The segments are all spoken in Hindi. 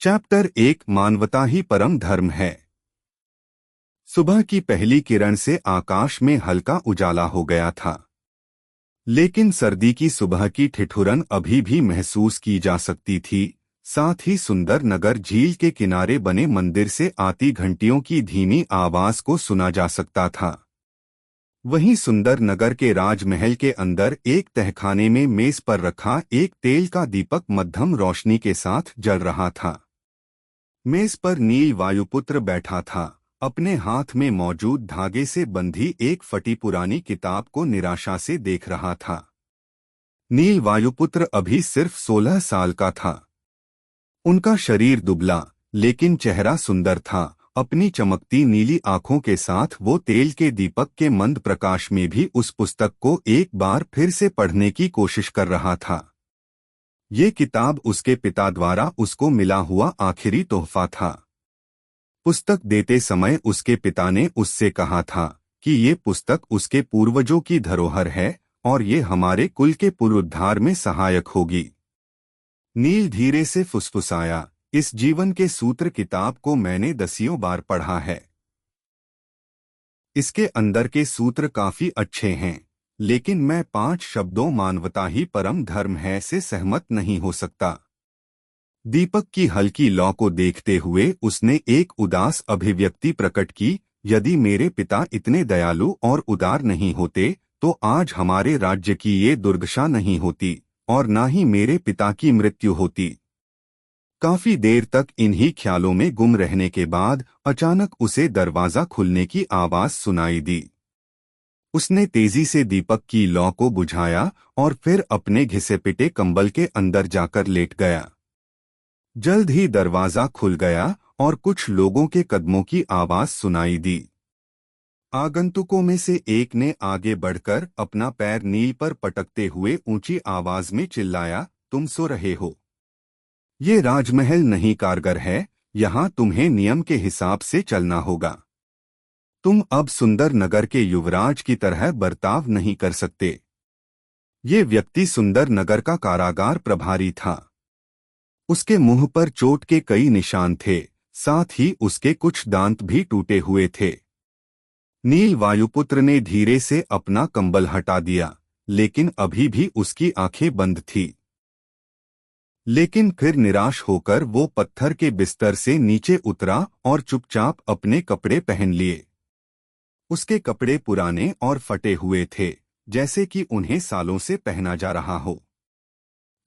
चैप्टर 1 मानवता ही परम धर्म है। सुबह की पहली किरण से आकाश में हल्का उजाला हो गया था, लेकिन सर्दी की सुबह की ठिठुरन अभी भी महसूस की जा सकती थी। साथ ही सुंदर नगर झील के किनारे बने मंदिर से आती घंटियों की धीमी आवाज को सुना जा सकता था। वहीं सुंदर नगर के राजमहल के अंदर एक तहखाने में मेज पर रखा एक तेल का दीपक मध्यम रोशनी के साथ जल रहा था। मेज पर नील वायुपुत्र बैठा था, अपने हाथ में मौजूद धागे से बंधी एक फटी पुरानी किताब को निराशा से देख रहा था। नील वायुपुत्र अभी सिर्फ 16 साल का था। उनका शरीर दुबला लेकिन चेहरा सुंदर था। अपनी चमकती नीली आंखों के साथ वो तेल के दीपक के मंद प्रकाश में भी उस पुस्तक को एक बार फिर से पढ़ने की कोशिश कर रहा था। ये किताब उसके पिता द्वारा उसको मिला हुआ आखिरी तोहफा था। पुस्तक देते समय उसके पिता ने उससे कहा था कि ये पुस्तक उसके पूर्वजों की धरोहर है और ये हमारे कुल के पुनरुद्धार में सहायक होगी। नील धीरे से फुसफुसाया, इस जीवन के सूत्र किताब को मैंने दसियों बार पढ़ा है। इसके अंदर के सूत्र काफी अच्छे हैं, लेकिन मैं 5 शब्दों मानवता ही परम धर्म है से सहमत नहीं हो सकता। दीपक की हल्की लौ को देखते हुए उसने एक उदास अभिव्यक्ति प्रकट की। यदि मेरे पिता इतने दयालु और उदार नहीं होते तो आज हमारे राज्य की ये दुर्दशा नहीं होती और ना ही मेरे पिता की मृत्यु होती। काफी देर तक इन्हीं ख्यालों में गुम रहने के बाद अचानक उसे दरवाजा खुलने की आवाज सुनाई दी। उसने तेजी से दीपक की लौ को बुझाया और फिर अपने घिसे पिटे कंबल के अंदर जाकर लेट गया। जल्द ही दरवाजा खुल गया और कुछ लोगों के कदमों की आवाज सुनाई दी। आगंतुकों में से एक ने आगे बढ़कर अपना पैर नील पर पटकते हुए ऊंची आवाज में चिल्लाया, तुम सो रहे हो? ये राजमहल नहीं कारगर है, यहाँ तुम्हें नियम के हिसाब से चलना होगा। तुम अब सुंदर नगर के युवराज की तरह बर्ताव नहीं कर सकते। ये व्यक्ति सुंदर नगर का कारागार प्रभारी था। उसके मुंह पर चोट के कई निशान थे, साथ ही उसके कुछ दांत भी टूटे हुए थे। नील वायुपुत्र ने धीरे से अपना कंबल हटा दिया, लेकिन अभी भी उसकी आंखें बंद थी। लेकिन फिर निराश होकर वो पत्थर के बिस्तर से नीचे उतरा और चुपचाप अपने कपड़े पहन लिए। उसके कपड़े पुराने और फटे हुए थे, जैसे कि उन्हें सालों से पहना जा रहा हो।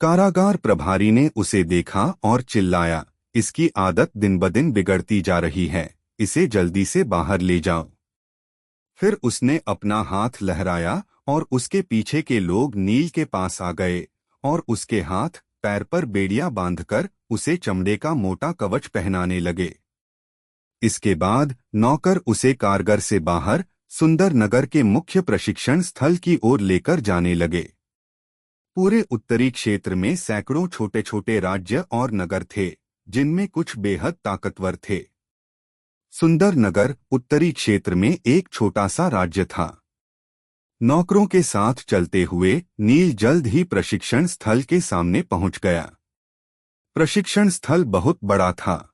कारागार प्रभारी ने उसे देखा और चिल्लाया, इसकी आदत दिन ब दिन बिगड़ती जा रही है, इसे जल्दी से बाहर ले जाओ। फिर उसने अपना हाथ लहराया और उसके पीछे के लोग नील के पास आ गए और उसके हाथ पैर पर बेड़ियां बांधकर उसे चमड़े का मोटा कवच पहनाने लगे। इसके बाद नौकर उसे कारगर से बाहर सुंदर नगर के मुख्य प्रशिक्षण स्थल की ओर लेकर जाने लगे। पूरे उत्तरी क्षेत्र में सैकड़ों छोटे छोटे राज्य और नगर थे, जिनमें कुछ बेहद ताकतवर थे। सुंदर नगर उत्तरी क्षेत्र में एक छोटा सा राज्य था। नौकरों के साथ चलते हुए नील जल्द ही प्रशिक्षण स्थल के सामने पहुंच गया। प्रशिक्षण स्थल बहुत बड़ा था।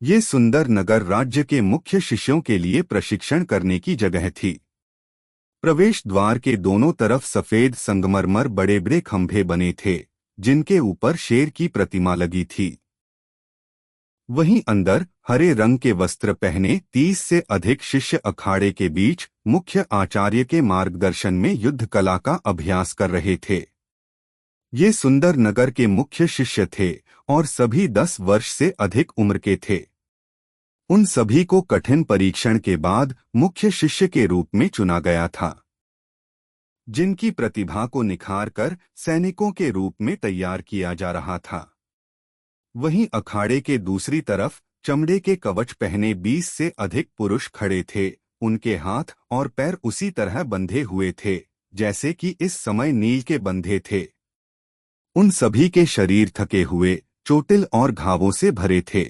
ये सुंदर नगर राज्य के मुख्य शिष्यों के लिए प्रशिक्षण करने की जगह थी। प्रवेश द्वार के दोनों तरफ सफेद संगमरमर बड़े बड़े खंभे बने थे, जिनके ऊपर शेर की प्रतिमा लगी थी। वहीं अंदर हरे रंग के वस्त्र पहने 30 से अधिक शिष्य अखाड़े के बीच मुख्य आचार्य के मार्गदर्शन में युद्ध कला का अभ्यास कर रहे थे। ये सुंदर नगर के मुख्य शिष्य थे और सभी 10 वर्ष से अधिक उम्र के थे। उन सभी को कठिन परीक्षण के बाद मुख्य शिष्य के रूप में चुना गया था, जिनकी प्रतिभा को निखार कर सैनिकों के रूप में तैयार किया जा रहा था। वहीं अखाड़े के दूसरी तरफ चमड़े के कवच पहने 20 से अधिक पुरुष खड़े थे। उनके हाथ और पैर उसी तरह बंधे हुए थे जैसे कि इस समय नील के बंधे थे। उन सभी के शरीर थके हुए, चोटिल और घावों से भरे थे।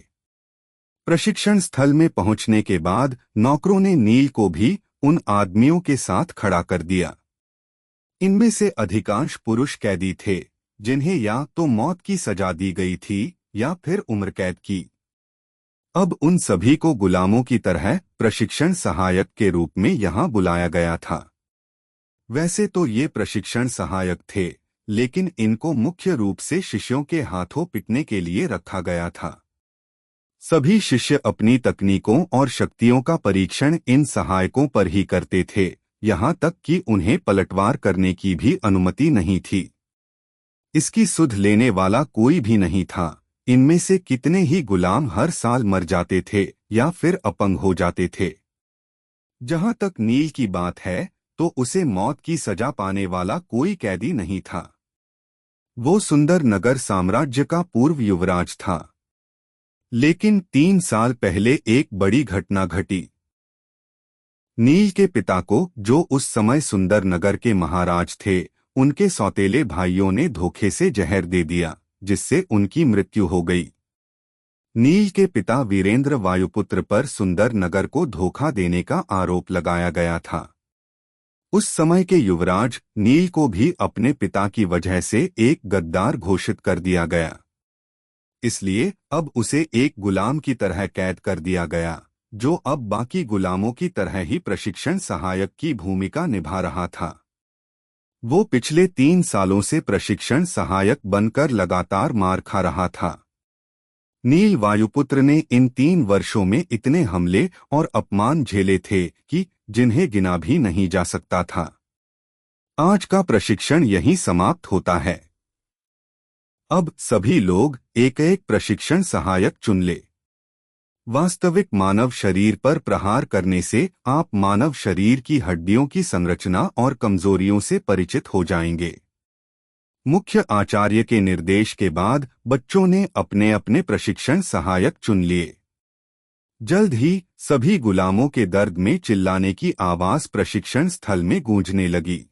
प्रशिक्षण स्थल में पहुंचने के बाद नौकरों ने नील को भी उन आदमियों के साथ खड़ा कर दिया। इनमें से अधिकांश पुरुष कैदी थे, जिन्हें या तो मौत की सजा दी गई थी या फिर उम्र कैद की। अब उन सभी को गुलामों की तरह प्रशिक्षण सहायक के रूप में यहाँ बुलाया गया था। वैसे तो ये प्रशिक्षण सहायक थे, लेकिन इनको मुख्य रूप से शिष्यों के हाथों पिटने के लिए रखा गया था। सभी शिष्य अपनी तकनीकों और शक्तियों का परीक्षण इन सहायकों पर ही करते थे, यहाँ तक कि उन्हें पलटवार करने की भी अनुमति नहीं थी। इसकी सुध लेने वाला कोई भी नहीं था। इनमें से कितने ही गुलाम हर साल मर जाते थे या फिर अपंग हो जाते थे। जहाँ तक नील की बात है, तो उसे मौत की सजा पाने वाला कोई कैदी नहीं था। वो सुंदर नगर साम्राज्य का पूर्व युवराज था। लेकिन 3 साल पहले एक बड़ी घटना घटी। नील के पिता को, जो उस समय सुंदर नगर के महाराज थे, उनके सौतेले भाइयों ने धोखे से जहर दे दिया, जिससे उनकी मृत्यु हो गई। नील के पिता वीरेंद्र वायुपुत्र पर सुंदर नगर को धोखा देने का आरोप लगाया गया था। उस समय के युवराज नील को भी अपने पिता की वजह से एक गद्दार घोषित कर दिया गया। इसलिए अब उसे एक गुलाम की तरह कैद कर दिया गया, जो अब बाकी गुलामों की तरह ही प्रशिक्षण सहायक की भूमिका निभा रहा था। वो पिछले 3 सालों से प्रशिक्षण सहायक बनकर लगातार मार खा रहा था। नील वायुपुत्र ने इन 3 वर्षों में इतने हमले और अपमान झेले थे कि जिन्हें गिना भी नहीं जा सकता था। आज का प्रशिक्षण यहीं समाप्त होता है। अब सभी लोग एक एक प्रशिक्षण सहायक चुन ले। वास्तविक मानव शरीर पर प्रहार करने से आप मानव शरीर की हड्डियों की संरचना और कमजोरियों से परिचित हो जाएंगे। मुख्य आचार्य के निर्देश के बाद बच्चों ने अपने अपने प्रशिक्षण सहायक चुन लिए। जल्द ही सभी गुलामों के दर्द में चिल्लाने की आवाज प्रशिक्षण स्थल में गूंजने लगी।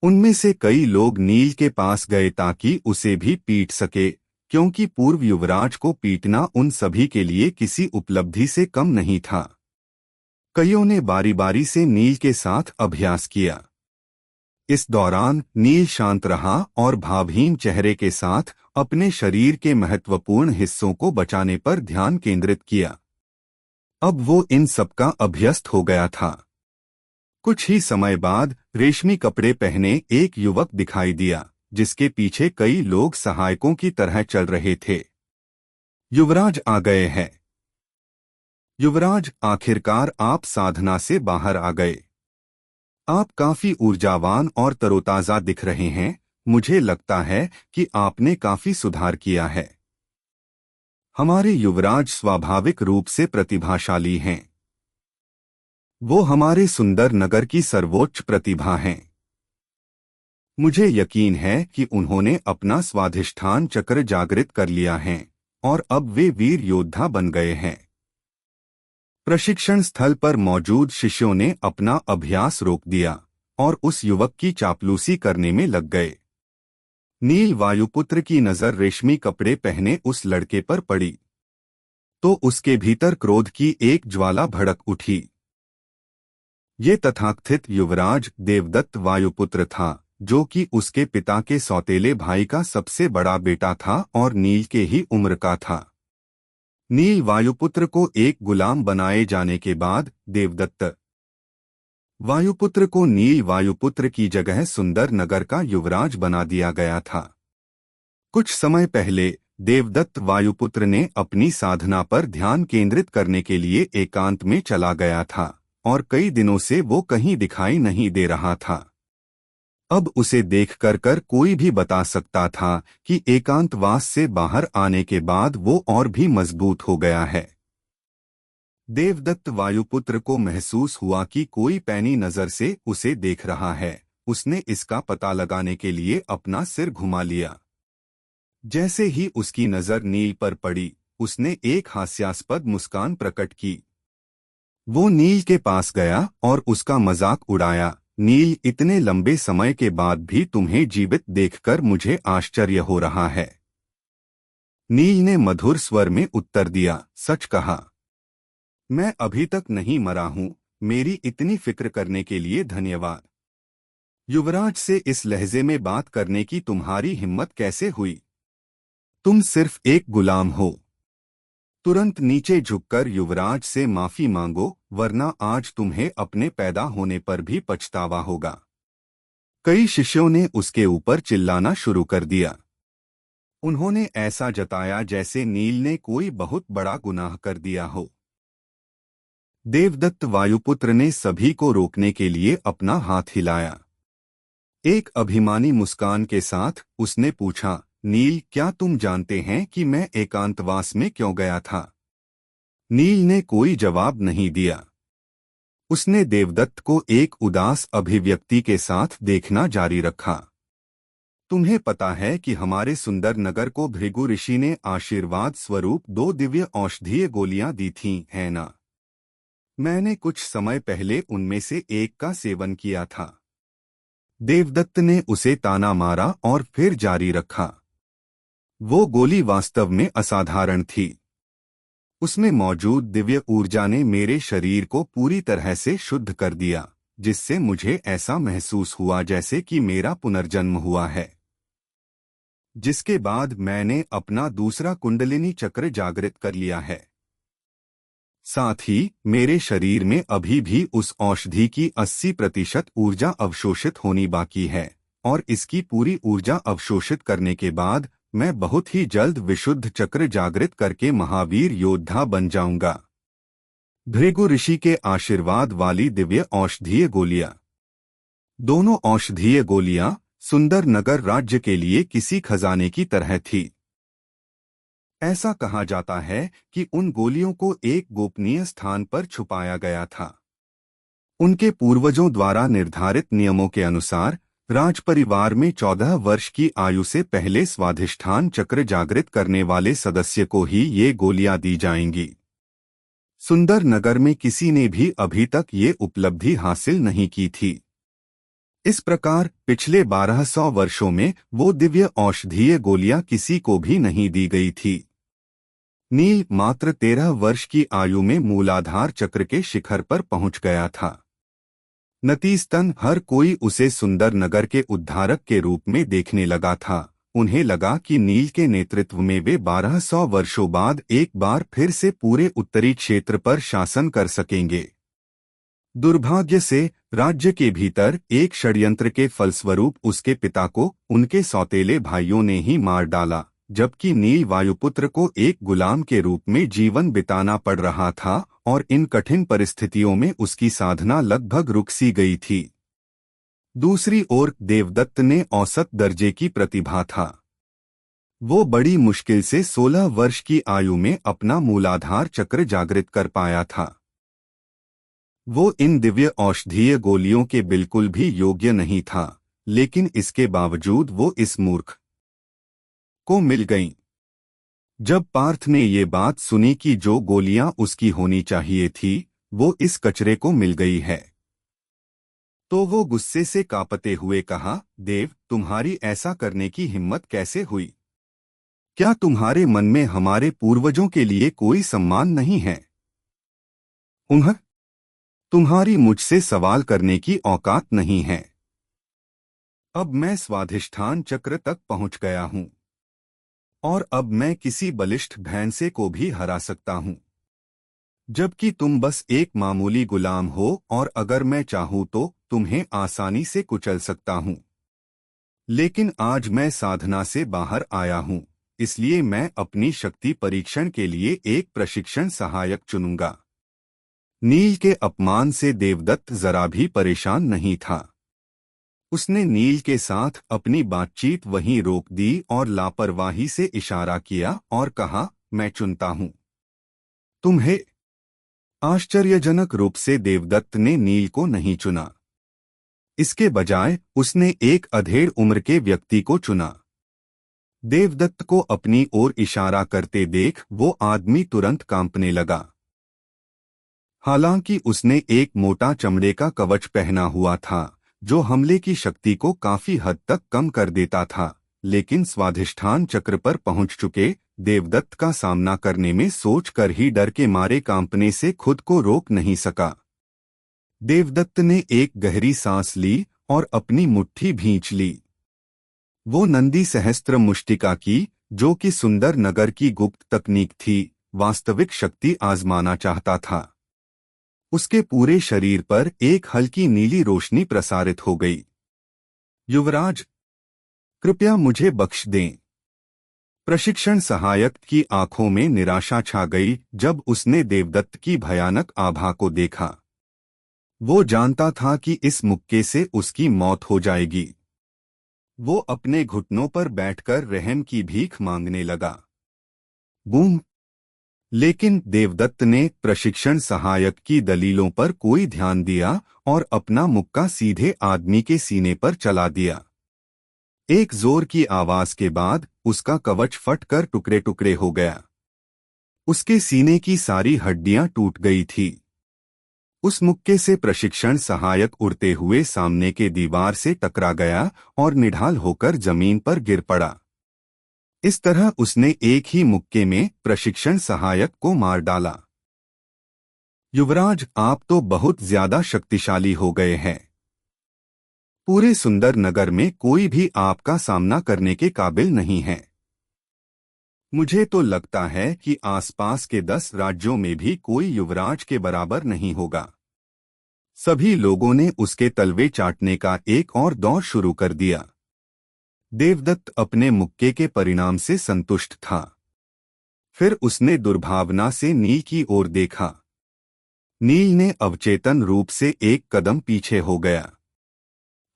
उनमें से कई लोग नील के पास गए ताकि उसे भी पीट सके, क्योंकि पूर्व युवराज को पीटना उन सभी के लिए किसी उपलब्धि से कम नहीं था। कईयों ने बारी बारी से नील के साथ अभ्यास किया। इस दौरान नील शांत रहा और भावहीन चेहरे के साथ अपने शरीर के महत्वपूर्ण हिस्सों को बचाने पर ध्यान केंद्रित किया। अब वो इन सबका अभ्यस्त हो गया था। कुछ ही समय बाद रेशमी कपड़े पहने एक युवक दिखाई दिया, जिसके पीछे कई लोग सहायकों की तरह चल रहे थे। युवराज आ गए हैं। युवराज, आखिरकार आप साधना से बाहर आ गए। आप काफी ऊर्जावान और तरोताजा दिख रहे हैं। मुझे लगता है कि आपने काफी सुधार किया है। हमारे युवराज स्वाभाविक रूप से प्रतिभाशाली हैं। वो हमारे सुंदर नगर की सर्वोच्च प्रतिभा हैं। मुझे यकीन है कि उन्होंने अपना स्वाधिष्ठान चक्र जागृत कर लिया है और अब वे वीर योद्धा बन गए हैं। प्रशिक्षण स्थल पर मौजूद शिष्यों ने अपना अभ्यास रोक दिया और उस युवक की चापलूसी करने में लग गए। नील वायुपुत्र की नजर रेशमी कपड़े पहने उस लड़के पर पड़ी तो उसके भीतर क्रोध की एक ज्वाला भड़क उठी। ये तथाकथित युवराज देवदत्त वायुपुत्र था, जो कि उसके पिता के सौतेले भाई का सबसे बड़ा बेटा था और नील के ही उम्र का था। नील वायुपुत्र को एक गुलाम बनाए जाने के बाद देवदत्त वायुपुत्र को नील वायुपुत्र की जगह सुंदर नगर का युवराज बना दिया गया था। कुछ समय पहले देवदत्त वायुपुत्र ने अपनी साधना पर ध्यान केंद्रित करने के लिए एकांत में चला गया था और कई दिनों से वो कहीं दिखाई नहीं दे रहा था। अब उसे देखकर कोई भी बता सकता था कि एकांतवास से बाहर आने के बाद वो और भी मजबूत हो गया है। देवदत्त वायुपुत्र को महसूस हुआ कि कोई पैनी नजर से उसे देख रहा है। उसने इसका पता लगाने के लिए अपना सिर घुमा लिया। जैसे ही उसकी नजर नील पर पड़ी, उसने एक हास्यास्पद मुस्कान प्रकट की। वो नील के पास गया और उसका मजाक उड़ाया। नील, इतने लंबे समय के बाद भी तुम्हें जीवित देखकर मुझे आश्चर्य हो रहा है। नील ने मधुर स्वर में उत्तर दिया, सच कहा। मैं अभी तक नहीं मरा हूं। मेरी इतनी फिक्र करने के लिए धन्यवाद। युवराज से इस लहजे में बात करने की तुम्हारी हिम्मत कैसे हुई? तुम सिर्फ एक गुलाम हो। तुरंत नीचे झुककर युवराज से माफी मांगो, वरना आज तुम्हें अपने पैदा होने पर भी पछतावा होगा। कई शिष्यों ने उसके ऊपर चिल्लाना शुरू कर दिया। उन्होंने ऐसा जताया जैसे नील ने कोई बहुत बड़ा गुनाह कर दिया हो। देवदत्त वायुपुत्र ने सभी को रोकने के लिए अपना हाथ हिलाया। एक अभिमानी मुस्कान के साथ उसने पूछा, नील, क्या तुम जानते हैं कि मैं एकांतवास में क्यों गया था? नील ने कोई जवाब नहीं दिया। उसने देवदत्त को एक उदास अभिव्यक्ति के साथ देखना जारी रखा। तुम्हें पता है कि हमारे सुंदर नगर को भृगु ऋषि ने आशीर्वाद स्वरूप 2 दिव्य औषधीय गोलियां दी थीं, है ना? मैंने कुछ समय पहले उनमें से एक का सेवन किया था। देवदत्त ने उसे ताना मारा और फिर जारी रखा। वो गोली वास्तव में असाधारण थी। उसमें मौजूद दिव्य ऊर्जा ने मेरे शरीर को पूरी तरह से शुद्ध कर दिया, जिससे मुझे ऐसा महसूस हुआ जैसे कि मेरा पुनर्जन्म हुआ है। जिसके बाद मैंने अपना दूसरा कुंडलिनी चक्र जागृत कर लिया है। साथ ही मेरे शरीर में अभी भी उस औषधि की 80% ऊर्जा अवशोषित होनी बाकी है, और इसकी पूरी ऊर्जा अवशोषित करने के बाद मैं बहुत ही जल्द विशुद्ध चक्र जागृत करके महावीर योद्धा बन जाऊंगा। भृगु ऋषि के आशीर्वाद वाली दिव्य औषधीय गोलियां। दोनों औषधीय गोलियां सुंदर नगर राज्य के लिए किसी खजाने की तरह थी। ऐसा कहा जाता है कि उन गोलियों को एक गोपनीय स्थान पर छुपाया गया था। उनके पूर्वजों द्वारा निर्धारित नियमों के अनुसार राजपरिवार में 14 वर्ष की आयु से पहले स्वाधिष्ठान चक्र जागृत करने वाले सदस्य को ही ये गोलियां दी जाएंगी। सुंदर नगर में किसी ने भी अभी तक ये उपलब्धि हासिल नहीं की थी। इस प्रकार पिछले 1200 वर्षों में वो दिव्य औषधीय गोलियां किसी को भी नहीं दी गई थी। नील मात्र 13 वर्ष की आयु में मूलाधार चक्र के शिखर पर पहुंच गया था। नतीजतन हर कोई उसे सुंदर नगर के उद्धारक के रूप में देखने लगा था। उन्हें लगा कि नील के नेतृत्व में वे 1200 वर्षों बाद एक बार फिर से पूरे उत्तरी क्षेत्र पर शासन कर सकेंगे। दुर्भाग्य से राज्य के भीतर एक षड्यंत्र के फलस्वरूप उसके पिता को उनके सौतेले भाइयों ने ही मार डाला, जबकि नील वायुपुत्र को एक गुलाम के रूप में जीवन बिताना पड़ रहा था और इन कठिन परिस्थितियों में उसकी साधना लगभग रुक सी गई थी। दूसरी ओर देवदत्त ने औसत दर्जे की प्रतिभा था। वो बड़ी मुश्किल से 16 वर्ष की आयु में अपना मूलाधार चक्र जागृत कर पाया था। वो इन दिव्य औषधीय गोलियों के बिल्कुल भी योग्य नहीं था, लेकिन इसके बावजूद वो इस मूर्ख को मिल गईं। जब पार्थ ने ये बात सुनी कि जो गोलियां उसकी होनी चाहिए थी वो इस कचरे को मिल गई है, तो वो गुस्से से कांपते हुए कहा, देव, तुम्हारी ऐसा करने की हिम्मत कैसे हुई? क्या तुम्हारे मन में हमारे पूर्वजों के लिए कोई सम्मान नहीं है? तुम्हारी मुझसे सवाल करने की औकात नहीं है। अब मैं स्वाधिष्ठान चक्र तक पहुंच गया हूं, और अब मैं किसी बलिष्ठ भैंसे को भी हरा सकता हूं, जबकि तुम बस एक मामूली गुलाम हो, और अगर मैं चाहूं तो तुम्हें आसानी से कुचल सकता हूं। लेकिन आज मैं साधना से बाहर आया हूं, इसलिए मैं अपनी शक्ति परीक्षण के लिए एक प्रशिक्षण सहायक चुनूंगा। नील के अपमान से देवदत्त जरा भी परेशान नहीं था। उसने नील के साथ अपनी बातचीत वहीं रोक दी और लापरवाही से इशारा किया और कहा, मैं चुनता हूं तुम्हें। आश्चर्यजनक रूप से देवदत्त ने नील को नहीं चुना। इसके बजाय उसने एक अधेड़ उम्र के व्यक्ति को चुना। देवदत्त को अपनी ओर इशारा करते देख वो आदमी तुरंत कांपने लगा। हालांकि उसने एक मोटा चमड़े का कवच पहना हुआ था जो हमले की शक्ति को काफी हद तक कम कर देता था, लेकिन स्वाधिष्ठान चक्र पर पहुंच चुके देवदत्त का सामना करने में सोचकर ही डर के मारे कांपने से खुद को रोक नहीं सका। देवदत्त ने एक गहरी सांस ली और अपनी मुट्ठी भींच ली। वो नंदी सहस्त्र मुष्टिका की, जो कि सुंदर नगर की गुप्त तकनीक थी, वास्तविक शक्ति आजमाना चाहता था। उसके पूरे शरीर पर एक हल्की नीली रोशनी प्रसारित हो गई। युवराज, कृपया मुझे बख्श दें। प्रशिक्षण सहायक की आंखों में निराशा छा गई जब उसने देवदत्त की भयानक आभा को देखा। वो जानता था कि इस मुक्के से उसकी मौत हो जाएगी। वो अपने घुटनों पर बैठकर रहम की भीख मांगने लगा। बूम! लेकिन देवदत्त ने प्रशिक्षण सहायक की दलीलों पर कोई ध्यान दिया और अपना मुक्का सीधे आदमी के सीने पर चला दिया। एक जोर की आवाज के बाद उसका कवच फटकर टुकड़े टुकड़े हो गया। उसके सीने की सारी हड्डियां टूट गई थी। उस मुक्के से प्रशिक्षण सहायक उड़ते हुए सामने के दीवार से टकरा गया और निढाल होकर जमीन पर गिर पड़ा। इस तरह उसने एक ही मुक्के में प्रशिक्षण सहायक को मार डाला। युवराज, आप तो बहुत ज्यादा शक्तिशाली हो गए हैं। पूरे सुंदर नगर में कोई भी आपका सामना करने के काबिल नहीं है। मुझे तो लगता है कि आसपास के 10 राज्यों में भी कोई युवराज के बराबर नहीं होगा। सभी लोगों ने उसके तलवे चाटने का एक और दौर शुरू कर दिया। देवदत्त अपने मुक्के के परिणाम से संतुष्ट था। फिर उसने दुर्भावना से नील की ओर देखा। नील ने अवचेतन रूप से एक कदम पीछे हो गया।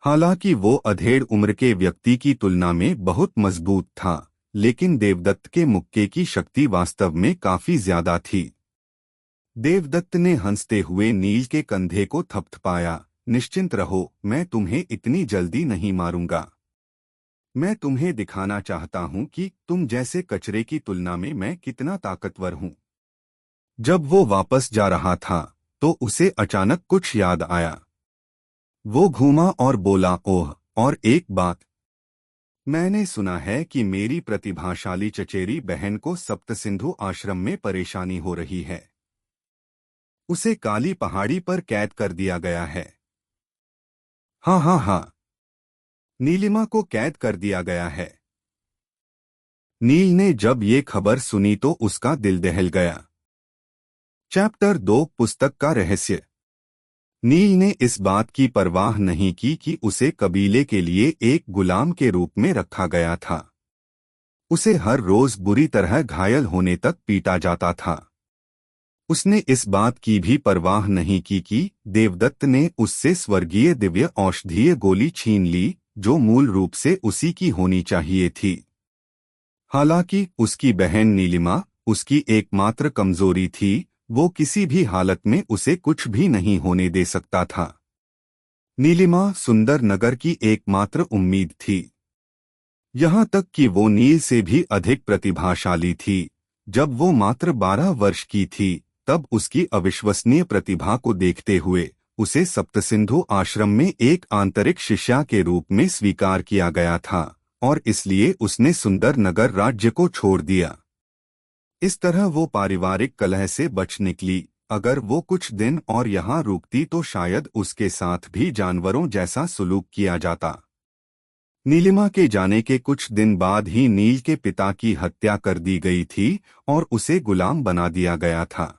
हालांकि वो अधेड़ उम्र के व्यक्ति की तुलना में बहुत मजबूत था, लेकिन देवदत्त के मुक्के की शक्ति वास्तव में काफी ज्यादा थी। देवदत्त ने हंसते हुए नील के कंधे को थपथपाया। निश्चिंत रहो, मैं तुम्हें इतनी जल्दी नहीं मारूंगा। मैं तुम्हें दिखाना चाहता हूं कि तुम जैसे कचरे की तुलना में मैं कितना ताकतवर हूं। जब वो वापस जा रहा था तो उसे अचानक कुछ याद आया। वो घूमा और बोला, ओह, और एक बात। मैंने सुना है कि मेरी प्रतिभाशाली चचेरी बहन को सप्तसिंधु आश्रम में परेशानी हो रही है। उसे काली पहाड़ी पर कैद कर दिया गया है। हाँ हाँ हाँ, नीलिमा को कैद कर दिया गया है। नील ने जब ये खबर सुनी तो उसका दिल दहल गया। चैप्टर 2, पुस्तक का रहस्य। नील ने इस बात की परवाह नहीं की कि उसे कबीले के लिए एक गुलाम के रूप में रखा गया था। उसे हर रोज बुरी तरह घायल होने तक पीटा जाता था। उसने इस बात की भी परवाह नहीं की कि देवदत्त ने उससे स्वर्गीय दिव्य औषधीय गोली छीन ली, जो मूल रूप से उसी की होनी चाहिए थी। हालांकि उसकी बहन नीलिमा उसकी एकमात्र कमजोरी थी, वो किसी भी हालत में उसे कुछ भी नहीं होने दे सकता था। नीलिमा सुंदर नगर की एकमात्र उम्मीद थी। यहाँ तक कि वो नील से भी अधिक प्रतिभाशाली थी। जब वो मात्र 12 वर्ष की थी, तब उसकी अविश्वसनीय प्रतिभा को देखते हुए उसे सप्तसिंधु आश्रम में एक आंतरिक शिष्या के रूप में स्वीकार किया गया था और इसलिए उसने सुंदर नगर राज्य को छोड़ दिया। इस तरह वो पारिवारिक कलह से बच निकली। अगर वो कुछ दिन और यहाँ रुकती तो शायद उसके साथ भी जानवरों जैसा सलूक किया जाता। नीलिमा के जाने के कुछ दिन बाद ही नील के पिता की हत्या कर दी गई थी और उसे गुलाम बना दिया गया था।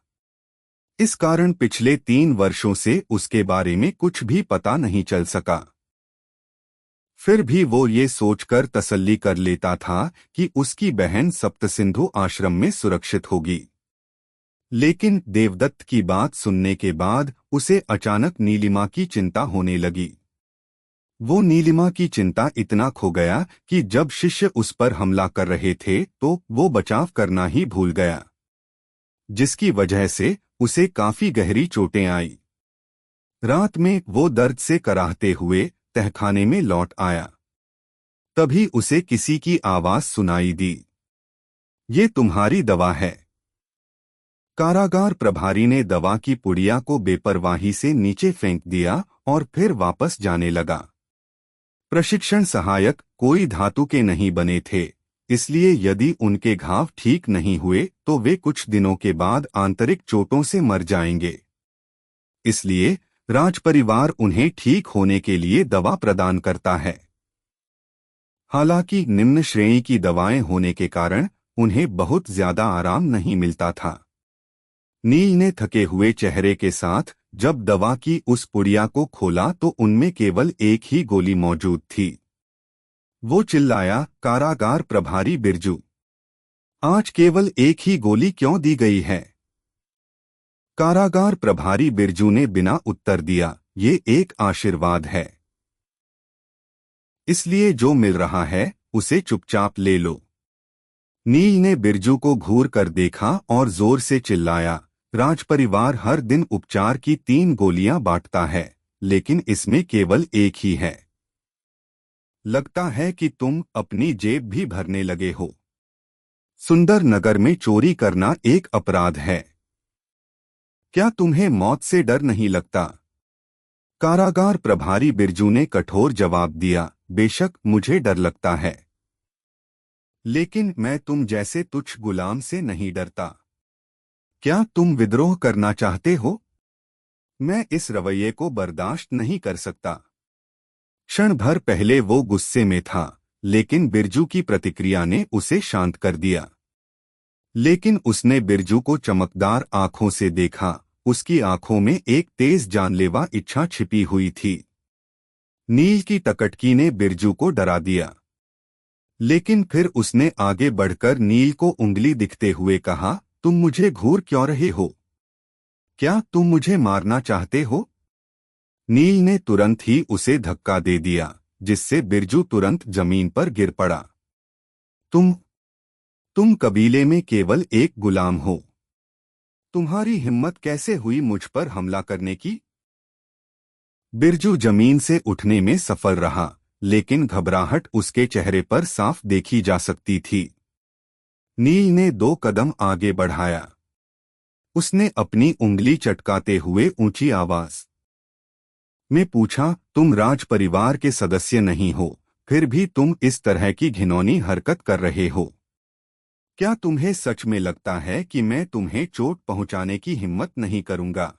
इस कारण पिछले 3 वर्षों से उसके बारे में कुछ भी पता नहीं चल सका। फिर भी वो ये सोचकर तसल्ली कर लेता था कि उसकी बहन सप्तसिंधु आश्रम में सुरक्षित होगी। लेकिन देवदत्त की बात सुनने के बाद उसे अचानक नीलिमा की चिंता होने लगी। वो नीलिमा की चिंता इतना खो गया कि जब शिष्य उस पर हमला कर रहे थे तो वो बचाव करना ही भूल गया, जिसकी वजह से उसे काफी गहरी चोटें आई। रात में वो दर्द से कराहते हुए तहखाने में लौट आया। तभी उसे किसी की आवाज सुनाई दी, ये तुम्हारी दवा है। कारागार प्रभारी ने दवा की पुड़िया को बेपरवाही से नीचे फेंक दिया और फिर वापस जाने लगा। प्रशिक्षण सहायक कोई धातु के नहीं बने थे, इसलिए यदि उनके घाव ठीक नहीं हुए तो वे कुछ दिनों के बाद आंतरिक चोटों से मर जाएंगे। इसलिए राजपरिवार उन्हें ठीक होने के लिए दवा प्रदान करता है। हालांकि निम्न श्रेणी की दवाएं होने के कारण उन्हें बहुत ज्यादा आराम नहीं मिलता था। नील ने थके हुए चेहरे के साथ जब दवा की उस पुड़िया को खोला तो उनमें केवल एक ही गोली मौजूद थी। वो चिल्लाया, कारागार प्रभारी बिरजू, आज केवल एक ही गोली क्यों दी गई है? कारागार प्रभारी बिरजू ने बिना उत्तर दिया, ये एक आशीर्वाद है, इसलिए जो मिल रहा है उसे चुपचाप ले लो। नील ने बिरजू को घूर कर देखा और जोर से चिल्लाया, राजपरिवार हर दिन उपचार की 3 गोलियां बांटता है, लेकिन इसमें केवल एक ही है। लगता है कि तुम अपनी जेब भी भरने लगे हो। सुंदर नगर में चोरी करना एक अपराध है। क्या तुम्हें मौत से डर नहीं लगता? कारागार प्रभारी बिरजू ने कठोर जवाब दिया, बेशक मुझे डर लगता है, लेकिन मैं तुम जैसे तुच्छ गुलाम से नहीं डरता। क्या तुम विद्रोह करना चाहते हो? मैं इस रवैये को बर्दाश्त नहीं कर सकता। क्षण भर पहले वो गुस्से में था, लेकिन बिरजू की प्रतिक्रिया ने उसे शांत कर दिया। लेकिन उसने बिरजू को चमकदार आंखों से देखा। उसकी आंखों में एक तेज जानलेवा इच्छा छिपी हुई थी। नील की टकटकी ने बिरजू को डरा दिया, लेकिन फिर उसने आगे बढ़कर नील को उंगली दिखते हुए कहा, तुम मुझे घूर क्यों रहे हो? क्या तुम मुझे मारना चाहते हो? नील ने तुरंत ही उसे धक्का दे दिया, जिससे बिरजू तुरंत जमीन पर गिर पड़ा। तुम कबीले में केवल एक गुलाम हो। तुम्हारी हिम्मत कैसे हुई मुझ पर हमला करने की? बिरजू जमीन से उठने में सफल रहा, लेकिन घबराहट उसके चेहरे पर साफ देखी जा सकती थी। नील ने 2 कदम आगे बढ़ाया। उसने अपनी उंगली चटकाते हुए ऊंची आवाज में पूछा, तुम राज परिवार के सदस्य नहीं हो, फिर भी तुम इस तरह की घिनौनी हरकत कर रहे हो। क्या तुम्हें सच में लगता है कि मैं तुम्हें चोट पहुंचाने की हिम्मत नहीं करूंगा?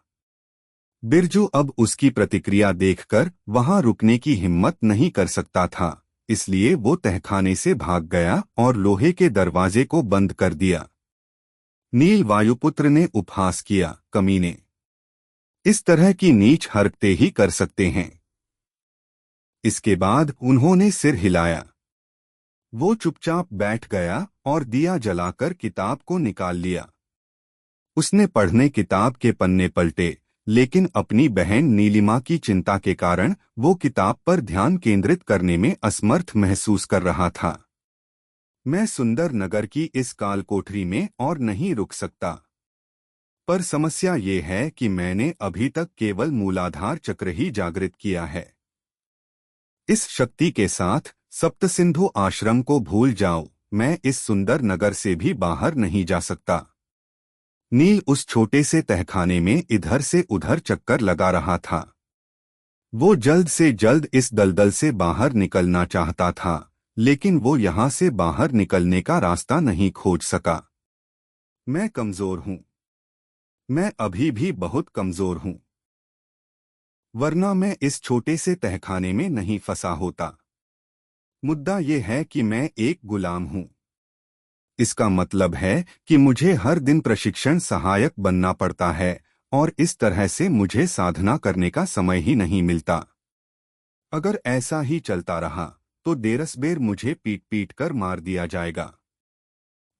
बिरजू अब उसकी प्रतिक्रिया देखकर वहां रुकने की हिम्मत नहीं कर सकता था, इसलिए वो तहखाने से भाग गया और लोहे के दरवाजे को बंद कर दिया। नील वायुपुत्र ने उपहास किया, कमीने, इस तरह की नीच हरकतें ही कर सकते हैं। इसके बाद उन्होंने सिर हिलाया। वो चुपचाप बैठ गया और दिया जलाकर किताब को निकाल लिया। उसने पढ़ने किताब के पन्ने पलटे, लेकिन अपनी बहन नीलिमा की चिंता के कारण वो किताब पर ध्यान केंद्रित करने में असमर्थ महसूस कर रहा था। मैं सुंदर नगर की इस काल कोठरी में और नहीं रुक सकता। पर समस्या ये है कि मैंने अभी तक केवल मूलाधार चक्र ही जागृत किया है। इस शक्ति के साथ सप्तसिंधु आश्रम को भूल जाओ, मैं इस सुंदर नगर से भी बाहर नहीं जा सकता। नील उस छोटे से तहखाने में इधर से उधर चक्कर लगा रहा था। वो जल्द से जल्द इस दलदल से बाहर निकलना चाहता था, लेकिन वो यहां से बाहर निकलने का रास्ता नहीं खोज सका। मैं कमजोर हूं। मैं अभी भी बहुत कमजोर हूं, वरना मैं इस छोटे से तहखाने में नहीं फंसा होता। मुद्दा ये है कि मैं एक गुलाम हूं। इसका मतलब है कि मुझे हर दिन प्रशिक्षण सहायक बनना पड़ता है, और इस तरह से मुझे साधना करने का समय ही नहीं मिलता। अगर ऐसा ही चलता रहा तो देरसबेर मुझे पीट पीट कर मार दिया जाएगा।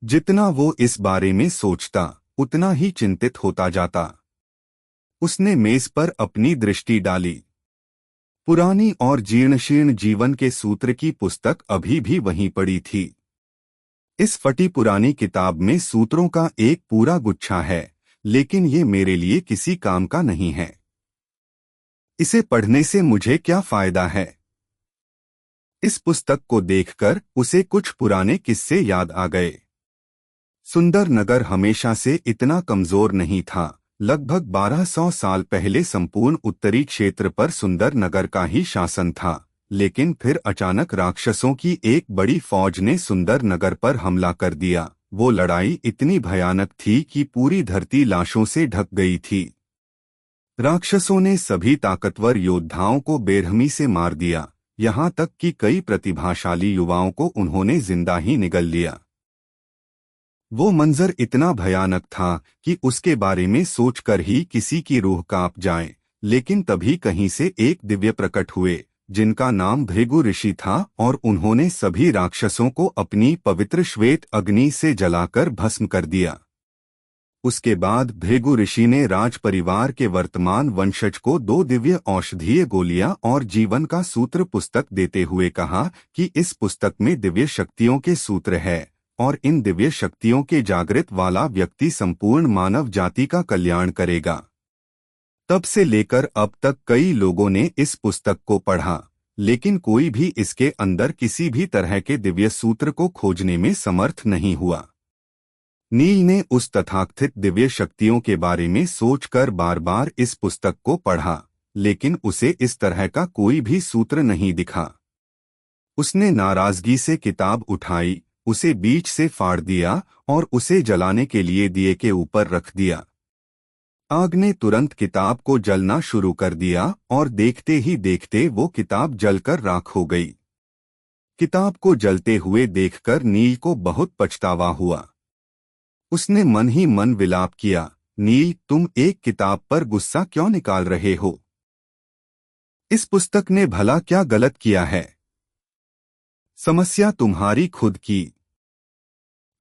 जितना वो इस बारे में सोचता, उतना ही चिंतित होता जाता। उसने मेज पर अपनी दृष्टि डाली। पुरानी और जीर्णशीर्ण जीवन के सूत्र की पुस्तक अभी भी वहीं पड़ी थी। इस फटी पुरानी किताब में सूत्रों का एक पूरा गुच्छा है, लेकिन ये मेरे लिए किसी काम का नहीं है। इसे पढ़ने से मुझे क्या फायदा है? इस पुस्तक को देखकर उसे कुछ पुराने किस्से याद आ गए। सुंदर नगर हमेशा से इतना कमजोर नहीं था। लगभग 1200 साल पहले संपूर्ण उत्तरी क्षेत्र पर सुंदर नगर का ही शासन था, लेकिन फिर अचानक राक्षसों की एक बड़ी फौज ने सुंदर नगर पर हमला कर दिया। वो लड़ाई इतनी भयानक थी कि पूरी धरती लाशों से ढक गई थी। राक्षसों ने सभी ताकतवर योद्धाओं को बेरहमी से मार दिया, यहाँ तक कि कई प्रतिभाशाली युवाओं को उन्होंने जिंदा ही निगल लिया। वो मंजर इतना भयानक था कि उसके बारे में सोचकर ही किसी की रूह कांप जाए। लेकिन तभी कहीं से एक दिव्य प्रकट हुए जिनका नाम भृगु ऋषि था, और उन्होंने सभी राक्षसों को अपनी पवित्र श्वेत अग्नि से जलाकर भस्म कर दिया। उसके बाद भृगु ऋषि ने राज परिवार के वर्तमान वंशज को 2 दिव्य औषधीय गोलियां और जीवन का सूत्र पुस्तक देते हुए कहा कि इस पुस्तक में दिव्य शक्तियों के सूत्र है, और इन दिव्य शक्तियों के जागृत वाला व्यक्ति संपूर्ण मानव जाति का कल्याण करेगा। तब से लेकर अब तक कई लोगों ने इस पुस्तक को पढ़ा, लेकिन कोई भी इसके अंदर किसी भी तरह के दिव्य सूत्र को खोजने में समर्थ नहीं हुआ। नील ने उस तथाकथित दिव्य शक्तियों के बारे में सोचकर बार बार इस पुस्तक को पढ़ा, लेकिन उसे इस तरह का कोई भी सूत्र नहीं दिखा। उसने नाराजगी से किताब उठाई, उसे बीच से फाड़ दिया और उसे जलाने के लिए दिए के ऊपर रख दिया। आग ने तुरंत किताब को जलना शुरू कर दिया और देखते ही देखते वो किताब जलकर राख हो गई। किताब को जलते हुए देखकर नील को बहुत पछतावा हुआ। उसने मन ही मन विलाप किया, नील, तुम एक किताब पर गुस्सा क्यों निकाल रहे हो? इस पुस्तक ने भला क्या गलत किया है? समस्या तुम्हारी खुद की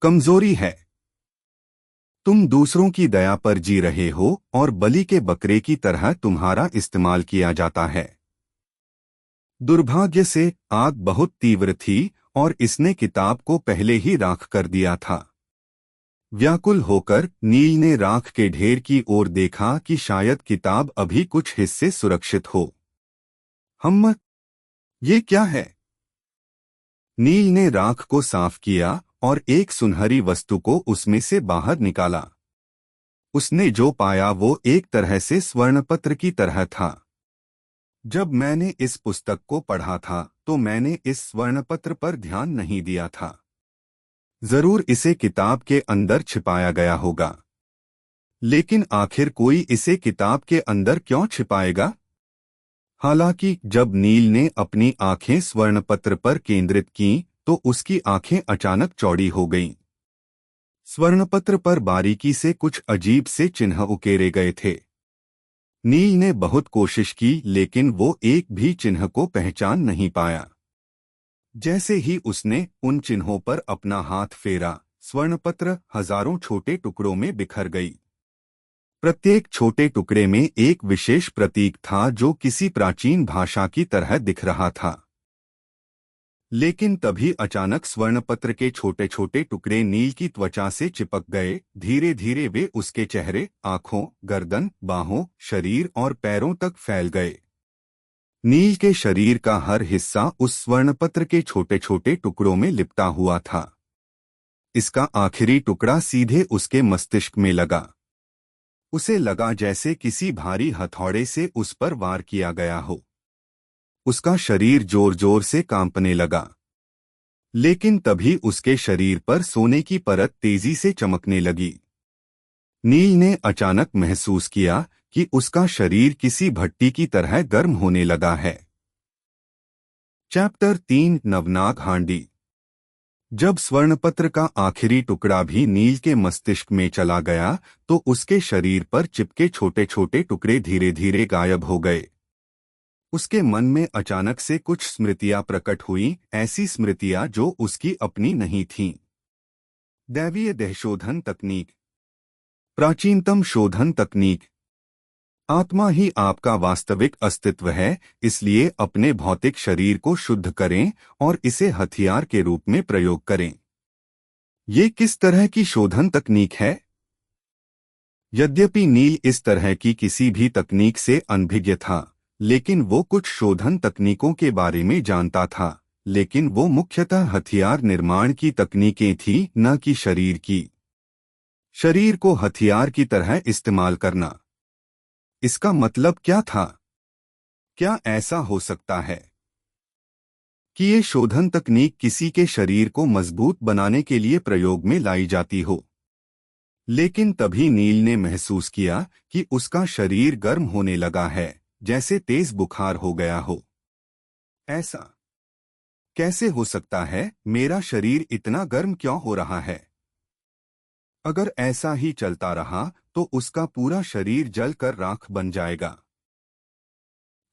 कमजोरी है। तुम दूसरों की दया पर जी रहे हो और बलि के बकरे की तरह तुम्हारा इस्तेमाल किया जाता है। दुर्भाग्य से आग बहुत तीव्र थी और इसने किताब को पहले ही राख कर दिया था। व्याकुल होकर नील ने राख के ढेर की ओर देखा कि शायद किताब अभी कुछ हिस्से सुरक्षित हो। ये क्या है? नील ने राख को साफ किया और एक सुनहरी वस्तु को उसमें से बाहर निकाला। उसने जो पाया वो एक तरह से स्वर्णपत्र की तरह था। जब मैंने इस पुस्तक को पढ़ा था तो मैंने इस स्वर्णपत्र पर ध्यान नहीं दिया था। जरूर इसे किताब के अंदर छिपाया गया होगा, लेकिन आखिर कोई इसे किताब के अंदर क्यों छिपाएगा? हालांकि जब नील ने अपनी आंखें स्वर्णपत्र पर केंद्रित कीं तो उसकी आंखें अचानक चौड़ी हो गईं। स्वर्णपत्र पर बारीकी से कुछ अजीब से चिन्ह उकेरे गए थे। नील ने बहुत कोशिश की, लेकिन वो एक भी चिन्ह को पहचान नहीं पाया। जैसे ही उसने उन चिन्हों पर अपना हाथ फेरा, स्वर्णपत्र हजारों छोटे टुकड़ों में बिखर गई। प्रत्येक छोटे टुकड़े में एक विशेष प्रतीक था जो किसी प्राचीन भाषा की तरह दिख रहा था। लेकिन तभी अचानक स्वर्णपत्र के छोटे छोटे टुकड़े नील की त्वचा से चिपक गए। धीरे धीरे वे उसके चेहरे, आंखों, गर्दन, बाहों, शरीर और पैरों तक फैल गए। नील के शरीर का हर हिस्सा उस स्वर्णपत्र के छोटे छोटे टुकड़ों में लिपटा हुआ था। इसका आखिरी टुकड़ा सीधे उसके मस्तिष्क में लगा। उसे लगा जैसे किसी भारी हथौड़े से उस पर वार किया गया हो। उसका शरीर जोर जोर से कांपने लगा। लेकिन तभी उसके शरीर पर सोने की परत तेजी से चमकने लगी। नील ने अचानक महसूस किया कि उसका शरीर किसी भट्टी की तरह गर्म होने लगा है। चैप्टर 3 नवनाग हांडी। जब स्वर्णपत्र का आखिरी टुकड़ा भी नील के मस्तिष्क में चला गया तो उसके शरीर पर चिपके छोटे छोटे टुकड़े धीरे धीरे गायब हो गए। उसके मन में अचानक से कुछ स्मृतियां प्रकट हुईं, ऐसी स्मृतियां जो उसकी अपनी नहीं थीं। दैवीय देहशोधन तकनीक। प्राचीनतम शोधन तकनीक। आत्मा ही आपका वास्तविक अस्तित्व है, इसलिए अपने भौतिक शरीर को शुद्ध करें और इसे हथियार के रूप में प्रयोग करें। ये किस तरह की शोधन तकनीक है? यद्यपि नील इस तरह की किसी भी तकनीक से अनभिज्ञ था, लेकिन वो कुछ शोधन तकनीकों के बारे में जानता था, लेकिन वो मुख्यतः हथियार निर्माण की तकनीकें थी, न कि शरीर की। शरीर को हथियार की तरह इस्तेमाल करना। इसका मतलब क्या था? क्या ऐसा हो सकता है कि ये शोधन तकनीक किसी के शरीर को मजबूत बनाने के लिए प्रयोग में लाई जाती हो? लेकिन तभी नील ने महसूस किया कि उसका शरीर गर्म होने लगा है, जैसे तेज बुखार हो गया हो। ऐसा कैसे हो सकता है? मेरा शरीर इतना गर्म क्यों हो रहा है? अगर ऐसा ही चलता रहा तो उसका पूरा शरीर जलकर राख बन जाएगा।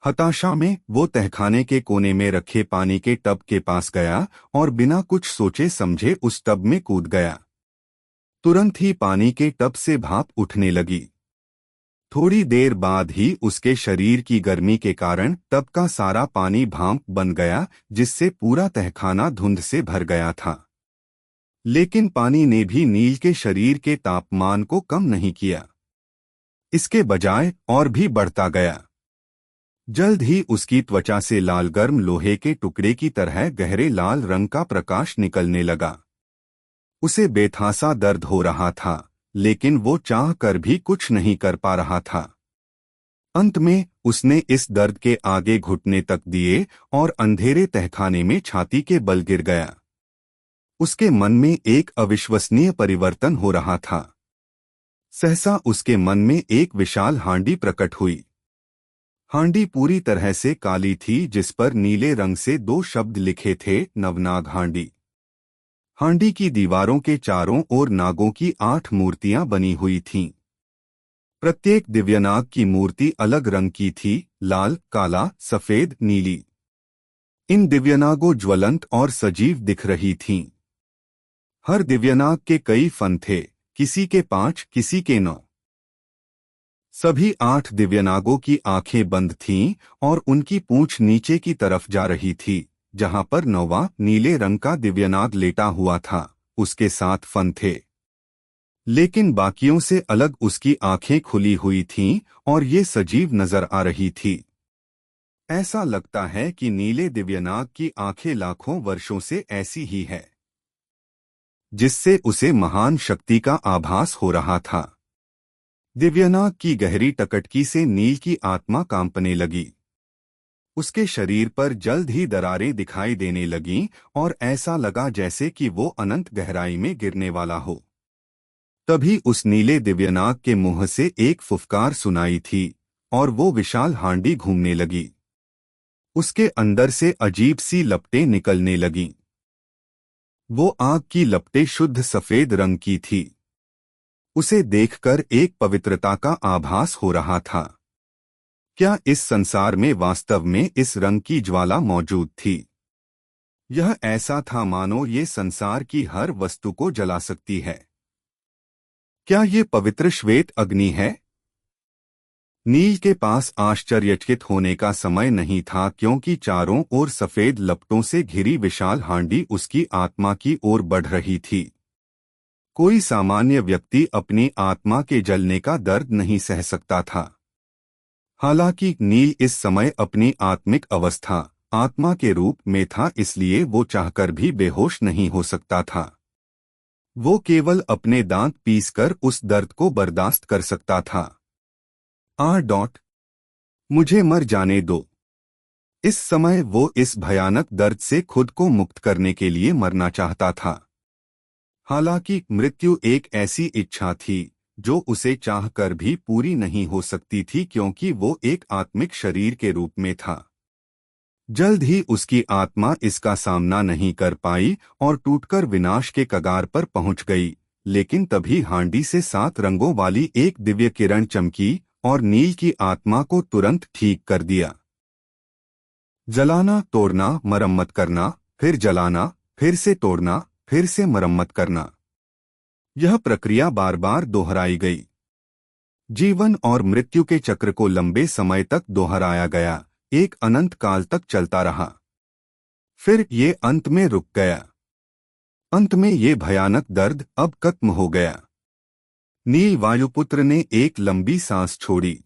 हताशा में वो तहखाने के कोने में रखे पानी के टब के पास गया और बिना कुछ सोचे समझे उस टब में कूद गया। तुरंत ही पानी के टब से भाप उठने लगी। थोड़ी देर बाद ही उसके शरीर की गर्मी के कारण टब का सारा पानी भाप बन गया, जिससे पूरा तहखाना धुंध से भर गया था। लेकिन पानी ने भी नील के शरीर के तापमान को कम नहीं किया, इसके बजाय और भी बढ़ता गया। जल्द ही उसकी त्वचा से लाल गर्म लोहे के टुकड़े की तरह गहरे लाल रंग का प्रकाश निकलने लगा। उसे बेथासा दर्द हो रहा था, लेकिन वो चाह कर भी कुछ नहीं कर पा रहा था। अंत में उसने इस दर्द के आगे घुटने तक दिए और अंधेरे तहखाने में छाती के बल गिर गया। उसके मन में एक अविश्वसनीय परिवर्तन हो रहा था। सहसा उसके मन में एक विशाल हांडी प्रकट हुई। हांडी पूरी तरह से काली थी, जिस पर नीले रंग से 2 शब्द लिखे थे, नवनाग हांडी। हांडी की दीवारों के चारों ओर नागों की 8 मूर्तियां बनी हुई थीं। प्रत्येक दिव्यनाग की मूर्ति अलग रंग की थी, लाल, काला, सफेद, नीली। इन दिव्यनागों ज्वलंत और सजीव दिख रही थीं। हर दिव्यनाग के कई फन थे, किसी के 5, किसी के 9। सभी 8 दिव्यनागों की आंखें बंद थीं और उनकी पूंछ नीचे की तरफ जा रही थी। जहां पर 9वां नीले रंग का दिव्यनाग लेटा हुआ था, उसके 7 फन थे, लेकिन बाकियों से अलग उसकी आंखें खुली हुई थीं और ये सजीव नजर आ रही थी। ऐसा लगता है कि नीले दिव्यनाग की आंखें लाखों वर्षों से ऐसी ही है, जिससे उसे महान शक्ति का आभास हो रहा था। दिव्यनाग की गहरी टकटकी से नील की आत्मा कांपने लगी। उसके शरीर पर जल्द ही दरारें दिखाई देने लगीं और ऐसा लगा जैसे कि वो अनंत गहराई में गिरने वाला हो। तभी उस नीले दिव्यनाग के मुंह से एक फुफकार सुनाई थी और वो विशाल हांडी घूमने लगी। उसके अंदर से अजीब सी लपटें निकलने लगीं। वो आग की लपटें शुद्ध सफेद रंग की थी। उसे देखकर एक पवित्रता का आभास हो रहा था। क्या इस संसार में वास्तव में इस रंग की ज्वाला मौजूद थी? यह ऐसा था मानो ये संसार की हर वस्तु को जला सकती है। क्या ये पवित्र श्वेत अग्नि है? नील के पास आश्चर्यचकित होने का समय नहीं था, क्योंकि चारों ओर सफेद लपटों से घिरी विशाल हांडी उसकी आत्मा की ओर बढ़ रही थी। कोई सामान्य व्यक्ति अपनी आत्मा के जलने का दर्द नहीं सह सकता था। हालांकि नील इस समय अपनी आत्मिक अवस्था, आत्मा के रूप में था, इसलिए वो चाहकर भी बेहोश नहीं हो सकता था। वो केवल अपने दांत पीसकर उस दर्द को बर्दाश्त कर सकता था। मुझे मर जाने दो। इस समय वो इस भयानक दर्द से खुद को मुक्त करने के लिए मरना चाहता था। हालांकि मृत्यु एक ऐसी इच्छा थी जो उसे चाहकर भी पूरी नहीं हो सकती थी, क्योंकि वो एक आत्मिक शरीर के रूप में था। जल्द ही उसकी आत्मा इसका सामना नहीं कर पाई और टूटकर विनाश के कगार पर पहुंच गई। लेकिन तभी हांडी से 7 रंगों वाली एक दिव्य किरण चमकी और नील की आत्मा को तुरंत ठीक कर दिया। जलाना, तोड़ना, मरम्मत करना, फिर जलाना, फिर से तोड़ना, फिर से मरम्मत करना, यह प्रक्रिया बार बार दोहराई गई। जीवन और मृत्यु के चक्र को लंबे समय तक दोहराया गया, एक अनंत काल तक चलता रहा। फिर ये अंत में रुक गया। अंत में ये भयानक दर्द अब खत्म हो गया। नील वायुपुत्र ने एक लंबी सांस छोड़ी।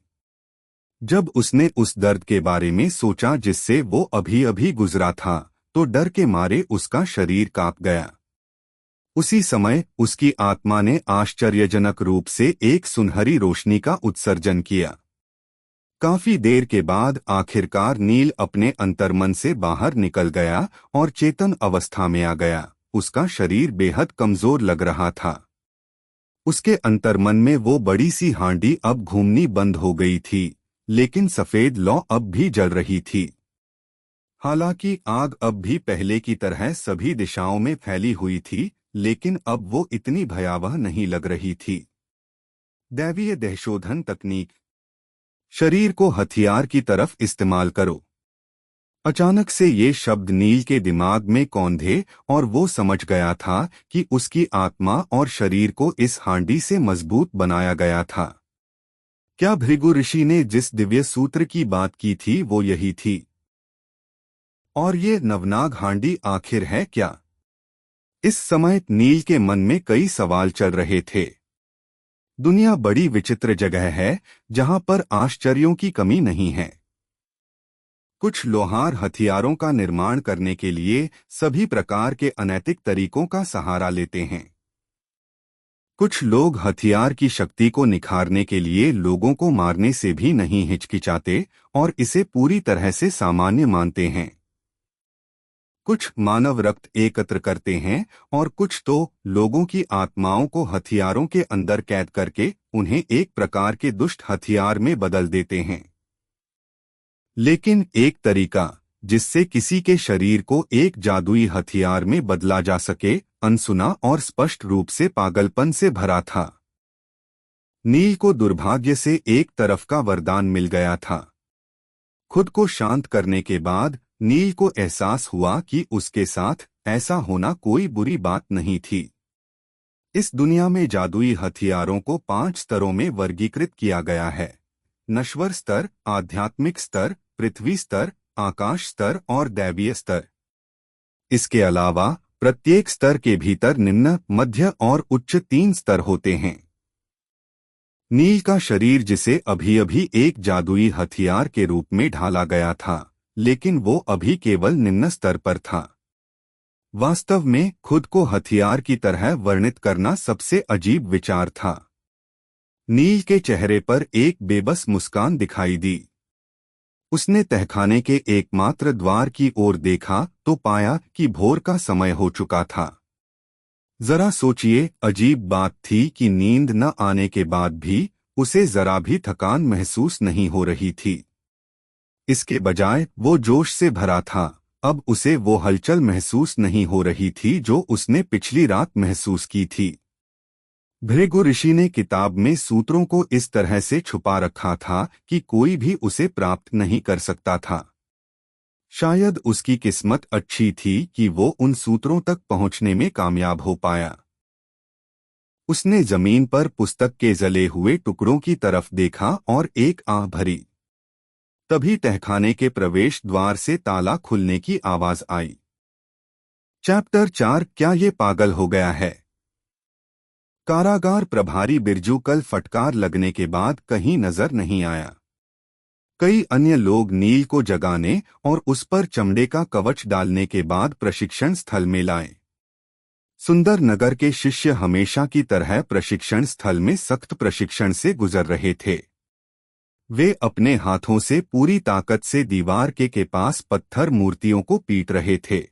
जब उसने उस दर्द के बारे में सोचा जिससे वो अभी अभी गुजरा था, तो डर के मारे उसका शरीर कांप गया। उसी समय उसकी आत्मा ने आश्चर्यजनक रूप से एक सुनहरी रोशनी का उत्सर्जन किया। काफी देर के बाद आखिरकार नील अपने अंतर्मन से बाहर निकल गया और चेतन अवस्था में आ गया। उसका शरीर बेहद कमजोर लग रहा था। उसके अंतर्मन में वो बड़ी सी हांडी अब घूमनी बंद हो गई थी, लेकिन सफेद लौ अब भी जल रही थी। हालांकि आग अब भी पहले की तरह सभी दिशाओं में फैली हुई थी, लेकिन अब वो इतनी भयावह नहीं लग रही थी। दैवीय दहशोधन तकनीक। शरीर को हथियार की तरफ इस्तेमाल करो। अचानक से ये शब्द नील के दिमाग में कौंधे और वो समझ गया था कि उसकी आत्मा और शरीर को इस हांडी से मजबूत बनाया गया था। क्या भृगु ऋषि ने जिस दिव्य सूत्र की बात की थी वो यही थी? और ये नवनाग हांडी आखिर है क्या? इस समय नील के मन में कई सवाल चल रहे थे। दुनिया बड़ी विचित्र जगह है, जहां पर आश्चर्यों की कमी नहीं है। कुछ लोहार हथियारों का निर्माण करने के लिए सभी प्रकार के अनैतिक तरीकों का सहारा लेते हैं। कुछ लोग हथियार की शक्ति को निखारने के लिए लोगों को मारने से भी नहीं हिचकिचाते और इसे पूरी तरह से सामान्य मानते हैं। कुछ मानव रक्त एकत्र करते हैं और कुछ तो लोगों की आत्माओं को हथियारों के अंदर कैद करके उन्हें एक प्रकार के दुष्ट हथियार में बदल देते हैं। लेकिन एक तरीका जिससे किसी के शरीर को एक जादुई हथियार में बदला जा सके, अनसुना और स्पष्ट रूप से पागलपन से भरा था। नील को दुर्भाग्य से एक तरफ का वरदान मिल गया था। खुद को शांत करने के बाद नील को एहसास हुआ कि उसके साथ ऐसा होना कोई बुरी बात नहीं थी। इस दुनिया में जादुई हथियारों को 5 स्तरों में वर्गीकृत किया गया है: नश्वर स्तर, आध्यात्मिक स्तर, पृथ्वी स्तर, आकाश स्तर और दैवीय स्तर। इसके अलावा प्रत्येक स्तर के भीतर निम्न, मध्य और उच्च 3 स्तर होते हैं। नील का शरीर, जिसे अभी-अभी एक जादुई हथियार के रूप में ढाला गया था, लेकिन वो अभी केवल निम्न स्तर पर था। वास्तव में खुद को हथियार की तरह वर्णित करना सबसे अजीब विचार था। नील के चेहरे पर एक बेबस मुस्कान दिखाई दी। उसने तहखाने के एकमात्र द्वार की ओर देखा तो पाया कि भोर का समय हो चुका था। जरा सोचिए, अजीब बात थी कि नींद न आने के बाद भी उसे जरा भी थकान महसूस नहीं हो रही थी। इसके बजाय वो जोश से भरा था। अब उसे वो हलचल महसूस नहीं हो रही थी जो उसने पिछली रात महसूस की थी। भृगु ऋषि ने किताब में सूत्रों को इस तरह से छुपा रखा था कि कोई भी उसे प्राप्त नहीं कर सकता था। शायद उसकी किस्मत अच्छी थी कि वो उन सूत्रों तक पहुंचने में कामयाब हो पाया। उसने जमीन पर पुस्तक के जले हुए टुकड़ों की तरफ देखा और एक आह भरी। तभी तहखाने के प्रवेश द्वार से ताला खुलने की आवाज आई। चैप्टर 4। क्या ये पागल हो गया है? कारागार प्रभारी बिरजू कल फटकार लगने के बाद कहीं नजर नहीं आया। कई अन्य लोग नील को जगाने और उस पर चमड़े का कवच डालने के बाद प्रशिक्षण स्थल में लाए। सुंदर नगर के शिष्य हमेशा की तरह प्रशिक्षण स्थल में सख्त प्रशिक्षण से गुजर रहे थे। वे अपने हाथों से पूरी ताकत से दीवार के पास पत्थर मूर्तियों को पीट रहे थे।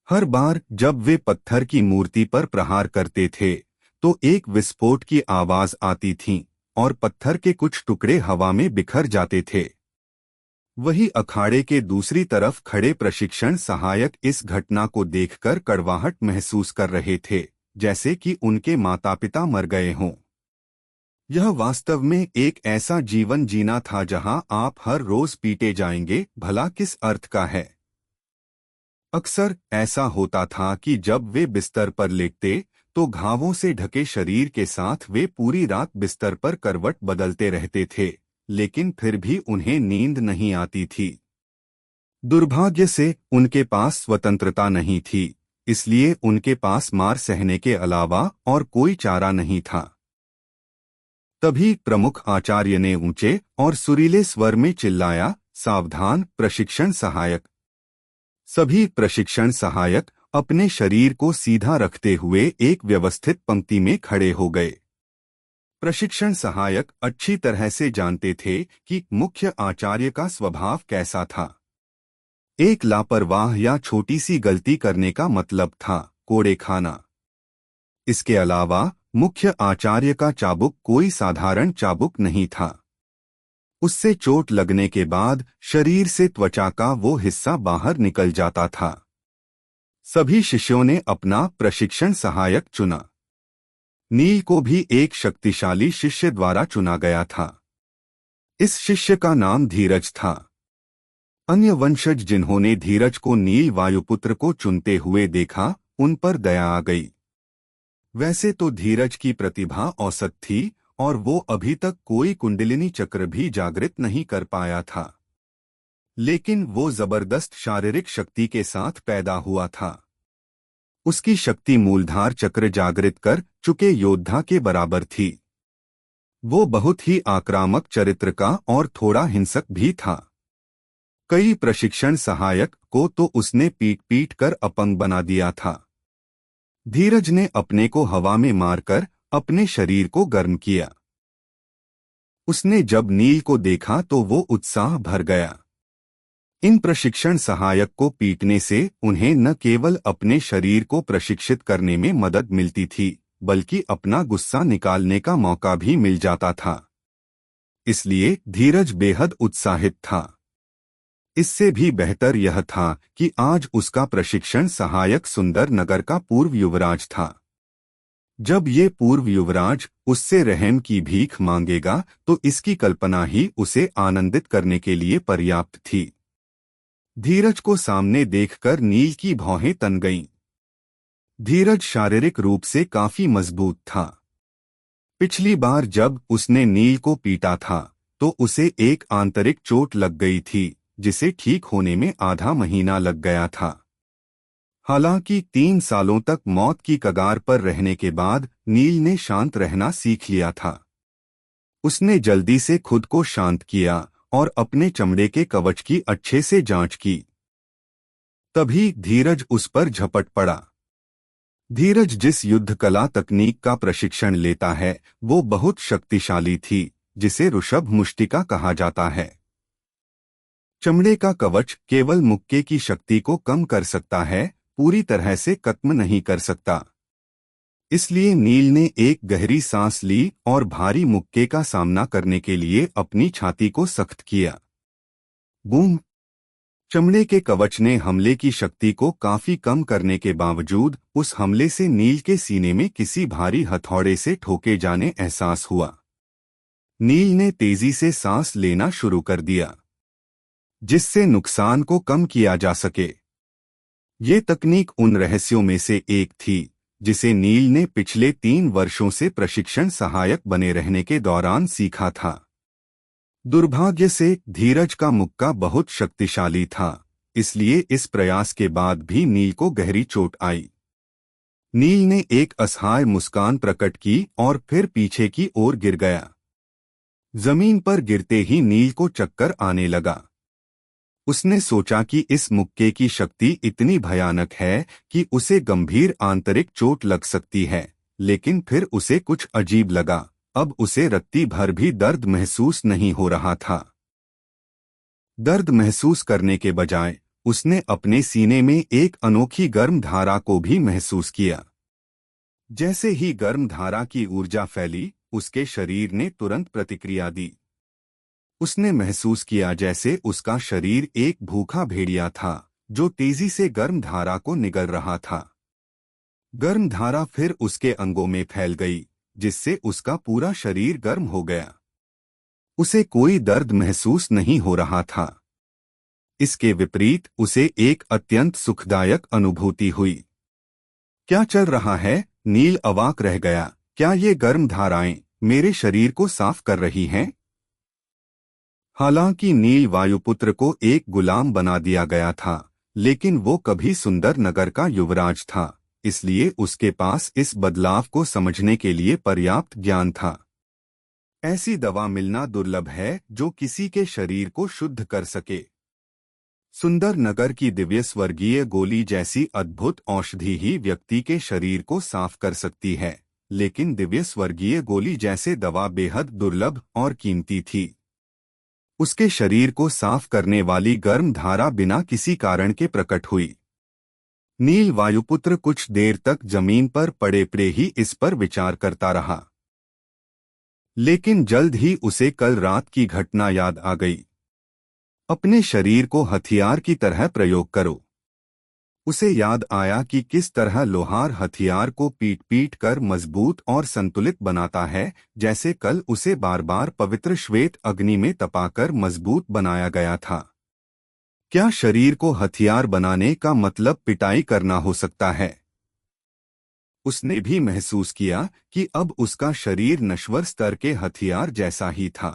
हर बार जब वे पत्थर की मूर्ति पर प्रहार करते थे तो एक विस्फोट की आवाज आती थी और पत्थर के कुछ टुकड़े हवा में बिखर जाते थे। वही अखाड़े के दूसरी तरफ खड़े प्रशिक्षण सहायक इस घटना को देखकर कड़वाहट महसूस कर रहे थे, जैसे कि उनके माता पिता मर गए हों। यह वास्तव में एक ऐसा जीवन जीना था जहां आप हर रोज पीटे जाएंगे, भला किस अर्थ का है? अक्सर ऐसा होता था कि जब वे बिस्तर पर लेटते तो घावों से ढके शरीर के साथ वे पूरी रात बिस्तर पर करवट बदलते रहते थे, लेकिन फिर भी उन्हें नींद नहीं आती थी। दुर्भाग्य से उनके पास स्वतंत्रता नहीं थी, इसलिए उनके पास मार सहने के अलावा और कोई चारा नहीं था। तभी प्रमुख आचार्य ने ऊंचे और सुरीले स्वर में चिल्लाया, सावधान प्रशिक्षण सहायक। सभी प्रशिक्षण सहायक अपने शरीर को सीधा रखते हुए एक व्यवस्थित पंक्ति में खड़े हो गए। प्रशिक्षण सहायक अच्छी तरह से जानते थे कि मुख्य आचार्य का स्वभाव कैसा था। एक लापरवाह या छोटी सी गलती करने का मतलब था कोड़े खाना। इसके अलावा मुख्य आचार्य का चाबुक कोई साधारण चाबुक नहीं था। उससे चोट लगने के बाद शरीर से त्वचा का वो हिस्सा बाहर निकल जाता था। सभी शिष्यों ने अपना प्रशिक्षण सहायक चुना। नील को भी एक शक्तिशाली शिष्य द्वारा चुना गया था। इस शिष्य का नाम धीरज था। अन्य वंशज जिन्होंने धीरज को नील वायुपुत्र को चुनते हुए देखा, उन पर दया आ गई। वैसे तो धीरज की प्रतिभा औसत थी और वो अभी तक कोई कुंडलिनी चक्र भी जागृत नहीं कर पाया था, लेकिन वो जबरदस्त शारीरिक शक्ति के साथ पैदा हुआ था। उसकी शक्ति मूलधार चक्र जागृत कर चुके योद्धा के बराबर थी। वो बहुत ही आक्रामक चरित्र का और थोड़ा हिंसक भी था। कई प्रशिक्षण सहायक को तो उसने पीट पीट कर अपंग बना दिया था। धीरज ने अपने को हवा में मारकर अपने शरीर को गर्म किया। उसने जब नील को देखा तो वो उत्साह भर गया। इन प्रशिक्षण सहायक को पीटने से उन्हें न केवल अपने शरीर को प्रशिक्षित करने में मदद मिलती थी, बल्कि अपना गुस्सा निकालने का मौका भी मिल जाता था। इसलिए धीरज बेहद उत्साहित था। इससे भी बेहतर यह था कि आज उसका प्रशिक्षण सहायक सुंदर नगर का पूर्व युवराज था। जब ये पूर्व युवराज उससे रहम की भीख मांगेगा तो इसकी कल्पना ही उसे आनंदित करने के लिए पर्याप्त थी। धीरज को सामने देखकर नील की भौहें तन गईं। धीरज शारीरिक रूप से काफी मजबूत था। पिछली बार जब उसने नील को पीटा था तो उसे एक आंतरिक चोट लग गई थी, जिसे ठीक होने में आधा महीना लग गया था। हालांकि 3 सालों तक मौत की कगार पर रहने के बाद नील ने शांत रहना सीख लिया था। उसने जल्दी से खुद को शांत किया और अपने चमड़े के कवच की अच्छे से जांच की। तभी धीरज उस पर झपट पड़ा। धीरज जिस युद्ध कला तकनीक का प्रशिक्षण लेता है वो बहुत शक्तिशाली थी, जिसे ऋषभ मुष्टिका कहा जाता है। चमड़े का कवच केवल मुक्के की शक्ति को कम कर सकता है, पूरी तरह से खत्म नहीं कर सकता। इसलिए नील ने एक गहरी सांस ली और भारी मुक्के का सामना करने के लिए अपनी छाती को सख्त किया। बूम! चमड़े के कवच ने हमले की शक्ति को काफी कम करने के बावजूद उस हमले से नील के सीने में किसी भारी हथौड़े से ठोके जाने एहसास हुआ। नील ने तेजी से सांस लेना शुरू कर दिया, जिससे नुकसान को कम किया जा सके। ये तकनीक उन रहस्यों में से एक थी जिसे नील ने पिछले 3 वर्षों से प्रशिक्षण सहायक बने रहने के दौरान सीखा था। दुर्भाग्य से धीरज का मुक्का बहुत शक्तिशाली था, इसलिए इस प्रयास के बाद भी नील को गहरी चोट आई। नील ने एक असहाय मुस्कान प्रकट की और फिर पीछे की ओर गिर गया। जमीन पर गिरते ही नील को चक्कर आने लगा। उसने सोचा कि इस मुक्के की शक्ति इतनी भयानक है कि उसे गंभीर आंतरिक चोट लग सकती है, लेकिन फिर उसे कुछ अजीब लगा। अब उसे रत्ती भर भी दर्द महसूस नहीं हो रहा था। दर्द महसूस करने के बजाय उसने अपने सीने में एक अनोखी गर्म धारा को भी महसूस किया। जैसे ही गर्म धारा की ऊर्जा फैली, उसके शरीर ने तुरंत प्रतिक्रिया दी। उसने महसूस किया जैसे उसका शरीर एक भूखा भेड़िया था जो तेजी से गर्म धारा को निगल रहा था। गर्म धारा फिर उसके अंगों में फैल गई, जिससे उसका पूरा शरीर गर्म हो गया। उसे कोई दर्द महसूस नहीं हो रहा था। इसके विपरीत उसे एक अत्यंत सुखदायक अनुभूति हुई। क्या चल रहा है? नील अवाक रह गया। क्या ये गर्म धाराएं मेरे शरीर को साफ कर रही हैं? हालांकि नील वायुपुत्र को एक गुलाम बना दिया गया था, लेकिन वो कभी सुंदर नगर का युवराज था, इसलिए उसके पास इस बदलाव को समझने के लिए पर्याप्त ज्ञान था। ऐसी दवा मिलना दुर्लभ है जो किसी के शरीर को शुद्ध कर सके। सुंदर नगर की दिव्य स्वर्गीय गोली जैसी अद्भुत औषधि ही व्यक्ति के शरीर को साफ कर सकती है, लेकिन दिव्य स्वर्गीय गोली जैसे दवा बेहद दुर्लभ और कीमती थी। उसके शरीर को साफ करने वाली गर्म धारा बिना किसी कारण के प्रकट हुई। नील वायुपुत्र कुछ देर तक जमीन पर पड़े पड़े ही इस पर विचार करता रहा। लेकिन जल्द ही उसे कल रात की घटना याद आ गई। अपने शरीर को हथियार की तरह प्रयोग करो। उसे याद आया कि किस तरह लोहार हथियार को पीट पीट कर मजबूत और संतुलित बनाता है, जैसे कल उसे बार बार पवित्र श्वेत अग्नि में तपाकर मजबूत बनाया गया था। क्या शरीर को हथियार बनाने का मतलब पिटाई करना हो सकता है? उसने भी महसूस किया कि अब उसका शरीर नश्वर स्तर के हथियार जैसा ही था।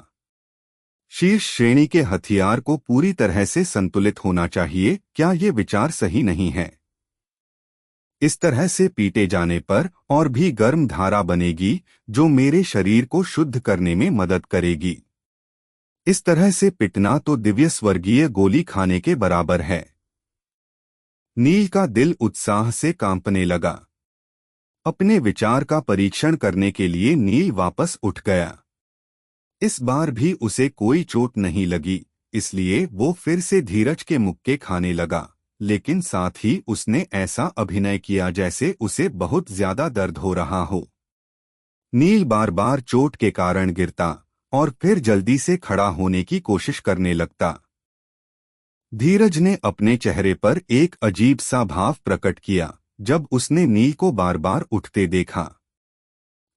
शीर्ष श्रेणी के हथियार को पूरी तरह से संतुलित होना चाहिए। क्या ये विचार सही नहीं है? इस तरह से पीटे जाने पर और भी गर्म धारा बनेगी जो मेरे शरीर को शुद्ध करने में मदद करेगी। इस तरह से पिटना तो दिव्य स्वर्गीय गोली खाने के बराबर है। नील का दिल उत्साह से कांपने लगा। अपने विचार का परीक्षण करने के लिए नील वापस उठ गया। इस बार भी उसे कोई चोट नहीं लगी, इसलिए वो फिर से धीरज के मुक्के खाने लगा, लेकिन साथ ही उसने ऐसा अभिनय किया जैसे उसे बहुत ज्यादा दर्द हो रहा हो। नील बार बार चोट के कारण गिरता और फिर जल्दी से खड़ा होने की कोशिश करने लगता। धीरज ने अपने चेहरे पर एक अजीब सा भाव प्रकट किया जब उसने नील को बार बार उठते देखा।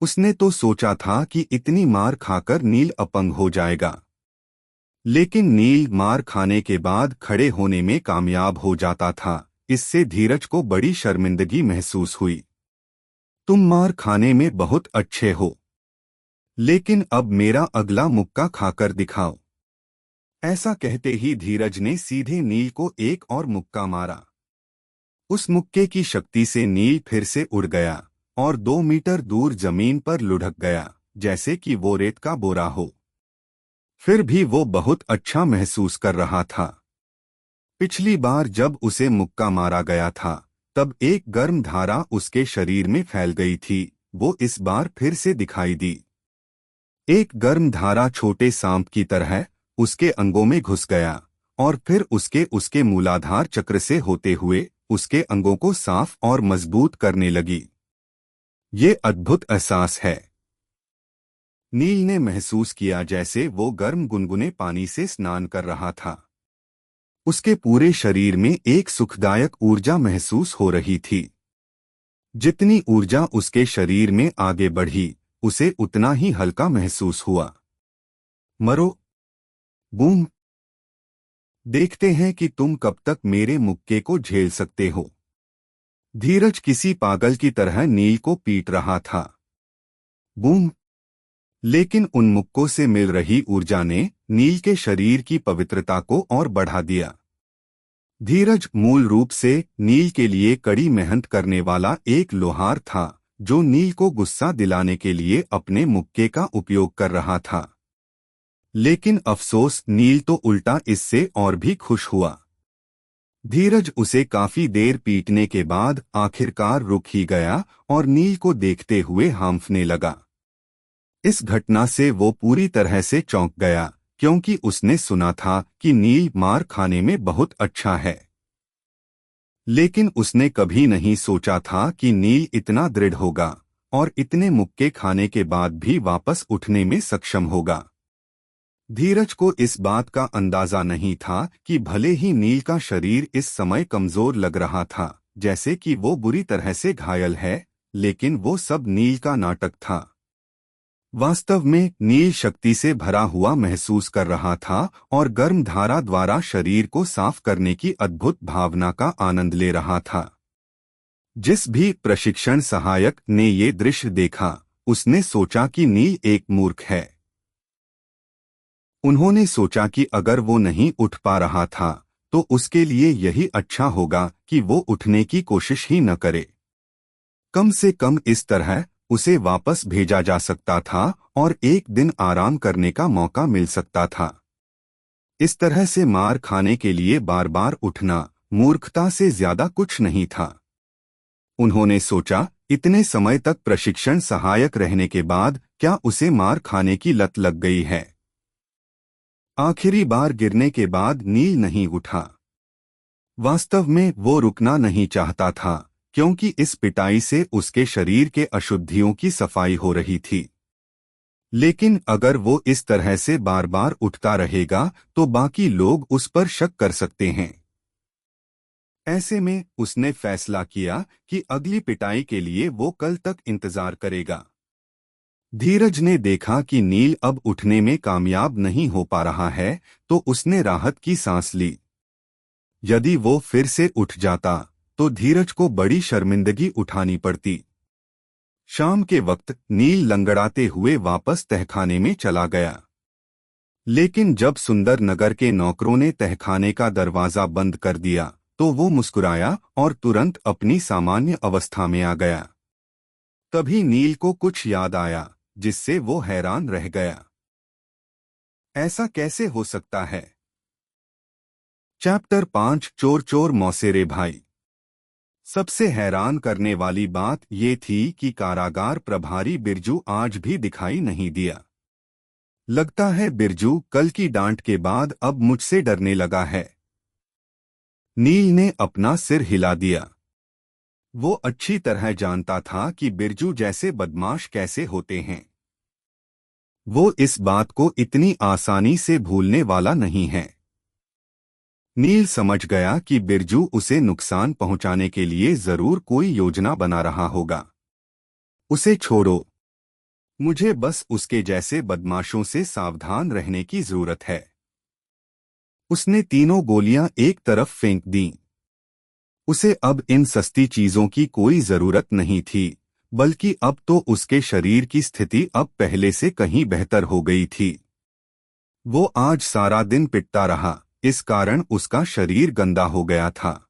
उसने तो सोचा था कि इतनी मार खाकर नील अपंग हो जाएगा, लेकिन नील मार खाने के बाद खड़े होने में कामयाब हो जाता था। इससे धीरज को बड़ी शर्मिंदगी महसूस हुई। तुम मार खाने में बहुत अच्छे हो, लेकिन अब मेरा अगला मुक्का खाकर दिखाओ। ऐसा कहते ही धीरज ने सीधे नील को एक और मुक्का मारा। उस मुक्के की शक्ति से नील फिर से उड़ गया और 2 मीटर दूर जमीन पर लुढ़क गया, जैसे कि वो रेत का बोरा हो। फिर भी वो बहुत अच्छा महसूस कर रहा था। पिछली बार जब उसे मुक्का मारा गया था, तब एक गर्म धारा उसके शरीर में फैल गई थी। वो इस बार फिर से दिखाई दी। एक गर्म धारा छोटे सांप की तरह उसके अंगों में घुस गया और फिर उसके मूलाधार चक्र से होते हुए उसके अंगों को साफ और मजबूत करने लगी। ये अद्भुत एहसास है। नील ने महसूस किया जैसे वो गर्म गुनगुने पानी से स्नान कर रहा था। उसके पूरे शरीर में एक सुखदायक ऊर्जा महसूस हो रही थी। जितनी ऊर्जा उसके शरीर में आगे बढ़ी, उसे उतना ही हल्का महसूस हुआ। मरो। बूम। देखते हैं कि तुम कब तक मेरे मुक्के को झेल सकते हो। धीरज किसी पागल की तरह नील को पीट रहा था। बूम। लेकिन उन मुक्कों से मिल रही ऊर्जा ने नील के शरीर की पवित्रता को और बढ़ा दिया। धीरज मूल रूप से नील के लिए कड़ी मेहनत करने वाला एक लोहार था, जो नील को गुस्सा दिलाने के लिए अपने मुक्के का उपयोग कर रहा था। लेकिन अफसोस, नील तो उल्टा इससे और भी खुश हुआ। धीरज उसे काफी देर पीटने के बाद आखिरकार रुक ही गया और नील को देखते हुए हांफने लगा। इस घटना से वो पूरी तरह से चौंक गया, क्योंकि उसने सुना था कि नील मार खाने में बहुत अच्छा है। लेकिन उसने कभी नहीं सोचा था कि नील इतना दृढ़ होगा और इतने मुक्के खाने के बाद भी वापस उठने में सक्षम होगा। धीरज को इस बात का अंदाजा नहीं था कि भले ही नील का शरीर इस समय कमजोर लग रहा था, जैसे कि वो बुरी तरह से घायल है, लेकिन वो सब नील का नाटक था। वास्तव में नील शक्ति से भरा हुआ महसूस कर रहा था और गर्म धारा द्वारा शरीर को साफ करने की अद्भुत भावना का आनंद ले रहा था। जिस भी प्रशिक्षण सहायक ने ये दृश्य देखा, उसने सोचा कि नील एक मूर्ख है। उन्होंने सोचा कि अगर वो नहीं उठ पा रहा था, तो उसके लिए यही अच्छा होगा कि वो उठने की कोशिश ही न करे। कम से कम इस तरह उसे वापस भेजा जा सकता था और एक दिन आराम करने का मौका मिल सकता था। इस तरह से मार खाने के लिए बार बार उठना मूर्खता से ज्यादा कुछ नहीं था। उन्होंने सोचा, इतने समय तक प्रशिक्षण सहायक रहने के बाद क्या उसे मार खाने की लत लग गई है। आखिरी बार गिरने के बाद नील नहीं उठा। वास्तव में वो रुकना नहीं चाहता था, क्योंकि इस पिटाई से उसके शरीर के अशुद्धियों की सफाई हो रही थी। लेकिन अगर वो इस तरह से बार बार उठता रहेगा तो बाकी लोग उस पर शक कर सकते हैं। ऐसे में उसने फैसला किया कि अगली पिटाई के लिए वो कल तक इंतजार करेगा। धीरज ने देखा कि नील अब उठने में कामयाब नहीं हो पा रहा है, तो उसने राहत की सांस ली। यदि वो फिर से उठ जाता तो धीरज को बड़ी शर्मिंदगी उठानी पड़ती। शाम के वक्त नील लंगड़ाते हुए वापस तहखाने में चला गया। लेकिन जब सुंदर नगर के नौकरों ने तहखाने का दरवाजा बंद कर दिया तो वो मुस्कुराया और तुरंत अपनी सामान्य अवस्था में आ गया। तभी नील को कुछ याद आया जिससे वो हैरान रह गया। ऐसा कैसे हो सकता है? चैप्टर 5 चोर चोर मौसेरे भाई। सबसे हैरान करने वाली बात ये थी कि कारागार प्रभारी बिरजू आज भी दिखाई नहीं दिया। लगता है बिरजू कल की डांट के बाद अब मुझसे डरने लगा है। नील ने अपना सिर हिला दिया। वो अच्छी तरह जानता था कि बिरजू जैसे बदमाश कैसे होते हैं। वो इस बात को इतनी आसानी से भूलने वाला नहीं है। नील समझ गया कि बिरजू उसे नुकसान पहुंचाने के लिए जरूर कोई योजना बना रहा होगा। उसे छोड़ो, मुझे बस उसके जैसे बदमाशों से सावधान रहने की जरूरत है। उसने तीनों गोलियां एक तरफ फेंक दीं। उसे अब इन सस्ती चीजों की कोई जरूरत नहीं थी, बल्कि अब तो उसके शरीर की स्थिति अब पहले से कहीं बेहतर हो गई थी। वो आज सारा दिन पिटता रहा, इस कारण उसका शरीर गंदा हो गया था।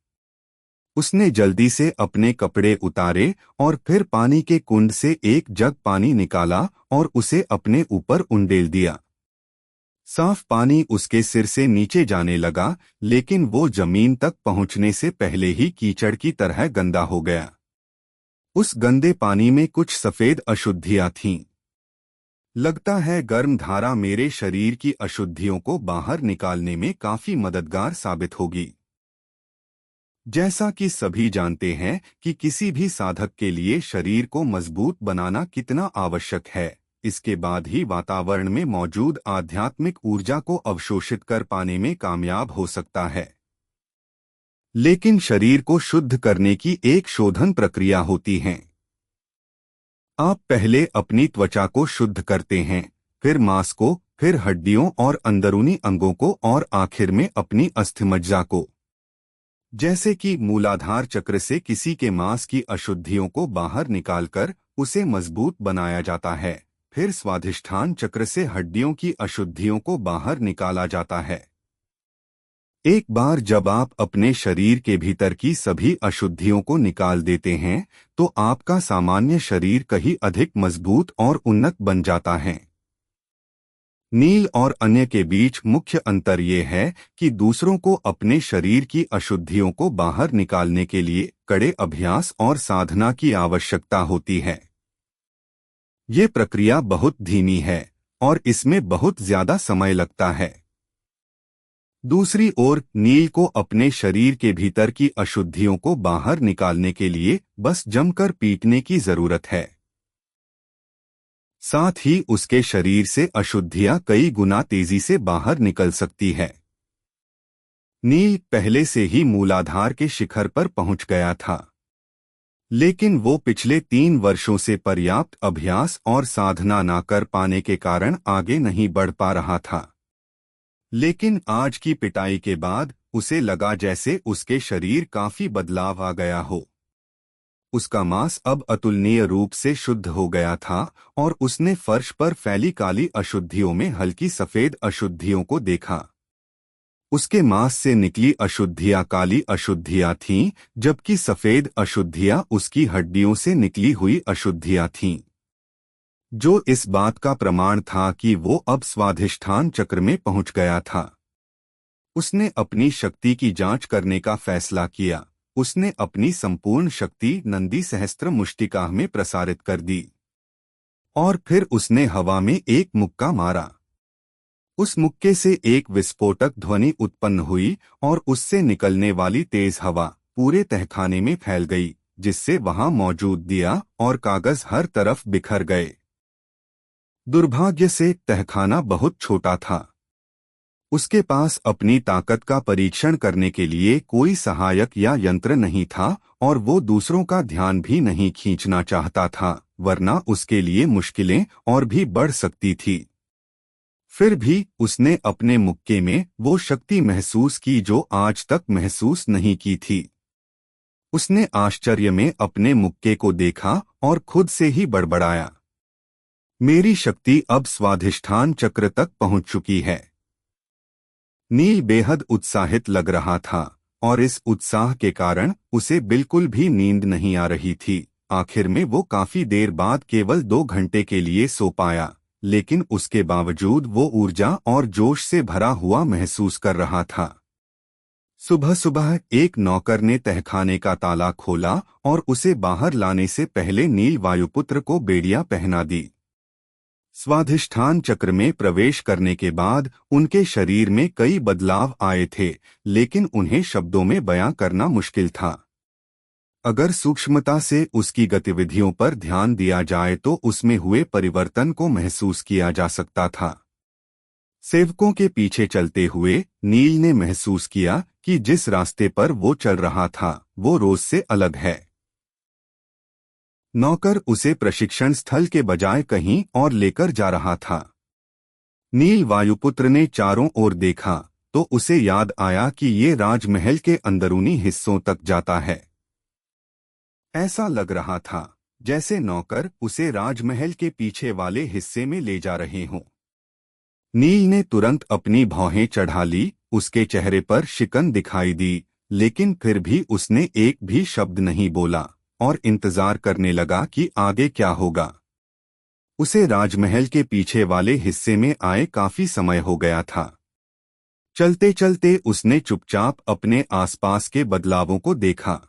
उसने जल्दी से अपने कपड़े उतारे और फिर पानी के कुंड से एक जग पानी निकाला और उसे अपने ऊपर उंडेल दिया। साफ पानी उसके सिर से नीचे जाने लगा, लेकिन वो जमीन तक पहुंचने से पहले ही कीचड़ की तरह गंदा हो गया। उस गंदे पानी में कुछ सफेद अशुद्धियां थीं। लगता है गर्म धारा मेरे शरीर की अशुद्धियों को बाहर निकालने में काफी मददगार साबित होगी। जैसा कि सभी जानते हैं कि किसी भी साधक के लिए शरीर को मजबूत बनाना कितना आवश्यक है, इसके बाद ही वातावरण में मौजूद आध्यात्मिक ऊर्जा को अवशोषित कर पाने में कामयाब हो सकता है। लेकिन शरीर को शुद्ध करने की एक शोधन प्रक्रिया होती है। आप पहले अपनी त्वचा को शुद्ध करते हैं, फिर मांस को, फिर हड्डियों और अंदरूनी अंगों को और आखिर में अपनी अस्थिमज्जा को। जैसे कि मूलाधार चक्र से किसी के मांस की अशुद्धियों को बाहर निकालकर उसे मजबूत बनाया जाता है, फिर स्वाधिष्ठान चक्र से हड्डियों की अशुद्धियों को बाहर निकाला जाता है। एक बार जब आप अपने शरीर के भीतर की सभी अशुद्धियों को निकाल देते हैं तो आपका सामान्य शरीर कहीं अधिक मजबूत और उन्नत बन जाता है। नील और अन्य के बीच मुख्य अंतर ये है कि दूसरों को अपने शरीर की अशुद्धियों को बाहर निकालने के लिए कड़े अभ्यास और साधना की आवश्यकता होती है। ये प्रक्रिया बहुत धीमी है और इसमें बहुत ज्यादा समय लगता है। दूसरी ओर नील को अपने शरीर के भीतर की अशुद्धियों को बाहर निकालने के लिए बस जमकर पीटने की जरूरत है। साथ ही उसके शरीर से अशुद्धियां कई गुना तेजी से बाहर निकल सकती है। नील पहले से ही मूलाधार के शिखर पर पहुंच गया था, लेकिन वो पिछले 3 वर्षों से पर्याप्त अभ्यास और साधना न कर पाने के कारण आगे नहीं बढ़ पा रहा था। लेकिन आज की पिटाई के बाद उसे लगा जैसे उसके शरीर काफी बदलाव आ गया हो। उसका मांस अब अतुलनीय रूप से शुद्ध हो गया था और उसने फर्श पर फैली काली अशुद्धियों में हल्की सफेद अशुद्धियों को देखा। उसके मांस से निकली अशुद्धियां काली अशुद्धियां थीं, जबकि सफेद अशुद्धियां उसकी हड्डियों से निकली हुई अशुद्धियां थीं, जो इस बात का प्रमाण था कि वो अब स्वाधिष्ठान चक्र में पहुंच गया था। उसने अपनी शक्ति की जांच करने का फैसला किया। उसने अपनी संपूर्ण शक्ति नंदी सहस्त्र मुष्टिकाह में प्रसारित कर दी और फिर उसने हवा में एक मुक्का मारा। उस मुक्के से एक विस्फोटक ध्वनि उत्पन्न हुई और उससे निकलने वाली तेज हवा पूरे तहखाने में फैल गई, जिससे वहां मौजूद दिया और कागज हर तरफ बिखर गए। दुर्भाग्य से तहखाना बहुत छोटा था। उसके पास अपनी ताकत का परीक्षण करने के लिए कोई सहायक या यंत्र नहीं था और वो दूसरों का ध्यान भी नहीं खींचना चाहता था, वरना उसके लिए मुश्किलें और भी बढ़ सकती थी। फिर भी उसने अपने मुक्के में वो शक्ति महसूस की जो आज तक महसूस नहीं की थी। उसने आश्चर्य में अपने मुक्के को देखा और खुद से ही बड़बड़ाया, मेरी शक्ति अब स्वाधिष्ठान चक्र तक पहुंच चुकी है। नील बेहद उत्साहित लग रहा था और इस उत्साह के कारण उसे बिल्कुल भी नींद नहीं आ रही थी। आखिर में वो काफी देर बाद केवल 2 घंटे के लिए सो पाया, लेकिन उसके बावजूद वो ऊर्जा और जोश से भरा हुआ महसूस कर रहा था। सुबह सुबह एक नौकर ने तहखाने का ताला खोला और उसे बाहर लाने से पहले नील वायुपुत्र को बेड़ियां पहना दी। स्वाधिष्ठान चक्र में प्रवेश करने के बाद उनके शरीर में कई बदलाव आए थे, लेकिन उन्हें शब्दों में बयां करना मुश्किल था। अगर सूक्ष्मता से उसकी गतिविधियों पर ध्यान दिया जाए तो उसमें हुए परिवर्तन को महसूस किया जा सकता था। सेवकों के पीछे चलते हुए नील ने महसूस किया कि जिस रास्ते पर वो चल रहा था वो रोज से अलग है। नौकर उसे प्रशिक्षण स्थल के बजाय कहीं और लेकर जा रहा था। नील वायुपुत्र ने चारों ओर देखा तो उसे याद आया कि ये राजमहल के अंदरूनी हिस्सों तक जाता है। ऐसा लग रहा था जैसे नौकर उसे राजमहल के पीछे वाले हिस्से में ले जा रहे हों। नील ने तुरंत अपनी भौहें चढ़ा ली। उसके चेहरे पर शिकन दिखाई दी, लेकिन फिर भी उसने एक भी शब्द नहीं बोला और इंतजार करने लगा कि आगे क्या होगा। उसे राजमहल के पीछे वाले हिस्से में आए काफी समय हो गया था। चलते चलते उसने चुपचाप अपने आसपास के बदलावों को देखा।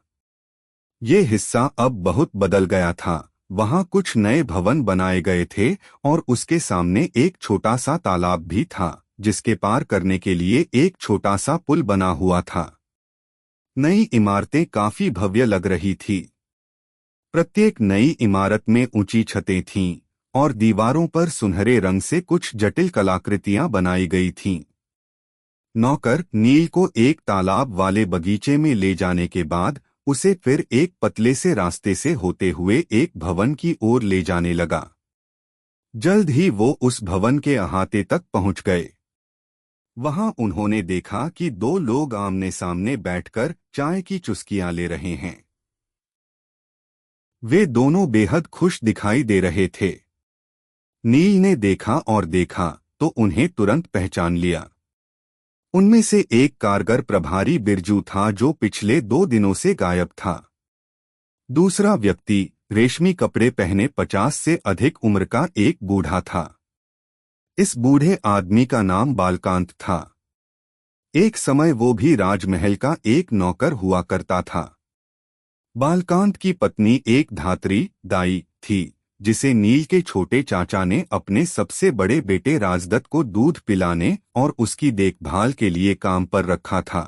ये हिस्सा अब बहुत बदल गया था। वहां कुछ नए भवन बनाए गए थे और उसके सामने एक छोटा सा तालाब भी था, जिसके पार करने के लिए एक छोटा सा पुल बना हुआ था। नई इमारतें काफी भव्य लग रही थी। प्रत्येक नई इमारत में ऊंची छतें थीं और दीवारों पर सुनहरे रंग से कुछ जटिल कलाकृतियां बनाई गई थीं। नौकर नील को एक तालाब वाले बगीचे में ले जाने के बाद उसे फिर एक पतले से रास्ते से होते हुए एक भवन की ओर ले जाने लगा। जल्द ही वो उस भवन के अहाते तक पहुंच गए। वहां उन्होंने देखा कि 2 लोग आमने सामने बैठकर चाय की चुस्कियां ले रहे हैं। वे दोनों बेहद खुश दिखाई दे रहे थे। नील ने देखा और देखा तो उन्हें तुरंत पहचान लिया। उनमें से एक कारगर प्रभारी बिरजू था जो पिछले 2 दिनों से गायब था। दूसरा व्यक्ति रेशमी कपड़े पहने 50 से अधिक उम्र का एक बूढ़ा था। इस बूढ़े आदमी का नाम बालकांत था। एक समय वो भी राजमहल का एक नौकर हुआ करता था। बालकांत की पत्नी एक धात्री दाई थी, जिसे नील के छोटे चाचा ने अपने सबसे बड़े बेटे राजदत्त को दूध पिलाने और उसकी देखभाल के लिए काम पर रखा था।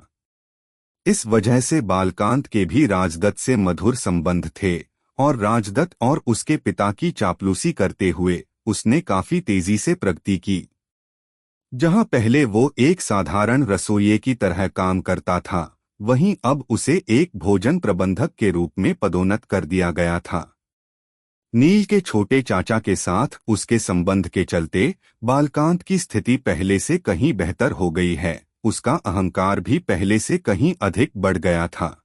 इस वजह से बालकांत के भी राजदत्त से मधुर संबंध थे और राजदत्त और उसके पिता की चापलूसी करते हुए उसने काफी तेजी से प्रगति की। जहां पहले वो एक साधारण रसोइये की तरह काम करता था, वहीं अब उसे एक भोजन प्रबंधक के रूप में पदोन्नत कर दिया गया था। नील के छोटे चाचा के साथ उसके संबंध के चलते बालकांत की स्थिति पहले से कहीं बेहतर हो गई है। उसका अहंकार भी पहले से कहीं अधिक बढ़ गया था।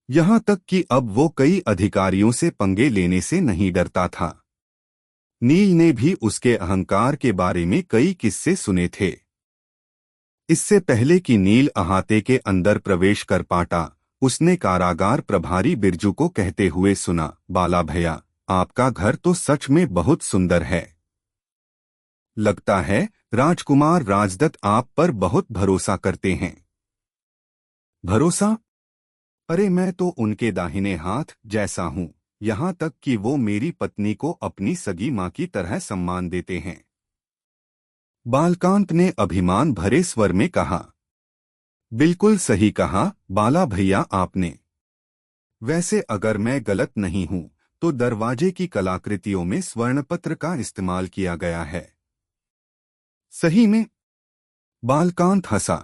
यहाँ तक कि अब वो कई अधिकारियों से पंगे लेने से नहीं डरता था। नील ने भी उसके अहंकार के बारे में कई किस्से सुने थे। इससे पहले कि नील अहाते के अंदर प्रवेश कर पाता, उसने कारागार प्रभारी बिरजू को कहते हुए सुना, बाला भैया, आपका घर तो सच में बहुत सुंदर है। लगता है राजकुमार राजदत्त आप पर बहुत भरोसा करते हैं। भरोसा? अरे मैं तो उनके दाहिने हाथ जैसा हूँ, यहाँ तक कि वो मेरी पत्नी को अपनी सगी माँ की तरह सम्मान देते हैं। बालकांत ने अभिमान भरे स्वर में कहा। बिल्कुल सही कहा बाला भैया आपने। वैसे अगर मैं गलत नहीं हूँ तो दरवाजे की कलाकृतियों में स्वर्णपत्र का इस्तेमाल किया गया है। सही में? बालकांत हंसा।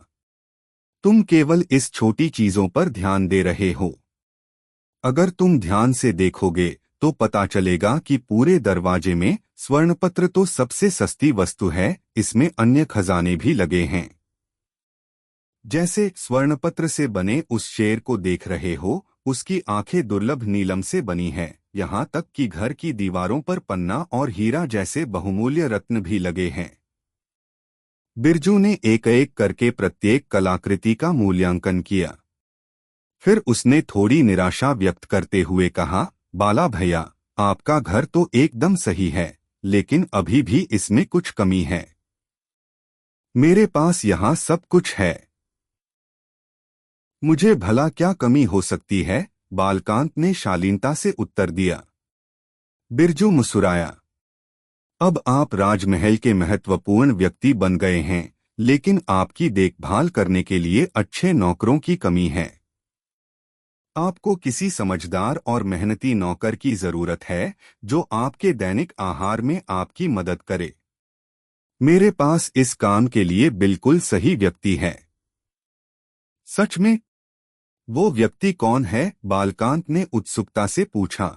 तुम केवल इस छोटी चीजों पर ध्यान दे रहे हो। अगर तुम ध्यान से देखोगे तो पता चलेगा कि पूरे दरवाजे में स्वर्णपत्र तो सबसे सस्ती वस्तु है, इसमें अन्य खजाने भी लगे हैं। जैसे स्वर्णपत्र से बने उस शेर को देख रहे हो, उसकी आंखें दुर्लभ नीलम से बनी हैं। यहाँ तक कि घर की दीवारों पर पन्ना और हीरा जैसे बहुमूल्य रत्न भी लगे हैं। बिरजू ने एक एक करके प्रत्येक कलाकृति का मूल्यांकन किया। फिर उसने थोड़ी निराशा व्यक्त करते हुए कहा, बाला भैया, आपका घर तो एकदम सही है, लेकिन अभी भी इसमें कुछ कमी है। मेरे पास यहाँ सब कुछ है। मुझे भला क्या कमी हो सकती है? बालकांत ने शालीनता से उत्तर दिया। बिरजू मुस्कुराया। अब आप राजमहल के महत्वपूर्ण व्यक्ति बन गए हैं, लेकिन आपकी देखभाल करने के लिए अच्छे नौकरों की कमी है। आपको किसी समझदार और मेहनती नौकर की जरूरत है, जो आपके दैनिक आहार में आपकी मदद करे। मेरे पास इस काम के लिए बिल्कुल सही व्यक्ति है। सच में? वो व्यक्ति कौन है? बालकांत ने उत्सुकता से पूछा।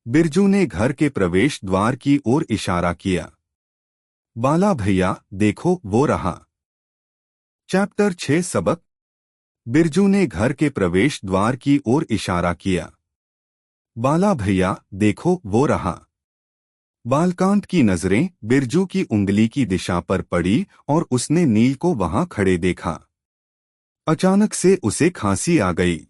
बिरजू ने घर के प्रवेश द्वार की ओर इशारा किया। बाला भैया, देखो वो रहा। चैप्टर 6 सबक। बिरजू ने घर के प्रवेश द्वार की ओर इशारा किया। बाला भैया, देखो वो रहा। बालकांत की नजरें बिरजू की उंगली की दिशा पर पड़ी और उसने नील को वहां खड़े देखा। अचानक से उसे खांसी आ गई।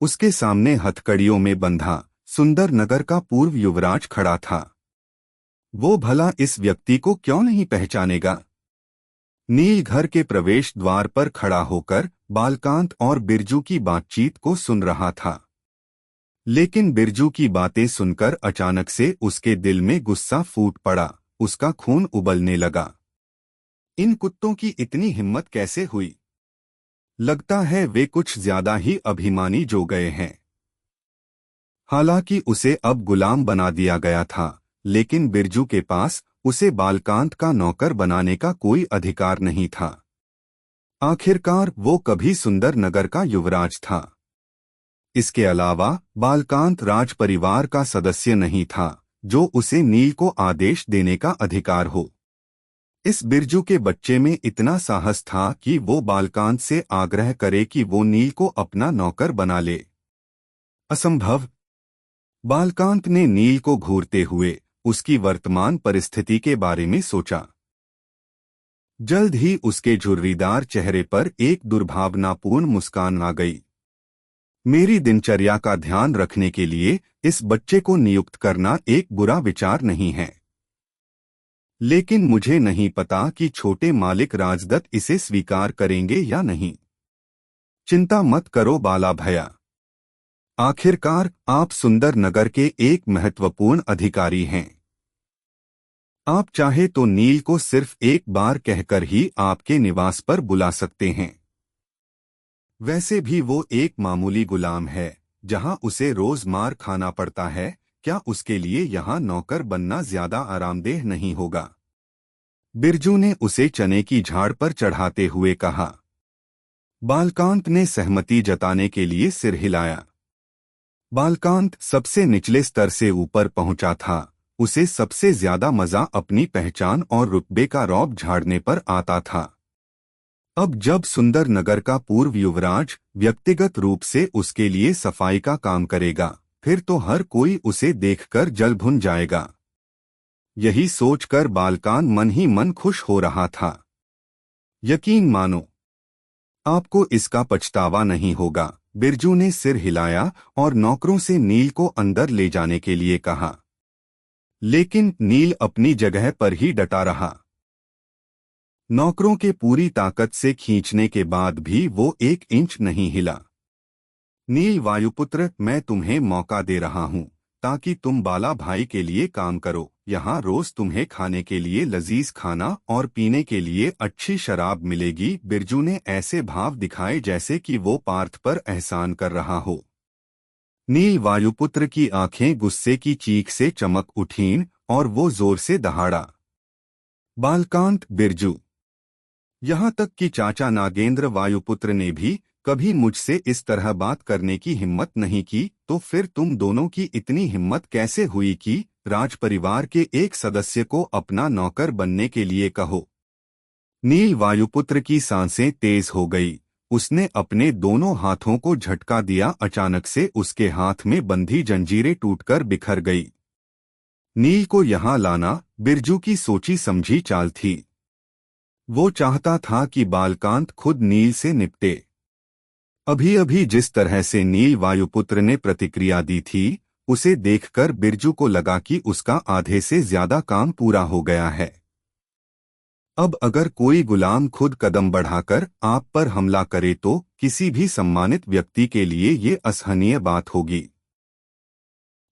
उसके सामने हथकड़ियों में बंधा सुंदर नगर का पूर्व युवराज खड़ा था। वो भला इस व्यक्ति को क्यों नहीं पहचानेगा? नील घर के प्रवेश द्वार पर खड़ा होकर बालकांत और बिरजू की बातचीत को सुन रहा था। लेकिन बिरजू की बातें सुनकर अचानक से उसके दिल में गुस्सा फूट पड़ा। उसका खून उबलने लगा। इन कुत्तों की इतनी हिम्मत कैसे हुई? लगता है वे कुछ ज्यादा ही अभिमानी जो गए हैं। हालांकि उसे अब गुलाम बना दिया गया था, लेकिन बिरजू के पास उसे बालकांत का नौकर बनाने का कोई अधिकार नहीं था। आखिरकार वो कभी सुंदर नगर का युवराज था। इसके अलावा बालकांत राज परिवार का सदस्य नहीं था, जो उसे नील को आदेश देने का अधिकार हो। इस बिरजू के बच्चे में इतना साहस था कि वो बालकांत से आग्रह करे कि वो नील को अपना नौकर बना ले। असंभव। बालकांत ने नील को घूरते हुए उसकी वर्तमान परिस्थिति के बारे में सोचा। जल्द ही उसके झुर्रीदार चेहरे पर एक दुर्भावनापूर्ण मुस्कान आ गई। मेरी दिनचर्या का ध्यान रखने के लिए इस बच्चे को नियुक्त करना एक बुरा विचार नहीं है, लेकिन मुझे नहीं पता कि छोटे मालिक राजदत्त इसे स्वीकार करेंगे या नहीं। चिंता मत करो बाला भैया। आखिरकार आप सुंदर नगर के एक महत्वपूर्ण अधिकारी हैं। आप चाहे तो नील को सिर्फ एक बार कहकर ही आपके निवास पर बुला सकते हैं। वैसे भी वो एक मामूली गुलाम है, जहां उसे रोज मार खाना पड़ता है। क्या उसके लिए यहाँ नौकर बनना ज्यादा आरामदेह नहीं होगा? बिरजू ने उसे चने की झाड़ पर चढ़ाते हुए कहा। बालकांत ने सहमति जताने के लिए सिर हिलाया। बालकांत सबसे निचले स्तर से ऊपर पहुंचा था। उसे सबसे ज्यादा मजा अपनी पहचान और रुतबे का रौब झाड़ने पर आता था। अब जब सुंदर नगर का पूर्व युवराज व्यक्तिगत रूप से उसके लिए सफाई का काम करेगा, फिर तो हर कोई उसे देखकर जल भुन जाएगा। यही सोचकर बालकांत मन ही मन खुश हो रहा था। यकीन मानो, आपको इसका पछतावा नहीं होगा। बिरजू ने सिर हिलाया और नौकरों से नील को अंदर ले जाने के लिए कहा, लेकिन नील अपनी जगह पर ही डटा रहा। नौकरों के पूरी ताकत से खींचने के बाद भी वो 1 इंच नहीं हिला। नील वायुपुत्र, मैं तुम्हें मौका दे रहा हूं ताकि तुम बाला भाई के लिए काम करो। यहाँ रोज तुम्हें खाने के लिए लजीज खाना और पीने के लिए अच्छी शराब मिलेगी। बिरजू ने ऐसे भाव दिखाए जैसे कि वो पार्थ पर एहसान कर रहा हो। नील वायुपुत्र की आंखें गुस्से की चीख से चमक उठीं और वो जोर से दहाड़ा। बालकांत बिरजू। यहाँ तक कि चाचा नागेंद्र वायुपुत्र ने भी कभी मुझसे इस तरह बात करने की हिम्मत नहीं की, तो फिर तुम दोनों की इतनी हिम्मत कैसे हुई कि राजपरिवार के एक सदस्य को अपना नौकर बनने के लिए कहो। नील वायुपुत्र की सांसें तेज हो गई। उसने अपने दोनों हाथों को झटका दिया। अचानक से उसके हाथ में बंधी जंजीरें टूटकर बिखर गई। नील को यहाँ लाना बिरजू की सोची समझी चाल थी। वो चाहता था कि बालकांत खुद नील से निपटे। अभी अभी जिस तरह से नील वायुपुत्र ने प्रतिक्रिया दी थी, उसे देखकर बिरजू को लगा कि उसका आधे से ज्यादा काम पूरा हो गया है। अब अगर कोई गुलाम खुद कदम बढ़ाकर आप पर हमला करे तो किसी भी सम्मानित व्यक्ति के लिए ये असहनीय बात होगी।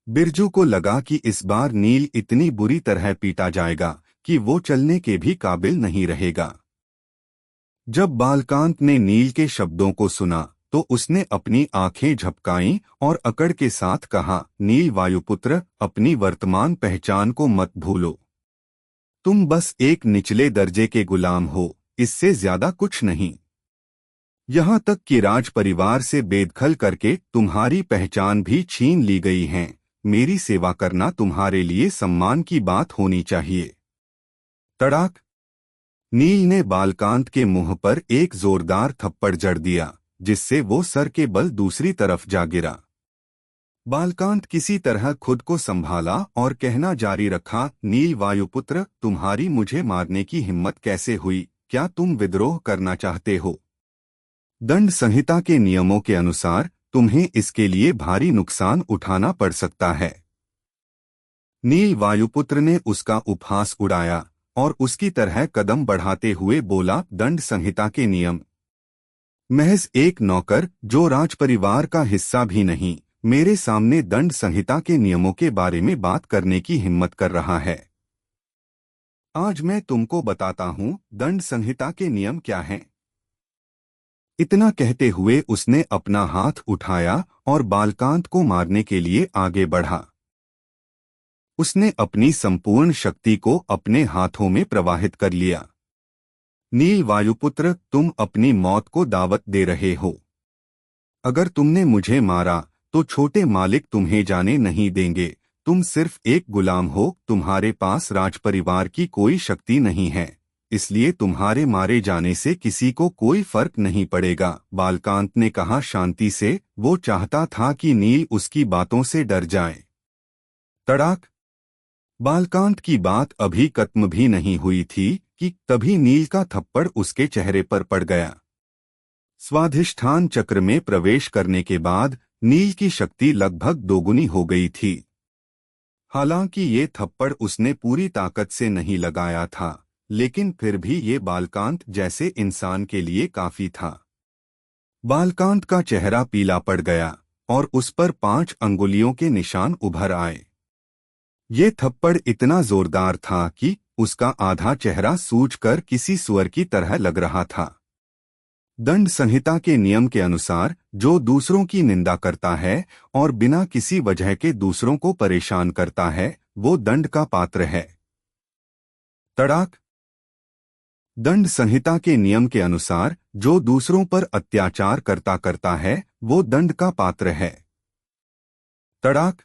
बिरजू को लगा कि इस बार नील इतनी बुरी तरह पीटा जाएगा कि वो चलने के भी काबिल नहीं रहेगा। जब बालकांत ने नील के शब्दों को सुना तो उसने अपनी आंखें झपकाईं और अकड़ के साथ कहा, नील वायुपुत्र, अपनी वर्तमान पहचान को मत भूलो। तुम बस एक निचले दर्जे के गुलाम हो, इससे ज्यादा कुछ नहीं। यहाँ तक कि राज परिवार से बेदखल करके तुम्हारी पहचान भी छीन ली गई है। मेरी सेवा करना तुम्हारे लिए सम्मान की बात होनी चाहिए। तड़ाक! नील ने बालकांत के मुंह पर एक जोरदार थप्पड़ जड़ दिया, जिससे वो सर के बल दूसरी तरफ जा गिरा। बालकांत किसी तरह खुद को संभाला और कहना जारी रखा, नील वायुपुत्र, तुम्हारी मुझे मारने की हिम्मत कैसे हुई? क्या तुम विद्रोह करना चाहते हो? दंड संहिता के नियमों के अनुसार तुम्हें इसके लिए भारी नुकसान उठाना पड़ सकता है। नील वायुपुत्र ने उसका उपहास उड़ाया और उसकी तरह कदम बढ़ाते हुए बोला, दंड संहिता के नियम? महज एक नौकर जो राजपरिवार का हिस्सा भी नहीं, मेरे सामने दंड संहिता के नियमों के बारे में बात करने की हिम्मत कर रहा है। आज मैं तुमको बताता हूं दंड संहिता के नियम क्या हैं। इतना कहते हुए उसने अपना हाथ उठाया और बालकांत को मारने के लिए आगे बढ़ा। उसने अपनी संपूर्ण शक्ति को अपने हाथों में प्रवाहित कर लिया। नील वायुपुत्र, तुम अपनी मौत को दावत दे रहे हो। अगर तुमने मुझे मारा तो छोटे मालिक तुम्हें जाने नहीं देंगे। तुम सिर्फ एक गुलाम हो, तुम्हारे पास राजपरिवार की कोई शक्ति नहीं है, इसलिए तुम्हारे मारे जाने से किसी को कोई फर्क नहीं पड़ेगा। बालकांत ने कहा शांति से। वो चाहता था कि नील उसकी बातों से डर जाए। तड़ाक! बालकांत की बात अभी खत्म भी नहीं हुई थी कि तभी नील का थप्पड़ उसके चेहरे पर पड़ गया। स्वाधिष्ठान चक्र में प्रवेश करने के बाद नील की शक्ति लगभग दोगुनी हो गई थी। हालांकि ये थप्पड़ उसने पूरी ताकत से नहीं लगाया था, लेकिन फिर भी ये बालकांत जैसे इंसान के लिए काफी था। बालकांत का चेहरा पीला पड़ गया और उस पर 5 अंगुलियों के निशान उभर आए। ये थप्पड़ इतना जोरदार था कि उसका आधा चेहरा सूजकर किसी सुअर की तरह लग रहा था। दंड संहिता के नियम के अनुसार जो दूसरों की निंदा करता है और बिना किसी वजह के दूसरों को परेशान करता है, वो दंड का पात्र है। तड़ाक! दंड संहिता के नियम के अनुसार जो दूसरों पर अत्याचार करता है, वो दंड का पात्र है। तड़ाक!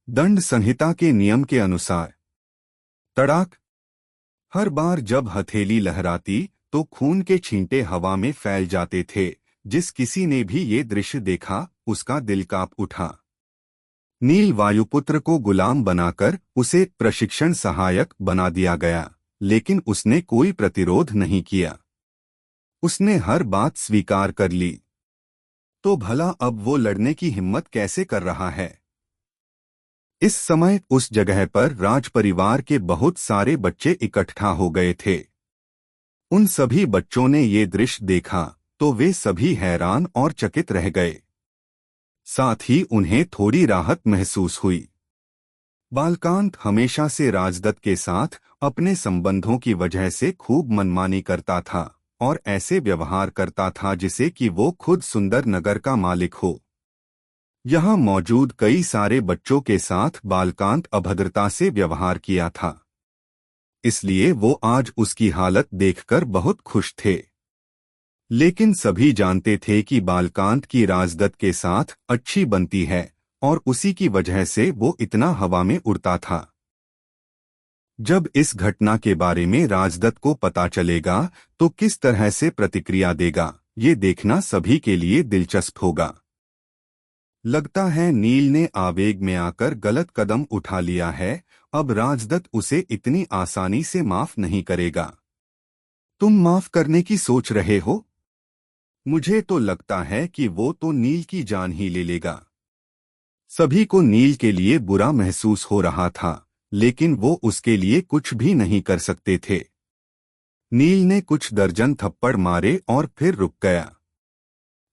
दंड संहिता के नियम के अनुसार। तड़ाक! हर बार जब हथेली लहराती तो खून के छींटे हवा में फैल जाते थे। जिस किसी ने भी ये दृश्य देखा उसका दिल कांप उठा। नील वायुपुत्र को गुलाम बनाकर उसे प्रशिक्षण सहायक बना दिया गया, लेकिन उसने कोई प्रतिरोध नहीं किया। उसने हर बात स्वीकार कर ली। तो भला अब वो लड़ने की हिम्मत कैसे कर रहा है? इस समय उस जगह पर राजपरिवार के बहुत सारे बच्चे इकट्ठा हो गए थे। उन सभी बच्चों ने ये दृश्य देखा तो वे सभी हैरान और चकित रह गए। साथ ही उन्हें थोड़ी राहत महसूस हुई। बालकांत हमेशा से राजदत्त के साथ अपने संबंधों की वजह से खूब मनमानी करता था और ऐसे व्यवहार करता था जिसे कि वो खुद सुंदर नगर का मालिक हो। यहाँ मौजूद कई सारे बच्चों के साथ बालकांत अभद्रता से व्यवहार किया था, इसलिए वो आज उसकी हालत देखकर बहुत खुश थे। लेकिन सभी जानते थे कि बालकांत की राजदत्त के साथ अच्छी बनती है और उसी की वजह से वो इतना हवा में उड़ता था। जब इस घटना के बारे में राजदत्त को पता चलेगा तो किस तरह से प्रतिक्रिया देगा, ये देखना सभी के लिए दिलचस्प होगा। लगता है नील ने आवेग में आकर गलत कदम उठा लिया है। अब राजदत्त उसे इतनी आसानी से माफ नहीं करेगा। तुम माफ करने की सोच रहे हो? मुझे तो लगता है कि वो तो नील की जान ही ले लेगा। सभी को नील के लिए बुरा महसूस हो रहा था, लेकिन वो उसके लिए कुछ भी नहीं कर सकते थे। नील ने कुछ दर्जन थप्पड़ मारे और फिर रुक गया।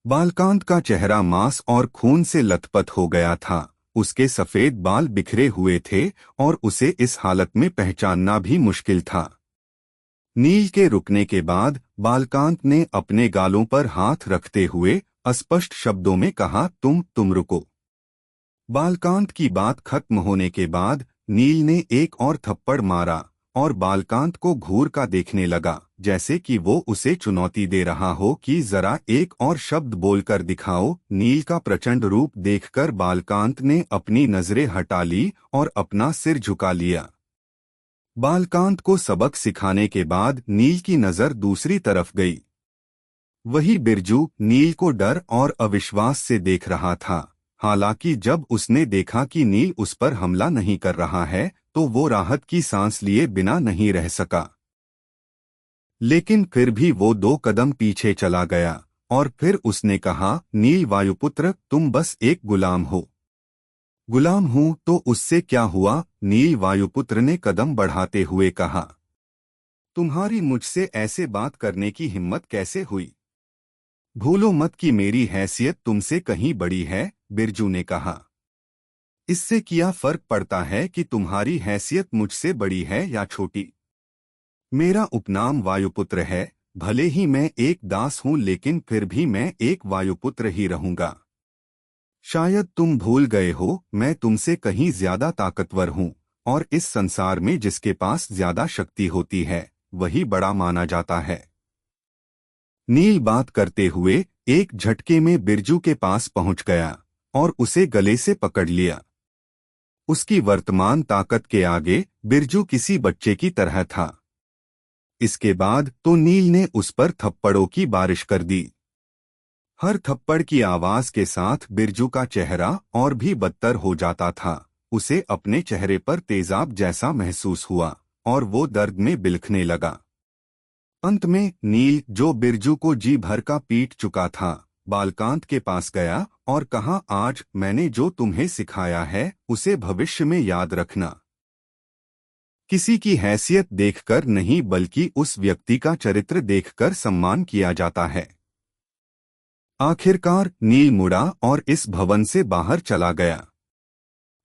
बालकांत का चेहरा मांस और खून से लथपथ हो गया था। उसके सफेद बाल बिखरे हुए थे और उसे इस हालत में पहचानना भी मुश्किल था। नील के रुकने के बाद बालकांत ने अपने गालों पर हाथ रखते हुए अस्पष्ट शब्दों में कहा, तुम रुको। बालकांत की बात खत्म होने के बाद नील ने एक और थप्पड़ मारा और बालकांत को घूर का देखने लगा, जैसे कि वो उसे चुनौती दे रहा हो कि जरा एक और शब्द बोलकर दिखाओ। नील का प्रचंड रूप देखकर बालकांत ने अपनी नजरें हटा ली और अपना सिर झुका लिया। बालकांत को सबक सिखाने के बाद नील की नजर दूसरी तरफ गई। वही बिरजू नील को डर और अविश्वास से देख रहा था। हालांकि जब उसने देखा कि नील उस पर हमला नहीं कर रहा है तो वो राहत की सांस लिए बिना नहीं रह सका। लेकिन फिर भी वो 2 कदम पीछे चला गया और फिर उसने कहा, नील वायुपुत्र, तुम बस एक गुलाम हो। गुलाम हूं तो उससे क्या हुआ? नील वायुपुत्र ने कदम बढ़ाते हुए कहा। तुम्हारी मुझसे ऐसे बात करने की हिम्मत कैसे हुई? भूलो मत कि मेरी हैसियत तुमसे कहीं बड़ी है, बिरजू ने कहा। इससे क्या फर्क पड़ता है कि तुम्हारी हैसियत मुझसे बड़ी है या छोटी? मेरा उपनाम वायुपुत्र है। भले ही मैं एक दास हूं, लेकिन फिर भी मैं एक वायुपुत्र ही रहूंगा। शायद तुम भूल गए हो, मैं तुमसे कहीं ज्यादा ताकतवर हूं और इस संसार में जिसके पास ज्यादा शक्ति होती है वही बड़ा माना जाता है। नील बात करते हुए एक झटके में बिरजू के पास पहुंच गया और उसे गले से पकड़ लिया। उसकी वर्तमान ताकत के आगे बिरजू किसी बच्चे की तरह था। इसके बाद तो नील ने उस पर थप्पड़ों की बारिश कर दी। हर थप्पड़ की आवाज के साथ बिरजू का चेहरा और भी बदतर हो जाता था। उसे अपने चेहरे पर तेजाब जैसा महसूस हुआ और वो दर्द में बिलखने लगा। अंत में नील, जो बिरजू को जी भर का पीट चुका था, बालकांत के पास गया और कहा, आज मैंने जो तुम्हें सिखाया है उसे भविष्य में याद रखना। किसी की हैसियत देखकर नहीं बल्कि उस व्यक्ति का चरित्र देखकर सम्मान किया जाता है। आखिरकार नील मुड़ा और इस भवन से बाहर चला गया।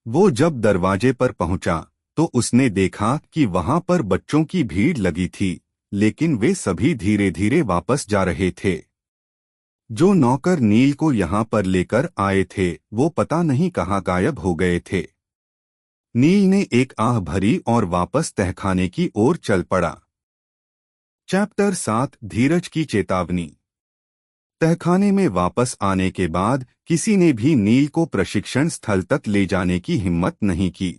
वो जब दरवाजे पर पहुंचा तो उसने देखा कि वहां पर बच्चों की भीड़ लगी थी, लेकिन वे सभी धीरे धीरे वापस जा रहे थे। जो नौकर नील को यहाँ पर लेकर आए थे वो पता नहीं कहाँ गायब हो गए थे। नील ने एक आह भरी और वापस तहखाने की ओर चल पड़ा। चैप्टर 7, धीरज की चेतावनी। तहखाने में वापस आने के बाद किसी ने भी नील को प्रशिक्षण स्थल तक ले जाने की हिम्मत नहीं की।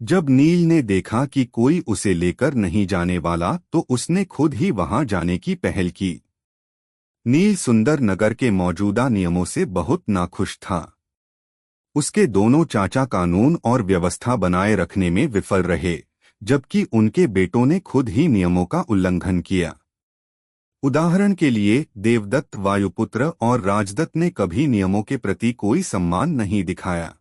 जब नील ने देखा कि कोई उसे लेकर नहीं जाने वाला तो उसने खुद ही वहां जाने की पहल की। नील सुंदर नगर के मौजूदा नियमों से बहुत नाखुश था। उसके दोनों चाचा कानून और व्यवस्था बनाए रखने में विफल रहे, जबकि उनके बेटों ने खुद ही नियमों का उल्लंघन किया। उदाहरण के लिए देवदत्त वायुपुत्र और राजदत्त ने कभी नियमों के प्रति कोई सम्मान नहीं दिखाया।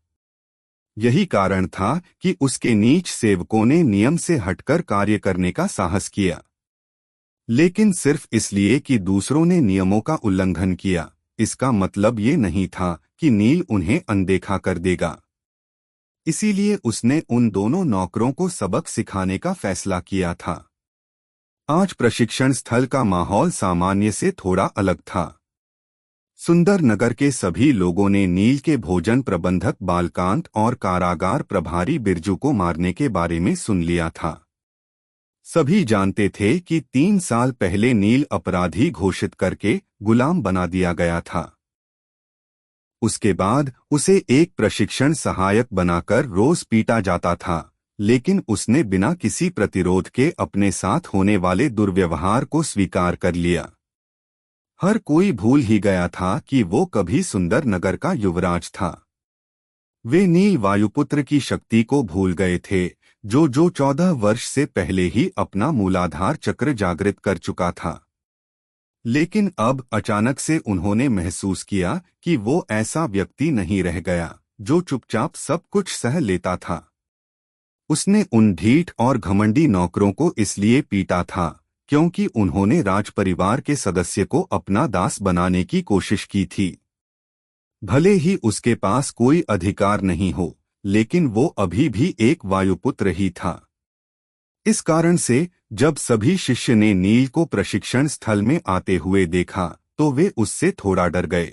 यही कारण था कि उसके नीच सेवकों ने नियम से हटकर कार्य करने का साहस किया, लेकिन सिर्फ इसलिए कि दूसरों ने नियमों का उल्लंघन किया। इसका मतलब ये नहीं था कि नील उन्हें अनदेखा कर देगा। इसीलिए उसने उन दोनों नौकरों को सबक सिखाने का फैसला किया था। आज प्रशिक्षण स्थल का माहौल सामान्य से थोड़ा अलग था। सुंदर नगर के सभी लोगों ने नील के भोजन प्रबंधक बालकांत और कारागार प्रभारी बिरजू को मारने के बारे में सुन लिया था। सभी जानते थे कि 3 साल पहले नील अपराधी घोषित करके गुलाम बना दिया गया था। उसके बाद उसे एक प्रशिक्षण सहायक बनाकर रोज पीटा जाता था, लेकिन उसने बिना किसी प्रतिरोध के अपने साथ होने वाले दुर्व्यवहार को स्वीकार कर लिया। हर कोई भूल ही गया था कि वो कभी सुंदर नगर का युवराज था। वे नील वायुपुत्र की शक्ति को भूल गए थे, जो 14 वर्ष से पहले ही अपना मूलाधार चक्र जागृत कर चुका था। लेकिन अब अचानक से उन्होंने महसूस किया कि वो ऐसा व्यक्ति नहीं रह गया जो चुपचाप सब कुछ सह लेता था। उसने उन ढीठ और घमंडी नौकरों को इसलिए पीटा था क्योंकि उन्होंने राजपरिवार के सदस्य को अपना दास बनाने की कोशिश की थी। भले ही उसके पास कोई अधिकार नहीं हो, लेकिन वो अभी भी एक वायुपुत्र ही था। इस कारण से जब सभी शिष्य ने नील को प्रशिक्षण स्थल में आते हुए देखा तो वे उससे थोड़ा डर गए।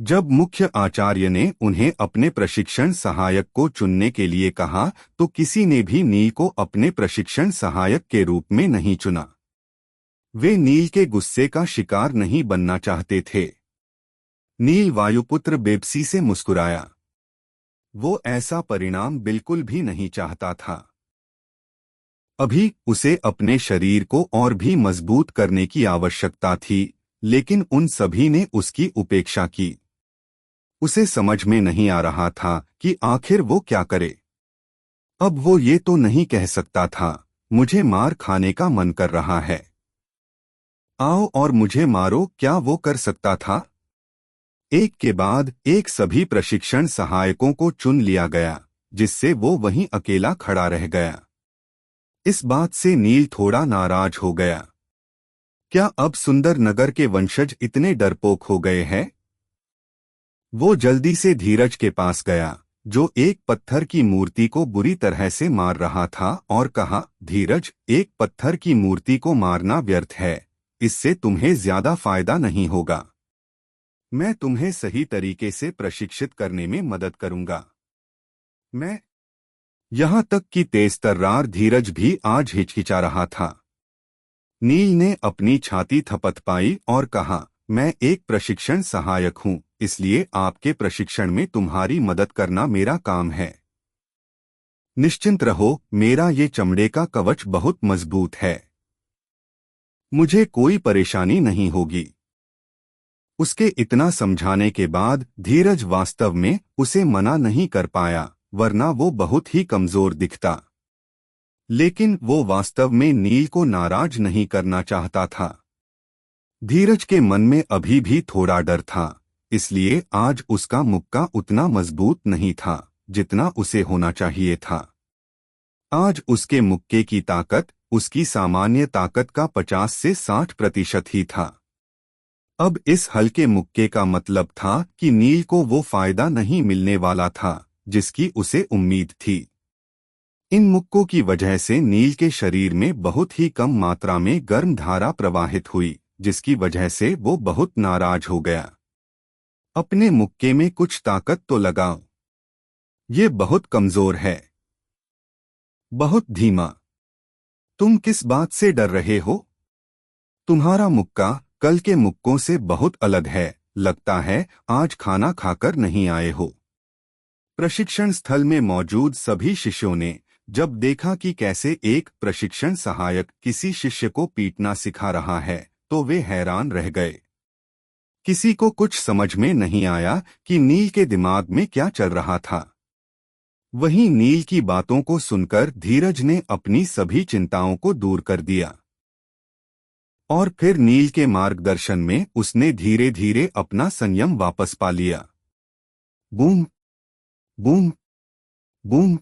जब मुख्य आचार्य ने उन्हें अपने प्रशिक्षण सहायक को चुनने के लिए कहा तो किसी ने भी नील को अपने प्रशिक्षण सहायक के रूप में नहीं चुना। वे नील के गुस्से का शिकार नहीं बनना चाहते थे। नील वायुपुत्र बेबसी से मुस्कुराया। वो ऐसा परिणाम बिल्कुल भी नहीं चाहता था। अभी उसे अपने शरीर को और भी मजबूत करने की आवश्यकता थी, लेकिन उन सभी ने उसकी उपेक्षा की। उसे समझ में नहीं आ रहा था कि आखिर वो क्या करे। अब वो ये तो नहीं कह सकता था, मुझे मार खाने का मन कर रहा है, आओ और मुझे मारो। क्या वो कर सकता था? एक के बाद एक सभी प्रशिक्षण सहायकों को चुन लिया गया, जिससे वो वहीं अकेला खड़ा रह गया। इस बात से नील थोड़ा नाराज हो गया। क्या अब सुंदर नगर के वंशज इतने डरपोक हो गए हैं? वो जल्दी से धीरज के पास गया, जो एक पत्थर की मूर्ति को बुरी तरह से मार रहा था, और कहा, धीरज, एक पत्थर की मूर्ति को मारना व्यर्थ है, इससे तुम्हें ज्यादा फायदा नहीं होगा। मैं तुम्हें सही तरीके से प्रशिक्षित करने में मदद करूंगा। मैं यहां तक कि तेज तर्रार धीरज भी आज हिचकिचा रहा था। नील ने अपनी छाती थपथपाई और कहा, मैं एक प्रशिक्षण सहायक हूं, इसलिए आपके प्रशिक्षण में तुम्हारी मदद करना मेरा काम है। निश्चिंत रहो, मेरा ये चमड़े का कवच बहुत मजबूत है, मुझे कोई परेशानी नहीं होगी। उसके इतना समझाने के बाद धीरज वास्तव में उसे मना नहीं कर पाया, वरना वो बहुत ही कमजोर दिखता। लेकिन वो वास्तव में नील को नाराज नहीं करना चाहता था। धीरज के मन में अभी भी थोड़ा डर था, इसलिए आज उसका मुक्का उतना मजबूत नहीं था जितना उसे होना चाहिए था। आज उसके मुक्के की ताकत उसकी सामान्य ताकत का 50 से 60% ही था। अब इस हल्के मुक्के का मतलब था कि नील को वो फायदा नहीं मिलने वाला था जिसकी उसे उम्मीद थी। इन मुक्कों की वजह से नील के शरीर में बहुत ही कम मात्रा में गर्म धारा प्रवाहित हुई, जिसकी वजह से वो बहुत नाराज हो गया। अपने मुक्के में कुछ ताकत तो लगाओ, ये बहुत कमजोर है, बहुत धीमा। तुम किस बात से डर रहे हो? तुम्हारा मुक्का कल के मुक्कों से बहुत अलग है, लगता है आज खाना खाकर नहीं आए हो। प्रशिक्षण स्थल में मौजूद सभी शिष्यों ने जब देखा कि कैसे एक प्रशिक्षण सहायक किसी शिष्य को पीटना सिखा रहा है, तो वे हैरान रह गए। किसी को कुछ समझ में नहीं आया कि नील के दिमाग में क्या चल रहा था। वहीं नील की बातों को सुनकर धीरज ने अपनी सभी चिंताओं को दूर कर दिया, और फिर नील के मार्गदर्शन में उसने धीरे धीरे अपना संयम वापस पा लिया। Boom boom boom.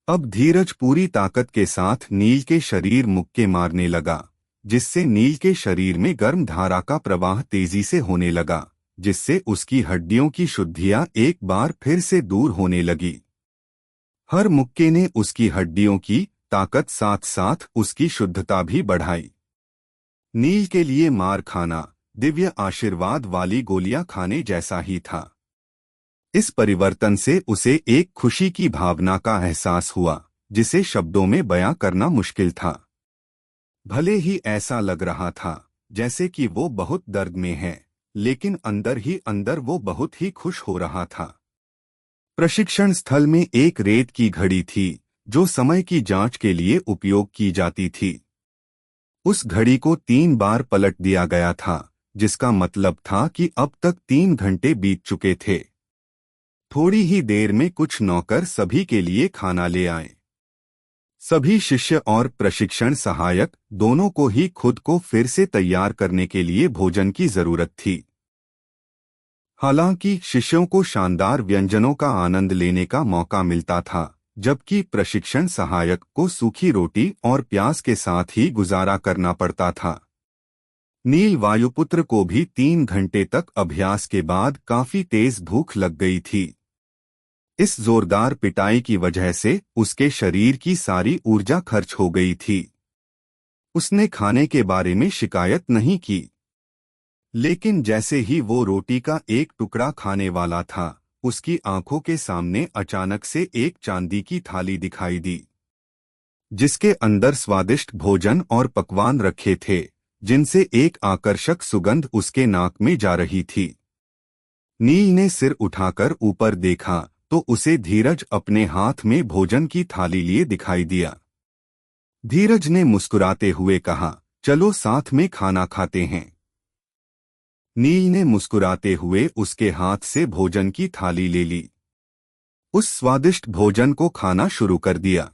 अब धीरज पूरी ताकत के साथ नील के शरीर मुक्के मारने लगा, जिससे नील के शरीर में गर्म धारा का प्रवाह तेजी से होने लगा, जिससे उसकी हड्डियों की शुद्धियां एक बार फिर से दूर होने लगी। हर मुक्के ने उसकी हड्डियों की ताकत साथ साथ उसकी शुद्धता भी बढ़ाई। नील के लिए मार खाना दिव्य आशीर्वाद वाली गोलियां खाने जैसा ही था। इस परिवर्तन से उसे एक खुशी की भावना का एहसास हुआ जिसे शब्दों में बयां करना मुश्किल था। भले ही ऐसा लग रहा था जैसे कि वो बहुत दर्द में है, लेकिन अंदर ही अंदर वो बहुत ही खुश हो रहा था। प्रशिक्षण स्थल में एक रेत की घड़ी थी जो समय की जांच के लिए उपयोग की जाती थी। उस घड़ी को 3 बार पलट दिया गया था, जिसका मतलब था कि अब तक 3 घंटे बीत चुके थे। थोड़ी ही देर में कुछ नौकर सभी के लिए खाना ले आए। सभी शिष्य और प्रशिक्षण सहायक दोनों को ही खुद को फिर से तैयार करने के लिए भोजन की जरूरत थी। हालांकि शिष्यों को शानदार व्यंजनों का आनंद लेने का मौका मिलता था, जबकि प्रशिक्षण सहायक को सूखी रोटी और प्याज के साथ ही गुजारा करना पड़ता था। नील वायुपुत्र को भी 3 घंटे तक अभ्यास के बाद काफी तेज भूख लग गई थी। इस जोरदार पिटाई की वजह से उसके शरीर की सारी ऊर्जा खर्च हो गई थी। उसने खाने के बारे में शिकायत नहीं की, लेकिन जैसे ही वो रोटी का एक टुकड़ा खाने वाला था, उसकी आंखों के सामने अचानक से एक चांदी की थाली दिखाई दी, जिसके अंदर स्वादिष्ट भोजन और पकवान रखे थे, जिनसे एक आकर्षक सुगंध उसके नाक में जा रही थी। नील ने सिर उठाकर ऊपर देखा तो उसे धीरज अपने हाथ में भोजन की थाली लिए दिखाई दिया। धीरज ने मुस्कुराते हुए कहा, चलो साथ में खाना खाते हैं। नील ने मुस्कुराते हुए उसके हाथ से भोजन की थाली ले ली। उस स्वादिष्ट भोजन को खाना शुरू कर दिया।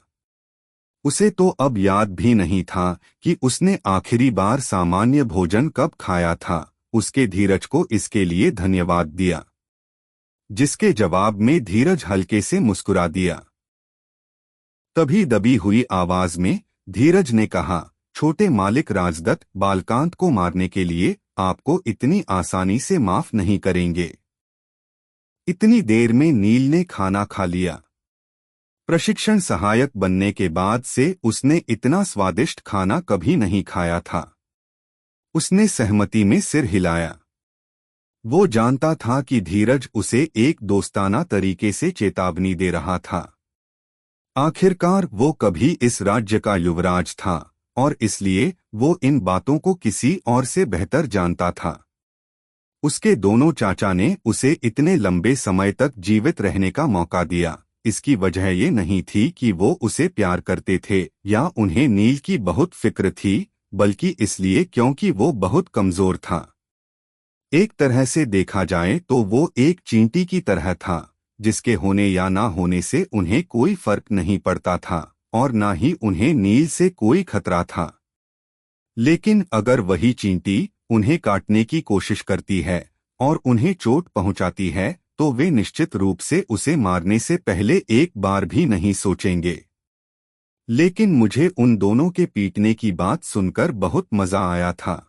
उसे तो अब याद भी नहीं था कि उसने आखिरी बार सामान्य भोजन कब खाया था। उसके धीरज को इसके लिए धन्यवाद दिया, जिसके जवाब में धीरज हल्के से मुस्कुरा दिया। तभी दबी हुई आवाज में धीरज ने कहा, छोटे मालिक राजदत्त बालकांत को मारने के लिए आपको इतनी आसानी से माफ नहीं करेंगे। इतनी देर में नील ने खाना खा लिया। प्रशिक्षण सहायक बनने के बाद से उसने इतना स्वादिष्ट खाना कभी नहीं खाया था। उसने सहमति में सिर हिलाया। वो जानता था कि धीरज उसे एक दोस्ताना तरीके से चेतावनी दे रहा था। आखिरकार वो कभी इस राज्य का युवराज था और इसलिए वो इन बातों को किसी और से बेहतर जानता था। उसके दोनों चाचा ने उसे इतने लंबे समय तक जीवित रहने का मौका दिया। इसकी वजह ये नहीं थी कि वो उसे प्यार करते थे या उन्हें नील की बहुत फिक्र थी, बल्कि इसलिए क्योंकि वो बहुत कमजोर था। एक तरह से देखा जाए तो वो एक चींटी की तरह था, जिसके होने या ना होने से उन्हें कोई फर्क नहीं पड़ता था और ना ही उन्हें नील से कोई खतरा था। लेकिन अगर वही चींटी उन्हें काटने की कोशिश करती है और उन्हें चोट पहुंचाती है, तो वे निश्चित रूप से उसे मारने से पहले एक बार भी नहीं सोचेंगे। लेकिन मुझे उन दोनों के पीटने की बात सुनकर बहुत मजा आया था।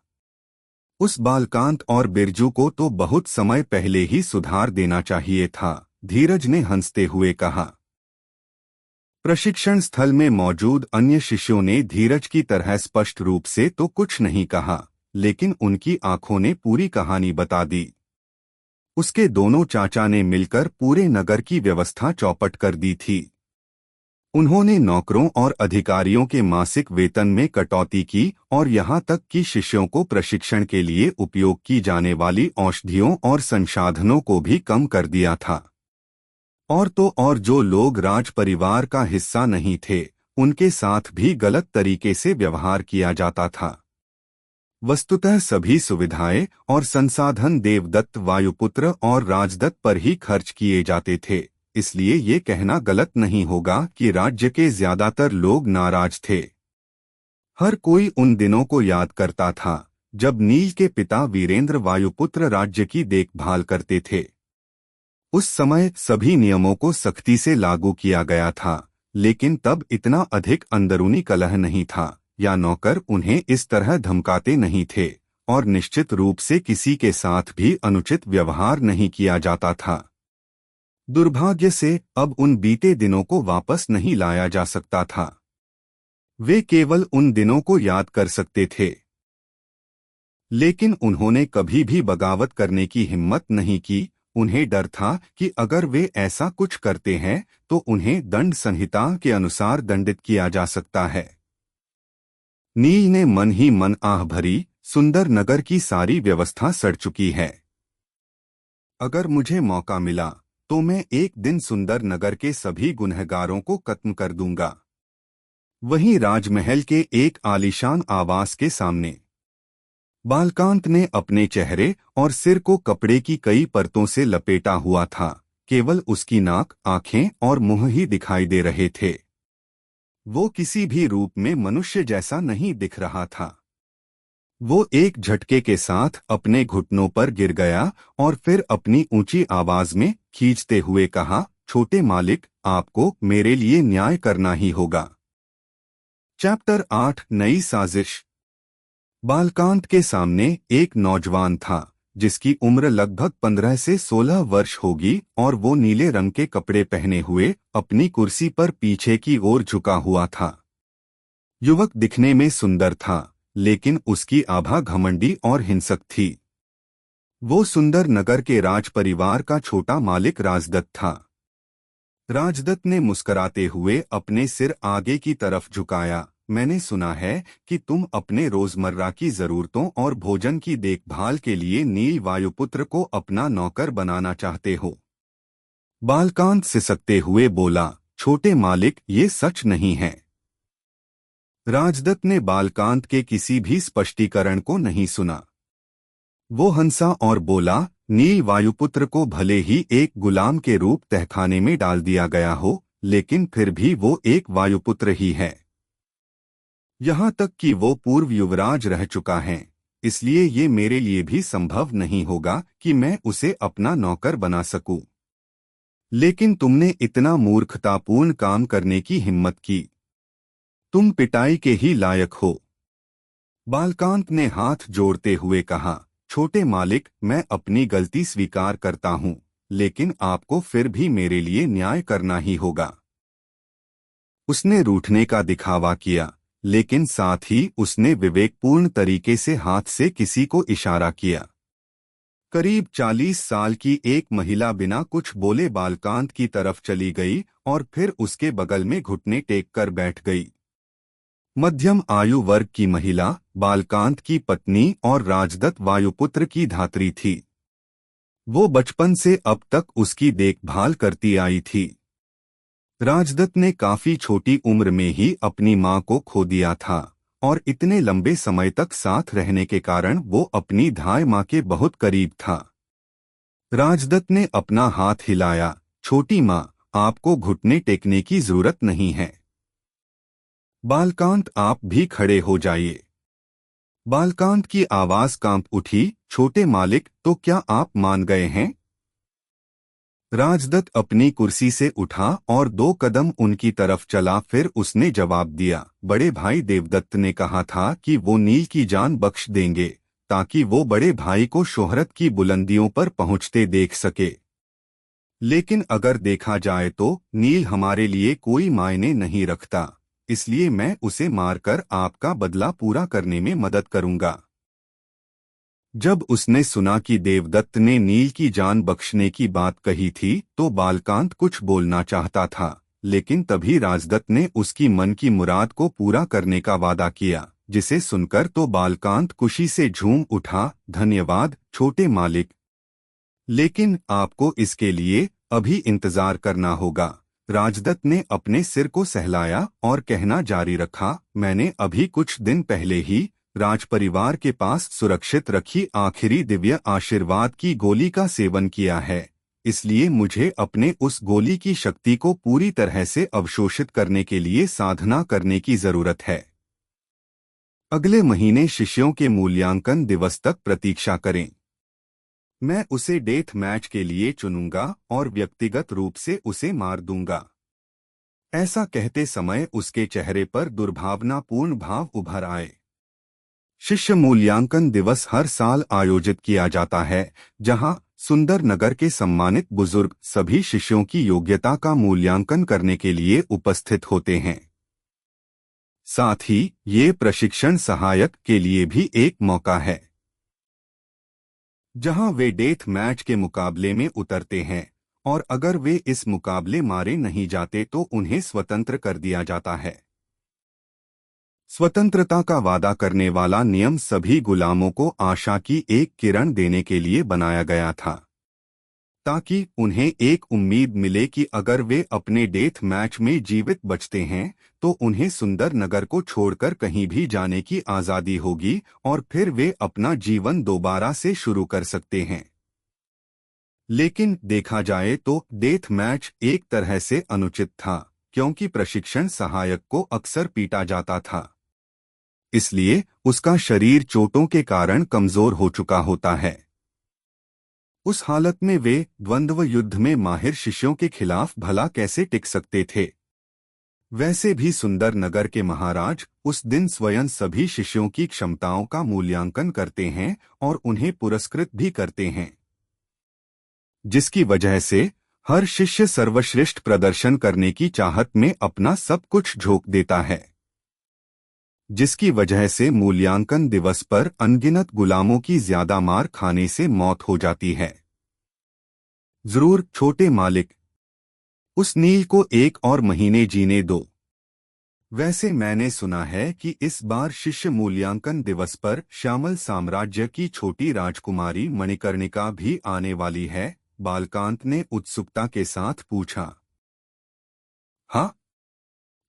उस बालकांत और बिरजू को तो बहुत समय पहले ही सुधार देना चाहिए था, धीरज ने हंसते हुए कहा। प्रशिक्षण स्थल में मौजूद अन्य शिष्यों ने धीरज की तरह स्पष्ट रूप से तो कुछ नहीं कहा, लेकिन उनकी आंखों ने पूरी कहानी बता दी। उसके दोनों चाचा ने मिलकर पूरे नगर की व्यवस्था चौपट कर दी थी। उन्होंने नौकरों और अधिकारियों के मासिक वेतन में कटौती की और यहाँ तक कि शिष्यों को प्रशिक्षण के लिए उपयोग की जाने वाली औषधियों और संसाधनों को भी कम कर दिया था। और तो और जो लोग राज परिवार का हिस्सा नहीं थे, उनके साथ भी गलत तरीके से व्यवहार किया जाता था। वस्तुतः सभी सुविधाएं और संसाधन देवदत्त वायुपुत्र और राजदत्त पर ही खर्च किए जाते थे, इसलिए ये कहना गलत नहीं होगा कि राज्य के ज्यादातर लोग नाराज थे। हर कोई उन दिनों को याद करता था जब नील के पिता वीरेंद्र वायुपुत्र राज्य की देखभाल करते थे। उस समय सभी नियमों को सख्ती से लागू किया गया था, लेकिन तब इतना अधिक अंदरूनी कलह नहीं था या नौकर उन्हें इस तरह धमकाते नहीं थे और निश्चित रूप से किसी के साथ भी अनुचित व्यवहार नहीं किया जाता था। दुर्भाग्य से अब उन बीते दिनों को वापस नहीं लाया जा सकता था। वे केवल उन दिनों को याद कर सकते थे। लेकिन उन्होंने कभी भी बगावत करने की हिम्मत नहीं की। उन्हें डर था कि अगर वे ऐसा कुछ करते हैं तो उन्हें दंड संहिता के अनुसार दंडित किया जा सकता है। नील ने मन ही मन आह भरी, सुंदर नगर की सारी व्यवस्था सड़ चुकी है। अगर मुझे मौका मिला तो मैं एक दिन सुंदर नगर के सभी गुनहगारों को खत्म कर दूंगा। वहीं राजमहल के एक आलीशान आवास के सामने बालकांत ने अपने चेहरे और सिर को कपड़े की कई परतों से लपेटा हुआ था। केवल उसकी नाक, आंखें और मुंह ही दिखाई दे रहे थे। वो किसी भी रूप में मनुष्य जैसा नहीं दिख रहा था। वो एक झटके के साथ अपने घुटनों पर गिर गया और फिर अपनी ऊंची आवाज में खींचते हुए कहा, छोटे मालिक, आपको मेरे लिए न्याय करना ही होगा। चैप्टर 8, नई साजिश। बालकांत के सामने एक नौजवान था जिसकी उम्र लगभग 15 से 16 वर्ष होगी और वो नीले रंग के कपड़े पहने हुए अपनी कुर्सी पर पीछे की ओर झुका हुआ था। युवक दिखने में सुंदर था, लेकिन उसकी आभा घमंडी और हिंसक थी। वो सुंदर नगर के राज परिवार का छोटा मालिक राजदत्त था। राजदत्त ने मुस्कुराते हुए अपने सिर आगे की तरफ झुकाया। मैंने सुना है कि तुम अपने रोजमर्रा की जरूरतों और भोजन की देखभाल के लिए नील वायुपुत्र को अपना नौकर बनाना चाहते हो। बालकांत सिसकते हुए बोला, छोटे मालिक, ये सच नहीं है। राजदत्त ने बालकांत के किसी भी स्पष्टीकरण को नहीं सुना। वो हंसा और बोला, नील वायुपुत्र को भले ही एक गुलाम के रूप तहखाने में डाल दिया गया हो, लेकिन फिर भी वो एक वायुपुत्र ही है। यहाँ तक कि वो पूर्व युवराज रह चुका है, इसलिए ये मेरे लिए भी संभव नहीं होगा कि मैं उसे अपना नौकर बना सकूं। लेकिन तुमने इतना मूर्खतापूर्ण काम करने की हिम्मत की। तुम पिटाई के ही लायक हो। बालकांत ने हाथ जोड़ते हुए कहा, छोटे मालिक, मैं अपनी गलती स्वीकार करता हूँ, लेकिन आपको फिर भी मेरे लिए न्याय करना ही होगा। उसने रूठने का दिखावा किया, लेकिन साथ ही उसने विवेकपूर्ण तरीके से हाथ से किसी को इशारा किया। करीब 40 साल की एक महिला बिना कुछ बोले बालकांत की तरफ चली गई और फिर उसके बगल में घुटने टेक कर बैठ गई। मध्यम आयु वर्ग की महिला बालकांत की पत्नी और राजदत्त वायुपुत्र की धात्री थी। वो बचपन से अब तक उसकी देखभाल करती आई थी। राजदत्त ने काफी छोटी उम्र में ही अपनी मां को खो दिया था और इतने लंबे समय तक साथ रहने के कारण वो अपनी धाय मां के बहुत करीब था। राजदत्त ने अपना हाथ हिलाया, छोटी मां, आपको घुटने टेकने की जरूरत नहीं है। बालकांत, आप भी खड़े हो जाइए। बालकांत की आवाज कांप उठी, छोटे मालिक, तो क्या आप मान गए हैं? राजदत्त अपनी कुर्सी से उठा और 2 कदम उनकी तरफ चला। फिर उसने जवाब दिया, बड़े भाई देवदत्त ने कहा था कि वो नील की जान बख्श देंगे ताकि वो बड़े भाई को शोहरत की बुलंदियों पर पहुंचते देख सके। लेकिन अगर देखा जाए तो नील हमारे लिए कोई मायने नहीं रखता, इसलिए मैं उसे मारकर आपका बदला पूरा करने में मदद करूंगा। जब उसने सुना कि देवदत्त ने नील की जान बख्शने की बात कही थी तो बालकांत कुछ बोलना चाहता था, लेकिन तभी राजदत्त ने उसकी मन की मुराद को पूरा करने का वादा किया, जिसे सुनकर तो बालकांत खुशी से झूम उठा। धन्यवाद छोटे मालिक, लेकिन आपको इसके लिए अभी इंतजार करना होगा। राजदत्त ने अपने सिर को सहलाया और कहना जारी रखा, मैंने अभी कुछ दिन पहले ही राजपरिवार के पास सुरक्षित रखी आखिरी दिव्य आशीर्वाद की गोली का सेवन किया है, इसलिए मुझे अपने उस गोली की शक्ति को पूरी तरह से अवशोषित करने के लिए साधना करने की जरूरत है। अगले महीने शिष्यों के मूल्यांकन दिवस तक प्रतीक्षा करें। मैं उसे डेथ मैच के लिए चुनूंगा और व्यक्तिगत रूप से उसे मार दूंगा। ऐसा कहते समय उसके चेहरे पर दुर्भावनापूर्ण भाव उभर आए। शिष्य मूल्यांकन दिवस हर साल आयोजित किया जाता है, जहां सुंदर नगर के सम्मानित बुजुर्ग सभी शिष्यों की योग्यता का मूल्यांकन करने के लिए उपस्थित होते हैं। साथ ही ये प्रशिक्षण सहायक के लिए भी एक मौका है। जहां वे डेथ मैच के मुकाबले में उतरते हैं और अगर वे इस मुकाबले मारे नहीं जाते तो उन्हें स्वतंत्र कर दिया जाता है। स्वतंत्रता का वादा करने वाला नियम सभी गुलामों को आशा की एक किरण देने के लिए बनाया गया था, ताकि उन्हें एक उम्मीद मिले कि अगर वे अपने डेथ मैच में जीवित बचते हैं तो उन्हें सुंदर नगर को छोड़कर कहीं भी जाने की आज़ादी होगी और फिर वे अपना जीवन दोबारा से शुरू कर सकते हैं। लेकिन देखा जाए तो डेथ मैच एक तरह से अनुचित था, क्योंकि प्रशिक्षण सहायक को अक्सर पीटा जाता था, इसलिए उसका शरीर चोटों के कारण कमजोर हो चुका होता है। उस हालत में वे द्वंद्व युद्ध में माहिर शिष्यों के खिलाफ भला कैसे टिक सकते थे। वैसे भी सुंदर नगर के महाराज उस दिन स्वयं सभी शिष्यों की क्षमताओं का मूल्यांकन करते हैं और उन्हें पुरस्कृत भी करते हैं, जिसकी वजह से हर शिष्य सर्वश्रेष्ठ प्रदर्शन करने की चाहत में अपना सब कुछ झोंक देता है, जिसकी वजह से मूल्यांकन दिवस पर अनगिनत गुलामों की ज्यादा मार खाने से मौत हो जाती है। जरूर छोटे मालिक, उस नील को एक और महीने जीने दो। वैसे मैंने सुना है कि इस बार शिष्य मूल्यांकन दिवस पर श्यामल साम्राज्य की छोटी राजकुमारी मणिकर्णिका भी आने वाली है, बालकांत ने उत्सुकता के साथ पूछा। हाँ,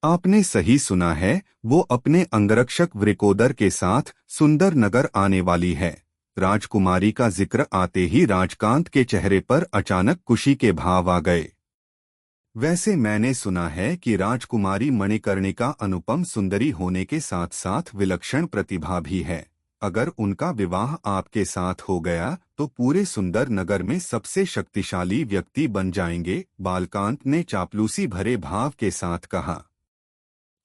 आपने सही सुना है, वो अपने अंगरक्षक वृकोदर के साथ सुंदर नगर आने वाली है। राजकुमारी का जिक्र आते ही राजकांत के चेहरे पर अचानक खुशी के भाव आ गए। वैसे मैंने सुना है कि राजकुमारी मणिकर्णिका अनुपम सुंदरी होने के साथ साथ विलक्षण प्रतिभा भी है। अगर उनका विवाह आपके साथ हो गया तो पूरे सुंदर नगर में सबसे शक्तिशाली व्यक्ति बन जाएंगे, बालकांत ने चापलूसी भरे भाव के साथ कहा।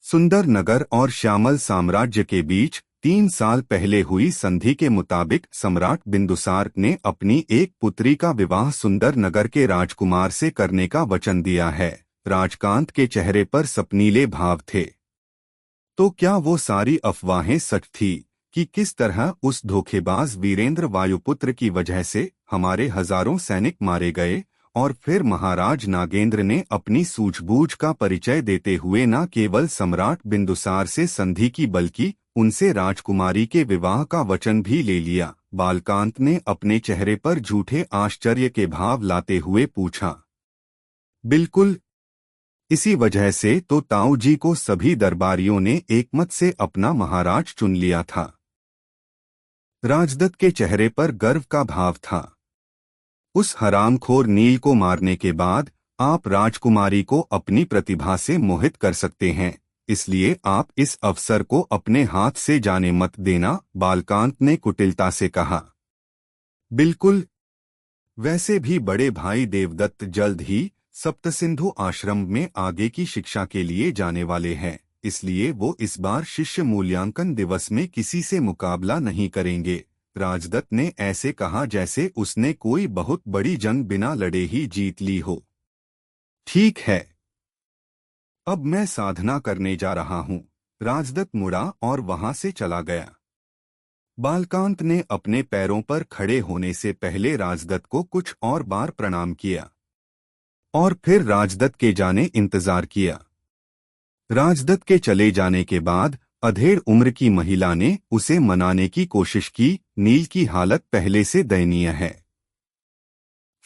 सुंदर नगर और श्यामल साम्राज्य के बीच 3 साल पहले हुई संधि के मुताबिक सम्राट बिंदुसार ने अपनी एक पुत्री का विवाह सुंदर नगर के राजकुमार से करने का वचन दिया है। राजकांत के चेहरे पर सपनीले भाव थे। तो क्या वो सारी अफवाहें सच थी कि किस तरह उस धोखेबाज वीरेंद्र वायुपुत्र की वजह से हमारे हजारों सैनिक मारे गए और फिर महाराज नागेंद्र ने अपनी सूझबूझ का परिचय देते हुए न केवल सम्राट बिंदुसार से संधि की बल्कि उनसे राजकुमारी के विवाह का वचन भी ले लिया। बालकांत ने अपने चेहरे पर झूठे आश्चर्य के भाव लाते हुए पूछा। बिल्कुल, इसी वजह से तो ताऊ जी को सभी दरबारियों ने एकमत से अपना महाराज चुन लिया था। राजदत्त के चेहरे पर गर्व का भाव था। उस हरामखोर नील को मारने के बाद आप राजकुमारी को अपनी प्रतिभा से मोहित कर सकते हैं, इसलिए आप इस अवसर को अपने हाथ से जाने मत देना, बालकांत ने कुटिलता से कहा। बिल्कुल, वैसे भी बड़े भाई देवदत्त जल्द ही सप्तसिंधु आश्रम में आगे की शिक्षा के लिए जाने वाले हैं, इसलिए वो इस बार शिष्य मूल्यांकन दिवस में किसी से मुकाबला नहीं करेंगे। राजदत्त ने ऐसे कहा जैसे उसने कोई बहुत बड़ी जंग बिना लड़े ही जीत ली हो। ठीक है, अब मैं साधना करने जा रहा हूँ। राजदत्त मुड़ा और वहां से चला गया। बालकांत ने अपने पैरों पर खड़े होने से पहले राजदत्त को कुछ और बार प्रणाम किया और फिर राजदत्त के जाने इंतजार किया। राजदत्त के चले जाने के बाद अधेड़ उम्र की महिला ने उसे मनाने की कोशिश की। नील की हालत पहले से दयनीय है,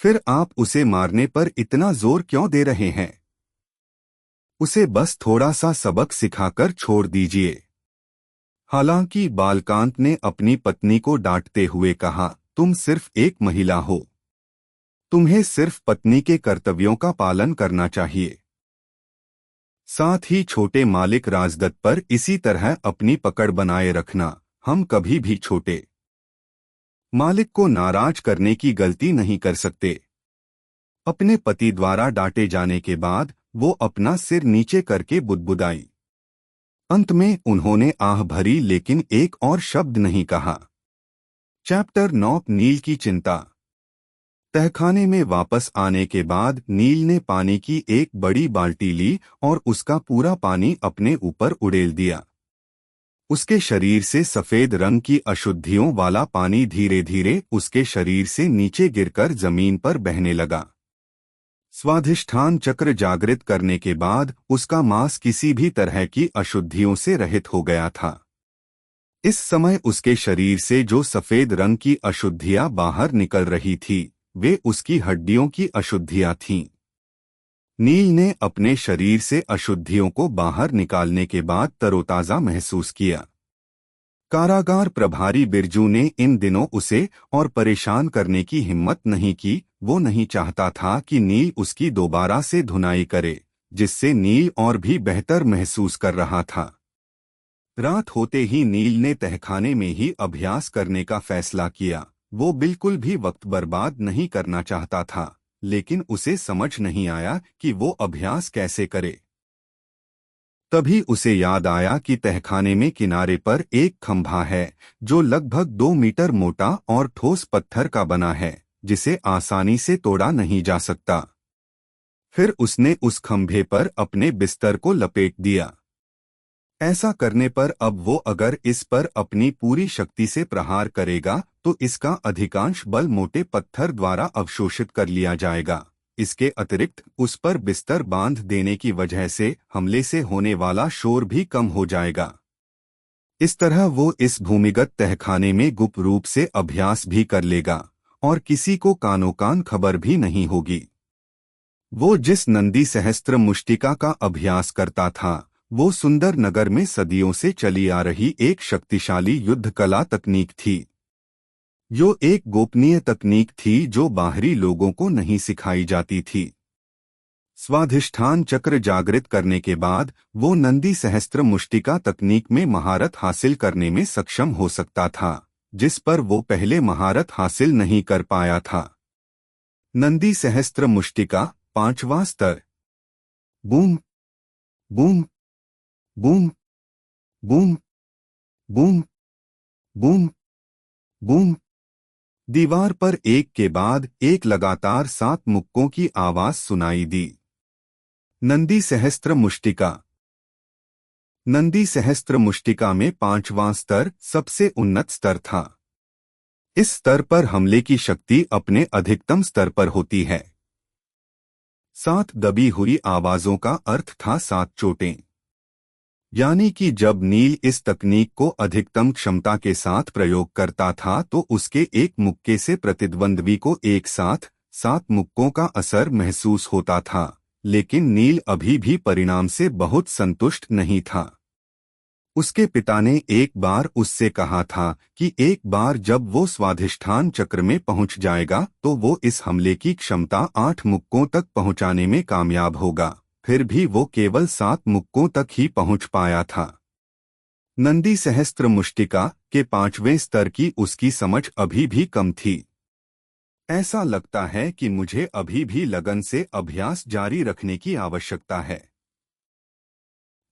फिर आप उसे मारने पर इतना जोर क्यों दे रहे हैं? उसे बस थोड़ा सा सबक सिखाकर छोड़ दीजिए। हालांकि बालकांत ने अपनी पत्नी को डांटते हुए कहा, तुम सिर्फ एक महिला हो, तुम्हें सिर्फ पत्नी के कर्तव्यों का पालन करना चाहिए। साथ ही छोटे मालिक राजदत्त पर इसी तरह अपनी पकड़ बनाए रखना। हम कभी भी छोटे मालिक को नाराज करने की गलती नहीं कर सकते। अपने पति द्वारा डांटे जाने के बाद वो अपना सिर नीचे करके बुदबुदाई। अंत में उन्होंने आह भरी लेकिन एक और शब्द नहीं कहा। चैप्टर 9 नील की चिंता। तहखाने में वापस आने के बाद नील ने पानी की एक बड़ी बाल्टी ली और उसका पूरा पानी अपने ऊपर उड़ेल दिया। उसके शरीर से सफेद रंग की अशुद्धियों वाला पानी धीरे धीरे उसके शरीर से नीचे गिरकर जमीन पर बहने लगा। स्वाधिष्ठान चक्र जागृत करने के बाद उसका मांस किसी भी तरह की अशुद्धियों से रहित हो गया था। इस समय उसके शरीर से जो सफेद रंग की अशुद्धियां बाहर निकल रही थी, वे उसकी हड्डियों की अशुद्धियां थीं। नील ने अपने शरीर से अशुद्धियों को बाहर निकालने के बाद तरोताजा महसूस किया। कारागार प्रभारी बिरजू ने इन दिनों उसे और परेशान करने की हिम्मत नहीं की। वो नहीं चाहता था कि नील उसकी दोबारा से धुनाई करे, जिससे नील और भी बेहतर महसूस कर रहा था। रात होते ही नील ने तहखाने में ही अभ्यास करने का फैसला किया। वो बिल्कुल भी वक्त बर्बाद नहीं करना चाहता था, लेकिन उसे समझ नहीं आया कि वो अभ्यास कैसे करे। तभी उसे याद आया कि तहखाने में किनारे पर एक खंभा है जो लगभग 2 मीटर मोटा और ठोस पत्थर का बना है, जिसे आसानी से तोड़ा नहीं जा सकता। फिर उसने उस खंभे पर अपने बिस्तर को लपेट दिया। ऐसा करने पर अब वो अगर इस पर अपनी पूरी शक्ति से प्रहार करेगा तो इसका अधिकांश बल मोटे पत्थर द्वारा अवशोषित कर लिया जाएगा। इसके अतिरिक्त उस पर बिस्तर बांध देने की वजह से हमले से होने वाला शोर भी कम हो जाएगा। इस तरह वो इस भूमिगत तहखाने में गुप्त रूप से अभ्यास भी कर लेगा और किसी को कानो कान खबर भी नहीं होगी। वो जिस नंदी सहस्त्र मुष्टिका का अभ्यास करता था, वो सुंदर नगर में सदियों से चली आ रही एक शक्तिशाली युद्ध कला तकनीक थी। यो एक गोपनीय तकनीक थी जो बाहरी लोगों को नहीं सिखाई जाती थी। स्वाधिष्ठान चक्र जागृत करने के बाद वो नंदी सहस्त्र मुष्टिका तकनीक में महारत हासिल करने में सक्षम हो सकता था, जिस पर वो पहले महारत हासिल नहीं कर पाया था। नंदी सहस्त्र मुष्टिका 5वां स्तर। Boom boom boom boom boom boom boom. दीवार पर एक के बाद एक लगातार 7 मुक्कों की आवाज सुनाई दी। नंदी सहस्त्र मुष्टिका। नंदी सहस्त्र मुष्टिका में 5वां स्तर सबसे उन्नत स्तर था। इस स्तर पर हमले की शक्ति अपने अधिकतम स्तर पर होती है। 7 दबी हुई आवाजों का अर्थ था 7 चोटें। यानी कि जब नील इस तकनीक को अधिकतम क्षमता के साथ प्रयोग करता था तो उसके एक मुक्के से प्रतिद्वंद्वी को एक साथ 7 मुक्कों का असर महसूस होता था, लेकिन नील अभी भी परिणाम से बहुत संतुष्ट नहीं था। उसके पिता ने एक बार उससे कहा था कि एक बार जब वो स्वाधिष्ठान चक्र में पहुंच जाएगा तो वो इस हमले की क्षमता 8 मुक्कों तक पहुंचाने में कामयाब होगा। फिर भी वो केवल 7 मुक्कों तक ही पहुंच पाया था। नंदी सहस्त्र मुष्टिका के 5वें स्तर की उसकी समझ अभी भी कम थी। ऐसा लगता है कि मुझे अभी भी लगन से अभ्यास जारी रखने की आवश्यकता है।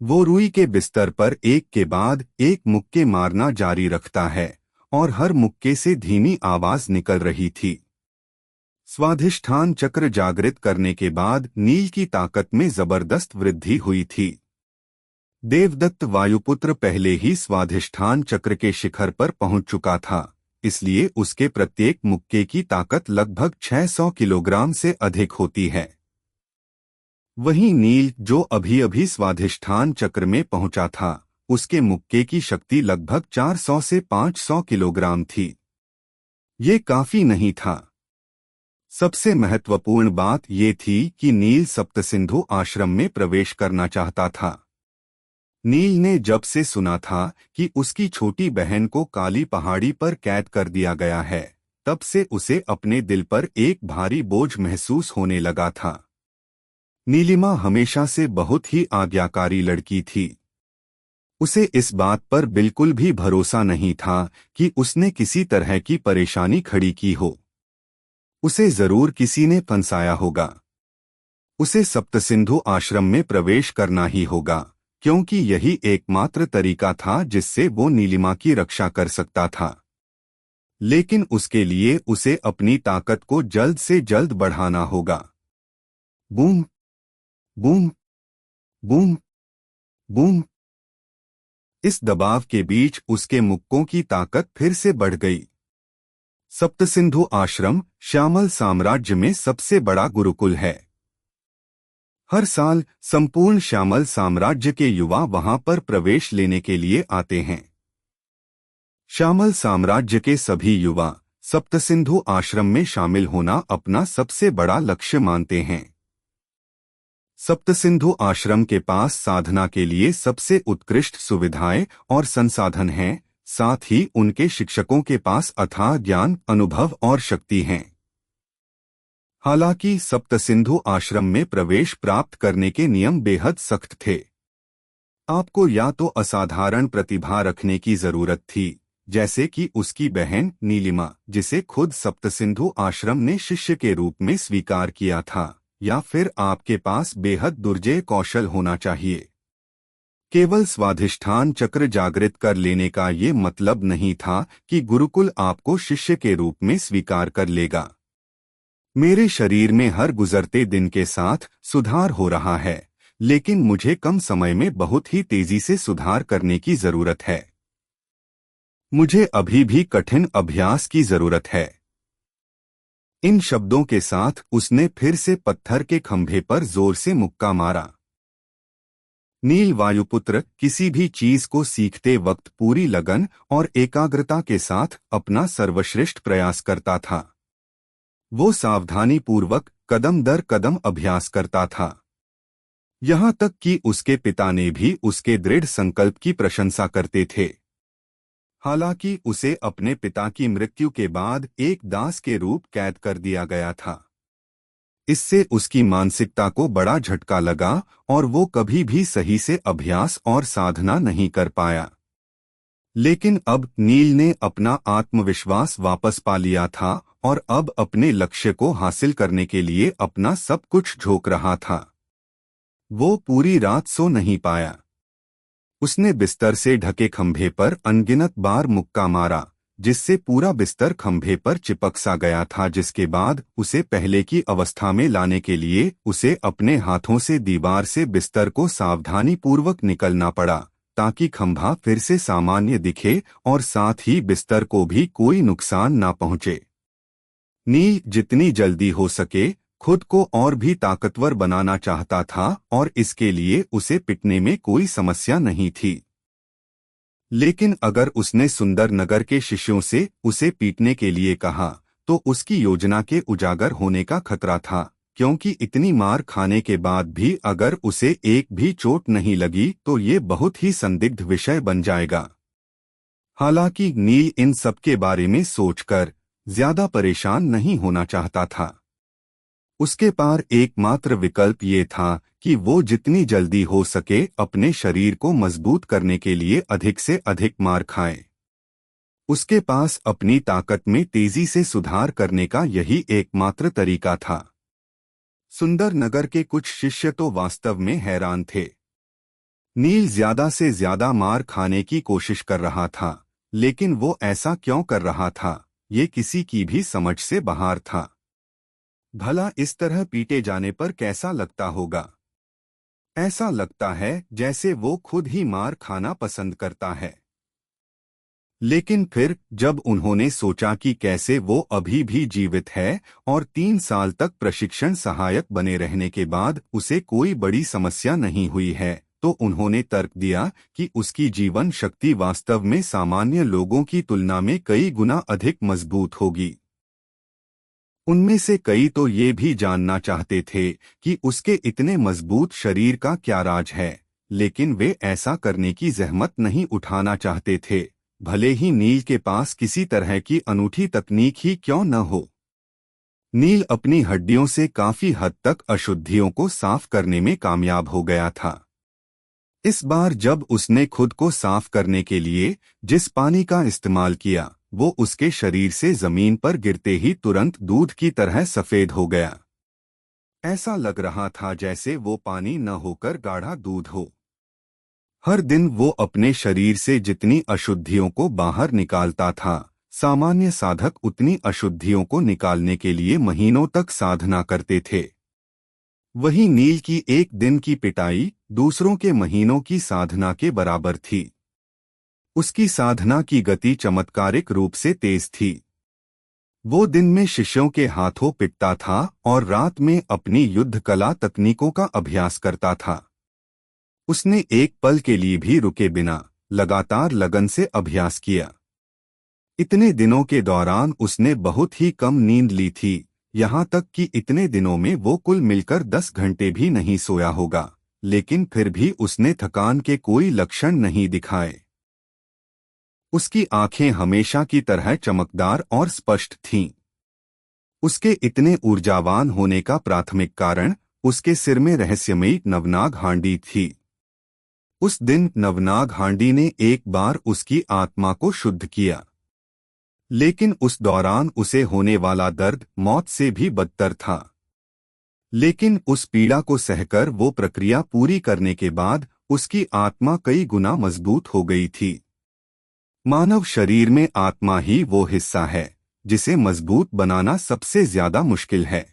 वो रुई के बिस्तर पर एक के बाद एक मुक्के मारना जारी रखता है और हर मुक्के से धीमी आवाज निकल रही थी। स्वाधिष्ठान चक्र जागृत करने के बाद नील की ताकत में जबरदस्त वृद्धि हुई थी। देवदत्त वायुपुत्र पहले ही स्वाधिष्ठान चक्र के शिखर पर पहुंच चुका था, इसलिए उसके प्रत्येक मुक्के की ताकत लगभग 600 किलोग्राम से अधिक होती है। वहीं नील, जो अभी अभी स्वाधिष्ठान चक्र में पहुंचा था, उसके मुक्के की शक्ति लगभग 400 से 500 किलोग्राम थी। ये काफी नहीं था। सबसे महत्वपूर्ण बात ये थी कि नील सप्तसिंधु आश्रम में प्रवेश करना चाहता था। नील ने जब से सुना था कि उसकी छोटी बहन को काली पहाड़ी पर कैद कर दिया गया है, तब से उसे अपने दिल पर एक भारी बोझ महसूस होने लगा था। नीलिमा हमेशा से बहुत ही आज्ञाकारी लड़की थी। उसे इस बात पर बिल्कुल भी भरोसा नहीं था कि उसने किसी तरह की परेशानी खड़ी की हो। उसे जरूर किसी ने फंसाया होगा। उसे सप्तसिंधु आश्रम में प्रवेश करना ही होगा, क्योंकि यही एकमात्र तरीका था जिससे वो नीलिमा की रक्षा कर सकता था। लेकिन उसके लिए उसे अपनी ताकत को जल्द से जल्द बढ़ाना होगा। Boom boom boom boom. इस दबाव के बीच उसके मुक्कों की ताकत फिर से बढ़ गई। सप्तसिंधु आश्रम श्यामल साम्राज्य में सबसे बड़ा गुरुकुल है। हर साल संपूर्ण श्यामल साम्राज्य के युवा वहां पर प्रवेश लेने के लिए आते हैं। श्यामल साम्राज्य के सभी युवा सप्तसिंधु आश्रम में शामिल होना अपना सबसे बड़ा लक्ष्य मानते हैं। सप्तसिंधु आश्रम के पास साधना के लिए सबसे उत्कृष्ट सुविधाएं और संसाधन हैं, साथ ही उनके शिक्षकों के पास अथाह ज्ञान, अनुभव और शक्ति हैं। हालांकि सप्तसिंधु आश्रम में प्रवेश प्राप्त करने के नियम बेहद सख्त थे। आपको या तो असाधारण प्रतिभा रखने की जरूरत थी, जैसे कि उसकी बहन नीलिमा, जिसे खुद सप्तसिंधु आश्रम ने शिष्य के रूप में स्वीकार किया था, या फिर आपके पास बेहद दुर्जेय कौशल होना चाहिए। केवल स्वाधिष्ठान चक्र जागृत कर लेने का ये मतलब नहीं था कि गुरुकुल आपको शिष्य के रूप में स्वीकार कर लेगा। मेरे शरीर में हर गुजरते दिन के साथ सुधार हो रहा है, लेकिन मुझे कम समय में बहुत ही तेजी से सुधार करने की जरूरत है। मुझे अभी भी कठिन अभ्यास की जरूरत है। इन शब्दों के साथ उसने फिर से पत्थर के खंभे पर जोर से मुक्का मारा। नील वायुपुत्र किसी भी चीज को सीखते वक्त पूरी लगन और एकाग्रता के साथ अपना सर्वश्रेष्ठ प्रयास करता था। वो सावधानी पूर्वक कदम दर कदम अभ्यास करता था। यहाँ तक कि उसके पिता ने भी उसके दृढ़ संकल्प की प्रशंसा करते थे। हालांकि उसे अपने पिता की मृत्यु के बाद एक दास के रूप कैद कर दिया गया था। इससे उसकी मानसिकता को बड़ा झटका लगा और वो कभी भी सही से अभ्यास और साधना नहीं कर पाया। लेकिन अब नील ने अपना आत्मविश्वास वापस पा लिया था और अब अपने लक्ष्य को हासिल करने के लिए अपना सब कुछ झोंक रहा था। वो पूरी रात सो नहीं पाया। उसने बिस्तर से ढके खंभे पर अनगिनत बार मुक्का मारा, जिससे पूरा बिस्तर खंभे पर चिपक सा गया था, जिसके बाद उसे पहले की अवस्था में लाने के लिए उसे अपने हाथों से दीवार से बिस्तर को सावधानीपूर्वक निकलना पड़ा, ताकि खंभा फिर से सामान्य दिखे और साथ ही बिस्तर को भी कोई नुकसान ना पहुंचे। नील जितनी जल्दी हो सके खुद को और भी ताकतवर बनाना चाहता था और इसके लिए उसे पिटने में कोई समस्या नहीं थी। लेकिन अगर उसने सुंदर नगर के शिष्यों से उसे पीटने के लिए कहा तो उसकी योजना के उजागर होने का खतरा था, क्योंकि इतनी मार खाने के बाद भी अगर उसे एक भी चोट नहीं लगी तो ये बहुत ही संदिग्ध विषय बन जाएगा। हालांकि नील इन सब के बारे में सोचकर ज्यादा परेशान नहीं होना चाहता था। उसके पास एकमात्र विकल्प ये था कि वो जितनी जल्दी हो सके अपने शरीर को मजबूत करने के लिए अधिक से अधिक मार खाए। उसके पास अपनी ताकत में तेजी से सुधार करने का यही एकमात्र तरीका था। सुंदर नगर के कुछ शिष्य तो वास्तव में हैरान थे। नील ज्यादा से ज्यादा मार खाने की कोशिश कर रहा था, लेकिन वो ऐसा क्यों कर रहा था, ये किसी की भी समझ से बाहर था। भला इस तरह पीटे जाने पर कैसा लगता होगा? ऐसा लगता है जैसे वो खुद ही मार खाना पसंद करता है। लेकिन फिर जब उन्होंने सोचा कि कैसे वो अभी भी जीवित है और 3 साल तक प्रशिक्षण सहायक बने रहने के बाद उसे कोई बड़ी समस्या नहीं हुई है, तो उन्होंने तर्क दिया कि उसकी जीवन शक्ति वास्तव में सामान्य लोगों की तुलना में कई गुना अधिक मजबूत होगी। उनमें से कई तो ये भी जानना चाहते थे कि उसके इतने मजबूत शरीर का क्या राज है, लेकिन वे ऐसा करने की जहमत नहीं उठाना चाहते थे, भले ही नील के पास किसी तरह की अनूठी तकनीक ही क्यों न हो। नील अपनी हड्डियों से काफी हद तक अशुद्धियों को साफ करने में कामयाब हो गया था। इस बार जब उसने खुद को साफ करने के लिए जिस पानी का इस्तेमाल किया, वो उसके शरीर से जमीन पर गिरते ही तुरंत दूध की तरह सफेद हो गया। ऐसा लग रहा था जैसे वो पानी न होकर गाढ़ा दूध हो। हर दिन वो अपने शरीर से जितनी अशुद्धियों को बाहर निकालता था, सामान्य साधक उतनी अशुद्धियों को निकालने के लिए महीनों तक साधना करते थे। वहीं नील की एक दिन की पिटाई दूसरों के महीनों की साधना के बराबर थी। उसकी साधना की गति चमत्कारिक रूप से तेज थी। वो दिन में शिष्यों के हाथों पिटता था और रात में अपनी युद्ध कला तकनीकों का अभ्यास करता था। उसने एक पल के लिए भी रुके बिना लगातार लगन से अभ्यास किया। इतने दिनों के दौरान उसने बहुत ही कम नींद ली थी, यहाँ तक कि इतने दिनों में वो कुल मिलकर 10 घंटे भी नहीं सोया होगा, लेकिन फिर भी उसने थकान के कोई लक्षण नहीं दिखाए। उसकी आंखें हमेशा की तरह चमकदार और स्पष्ट थीं। उसके इतने ऊर्जावान होने का प्राथमिक कारण उसके सिर में रहस्यमयी नवनाग हांडी थी। उस दिन नवनाग हांडी ने एक बार उसकी आत्मा को शुद्ध किया, लेकिन उस दौरान उसे होने वाला दर्द मौत से भी बदतर था। लेकिन उस पीड़ा को सहकर वो प्रक्रिया पूरी करने के बाद उसकी आत्मा कई गुना मजबूत हो गई थी। मानव शरीर में आत्मा ही वो हिस्सा है जिसे मजबूत बनाना सबसे ज्यादा मुश्किल है।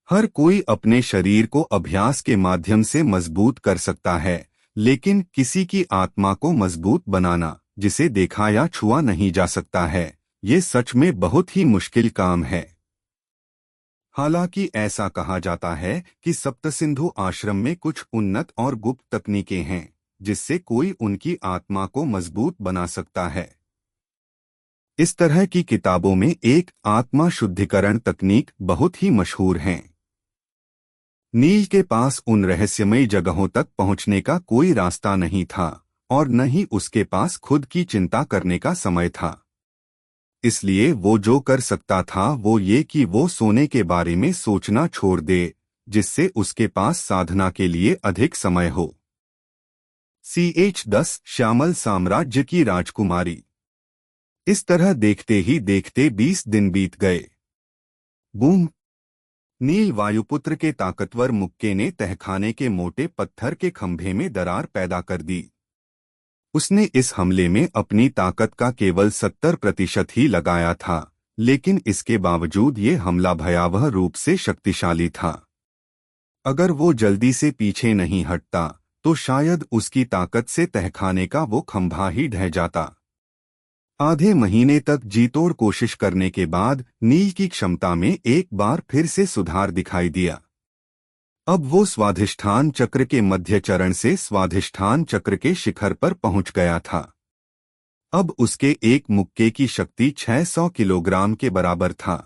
हर कोई अपने शरीर को अभ्यास के माध्यम से मजबूत कर सकता है, लेकिन किसी की आत्मा को मजबूत बनाना, जिसे देखा या छुआ नहीं जा सकता है, ये सच में बहुत ही मुश्किल काम है। हालांकि ऐसा कहा जाता है कि सप्तसिंधु आश्रम में कुछ उन्नत और गुप्त तकनीकें हैं जिससे कोई उनकी आत्मा को मजबूत बना सकता है। इस तरह की किताबों में एक आत्मा शुद्धिकरण तकनीक बहुत ही मशहूर है। नील के पास उन रहस्यमयी जगहों तक पहुंचने का कोई रास्ता नहीं था और न ही उसके पास खुद की चिंता करने का समय था। इसलिए वो जो कर सकता था वो ये कि वो सोने के बारे में सोचना छोड़ दे, जिससे उसके पास साधना के लिए अधिक समय हो। CH10 श्यामल साम्राज्य की राजकुमारी। इस तरह देखते ही देखते 20 दिन बीत गए। बूम! नील वायुपुत्र के ताकतवर मुक्के ने तहखाने के मोटे पत्थर के खंभे में दरार पैदा कर दी। उसने इस हमले में अपनी ताकत का केवल 70% ही लगाया था, लेकिन इसके बावजूद ये हमला भयावह रूप से शक्तिशाली था। अगर वो जल्दी से पीछे नहीं हटता तो शायद उसकी ताकत से तहखाने का वो खंभा ही ढह जाता। आधे महीने तक जीतोड़ कोशिश करने के बाद नील की क्षमता में एक बार फिर से सुधार दिखाई दिया। अब वो स्वाधिष्ठान चक्र के मध्य चरण से स्वाधिष्ठान चक्र के शिखर पर पहुंच गया था। अब उसके एक मुक्के की शक्ति 600 किलोग्राम के बराबर था।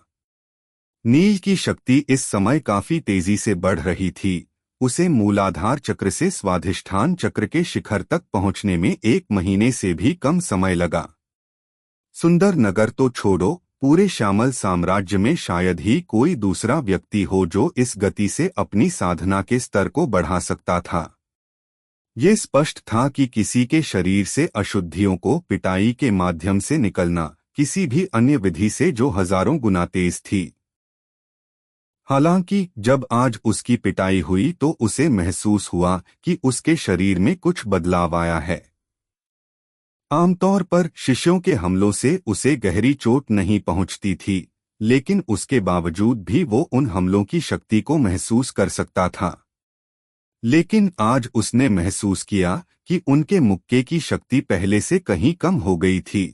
नील की शक्ति इस समय काफी तेजी से बढ़ रही थी। उसे मूलाधार चक्र से स्वाधिष्ठान चक्र के शिखर तक पहुंचने में 1 महीने से भी कम समय लगा। सुंदर नगर तो छोड़ो, पूरे श्यामल साम्राज्य में शायद ही कोई दूसरा व्यक्ति हो जो इस गति से अपनी साधना के स्तर को बढ़ा सकता था। ये स्पष्ट था कि किसी के शरीर से अशुद्धियों को पिटाई के माध्यम से निकलना किसी भी अन्य विधि से जो हजारों गुना तेज थी। हालांकि जब आज उसकी पिटाई हुई तो उसे महसूस हुआ कि उसके शरीर में कुछ बदलाव आया है। आमतौर पर शिष्यों के हमलों से उसे गहरी चोट नहीं पहुंचती थी, लेकिन उसके बावजूद भी वो उन हमलों की शक्ति को महसूस कर सकता था। लेकिन आज उसने महसूस किया कि उनके मुक्के की शक्ति पहले से कहीं कम हो गई थी।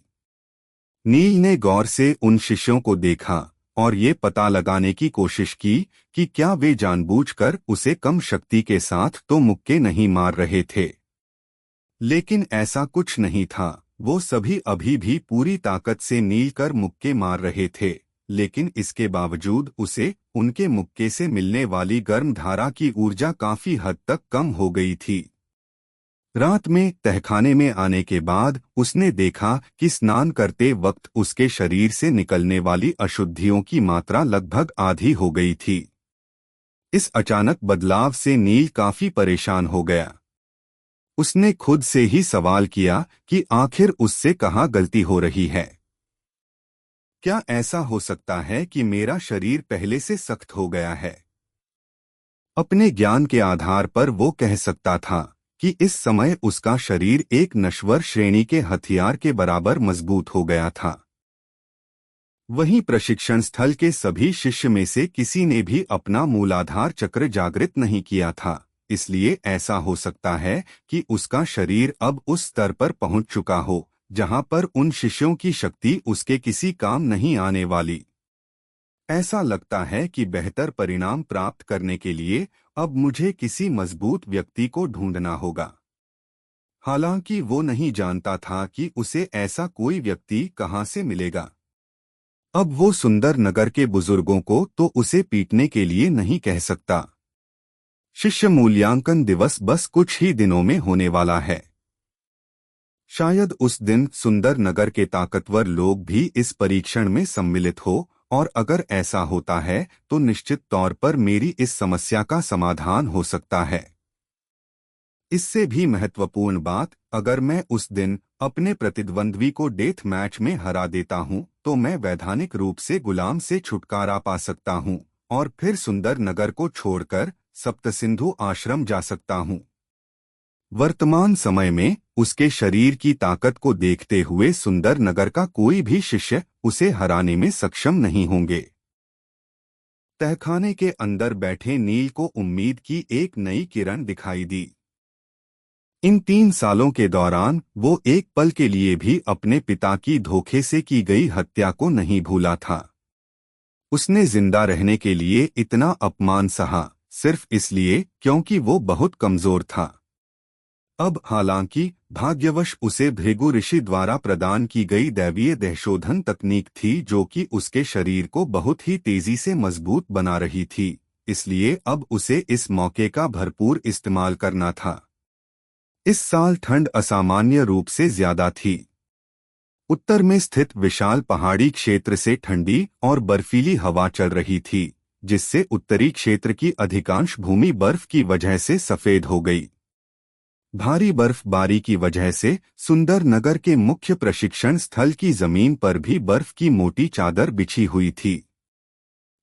नील ने गौर से उन शिष्यों को देखा और ये पता लगाने की कोशिश की कि क्या वे जानबूझकर उसे कम शक्ति के साथ तो मुक्के नहीं मार रहे थे। लेकिन ऐसा कुछ नहीं था। वो सभी अभी भी पूरी ताकत से नील कर मुक्के मार रहे थे, लेकिन इसके बावजूद उसे उनके मुक्के से मिलने वाली गर्म धारा की ऊर्जा काफी हद तक कम हो गई थी। रात में तहखाने में आने के बाद उसने देखा कि स्नान करते वक्त उसके शरीर से निकलने वाली अशुद्धियों की मात्रा लगभग आधी हो गई थी। इस अचानक बदलाव से नील काफी परेशान हो गया। उसने खुद से ही सवाल किया कि आखिर उससे कहाँ गलती हो रही है। क्या ऐसा हो सकता है कि मेरा शरीर पहले से सख्त हो गया है? अपने ज्ञान के आधार पर वो कह सकता था कि इस समय उसका शरीर एक नश्वर श्रेणी के हथियार के बराबर मजबूत हो गया था। वहीं प्रशिक्षण स्थल के सभी शिष्य में से किसी ने भी अपना मूलाधार चक्र जागृत नहीं किया था, इसलिए ऐसा हो सकता है कि उसका शरीर अब उस स्तर पर पहुंच चुका हो जहां पर उन शिष्यों की शक्ति उसके किसी काम नहीं आने वाली। ऐसा लगता है कि बेहतर परिणाम प्राप्त करने के लिए अब मुझे किसी मजबूत व्यक्ति को ढूंढना होगा। हालांकि वो नहीं जानता था कि उसे ऐसा कोई व्यक्ति कहां से मिलेगा। अब वो सुंदर नगर के बुजुर्गों को तो उसे पीटने के लिए नहीं कह सकता। शिष्य मूल्यांकन दिवस बस कुछ ही दिनों में होने वाला है। शायद उस दिन सुंदर नगर के ताकतवर लोग भी इस परीक्षण में सम्मिलित हो, और अगर ऐसा होता है तो निश्चित तौर पर मेरी इस समस्या का समाधान हो सकता है। इससे भी महत्वपूर्ण बात, अगर मैं उस दिन अपने प्रतिद्वंद्वी को डेथ मैच में हरा देता हूं तो मैं वैधानिक रूप से गुलाम से छुटकारा पा सकता हूं और फिर सुंदर नगर को छोड़कर सप्तसिंधु आश्रम जा सकता हूं। वर्तमान समय में उसके शरीर की ताकत को देखते हुए सुंदर नगर का कोई भी शिष्य उसे हराने में सक्षम नहीं होंगे। तहखाने के अंदर बैठे नील को उम्मीद की एक नई किरण दिखाई दी। इन 3 सालों के दौरान वो एक पल के लिए भी अपने पिता की धोखे से की गई हत्या को नहीं भूला था। उसने जिंदा रहने के लिए इतना अपमान सहा, सिर्फ इसलिए क्योंकि वो बहुत कमजोर था। अब हालांकि भाग्यवश उसे भृगु ऋषि द्वारा प्रदान की गई दैवीय देहशोधन तकनीक थी जो कि उसके शरीर को बहुत ही तेजी से मजबूत बना रही थी, इसलिए अब उसे इस मौके का भरपूर इस्तेमाल करना था। इस साल ठंड असामान्य रूप से ज्यादा थी। उत्तर में स्थित विशाल पहाड़ी क्षेत्र से ठंडी और बर्फीली हवा चल रही थी, जिससे उत्तरी क्षेत्र की अधिकांश भूमि बर्फ की वजह से सफेद हो गई। भारी बर्फबारी की वजह से सुंदर नगर के मुख्य प्रशिक्षण स्थल की जमीन पर भी बर्फ की मोटी चादर बिछी हुई थी।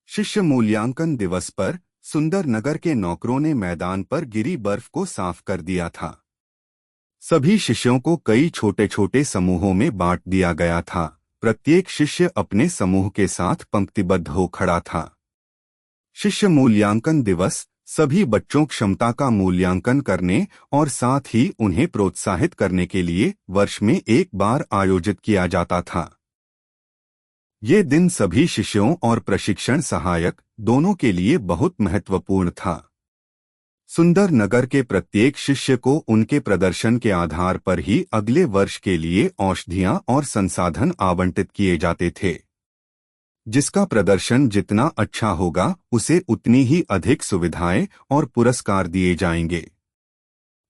शिष्य मूल्यांकन दिवस पर सुंदर नगर के नौकरों ने मैदान पर गिरी बर्फ को साफ कर दिया था। सभी शिष्यों को कई छोटे छोटे समूहों में बांट दिया गया था। प्रत्येक शिष्य अपने समूह के साथ पंक्तिबद्ध हो खड़ा था। शिष्य मूल्यांकन दिवस सभी बच्चों क्षमता का मूल्यांकन करने और साथ ही उन्हें प्रोत्साहित करने के लिए वर्ष में एक बार आयोजित किया जाता था। ये दिन सभी शिष्यों और प्रशिक्षण सहायक दोनों के लिए बहुत महत्वपूर्ण था। सुंदर नगर के प्रत्येक शिष्य को उनके प्रदर्शन के आधार पर ही अगले वर्ष के लिए औषधियां और संसाधन आवंटित किए जाते थे। जिसका प्रदर्शन जितना अच्छा होगा उसे उतनी ही अधिक सुविधाएं और पुरस्कार दिए जाएंगे।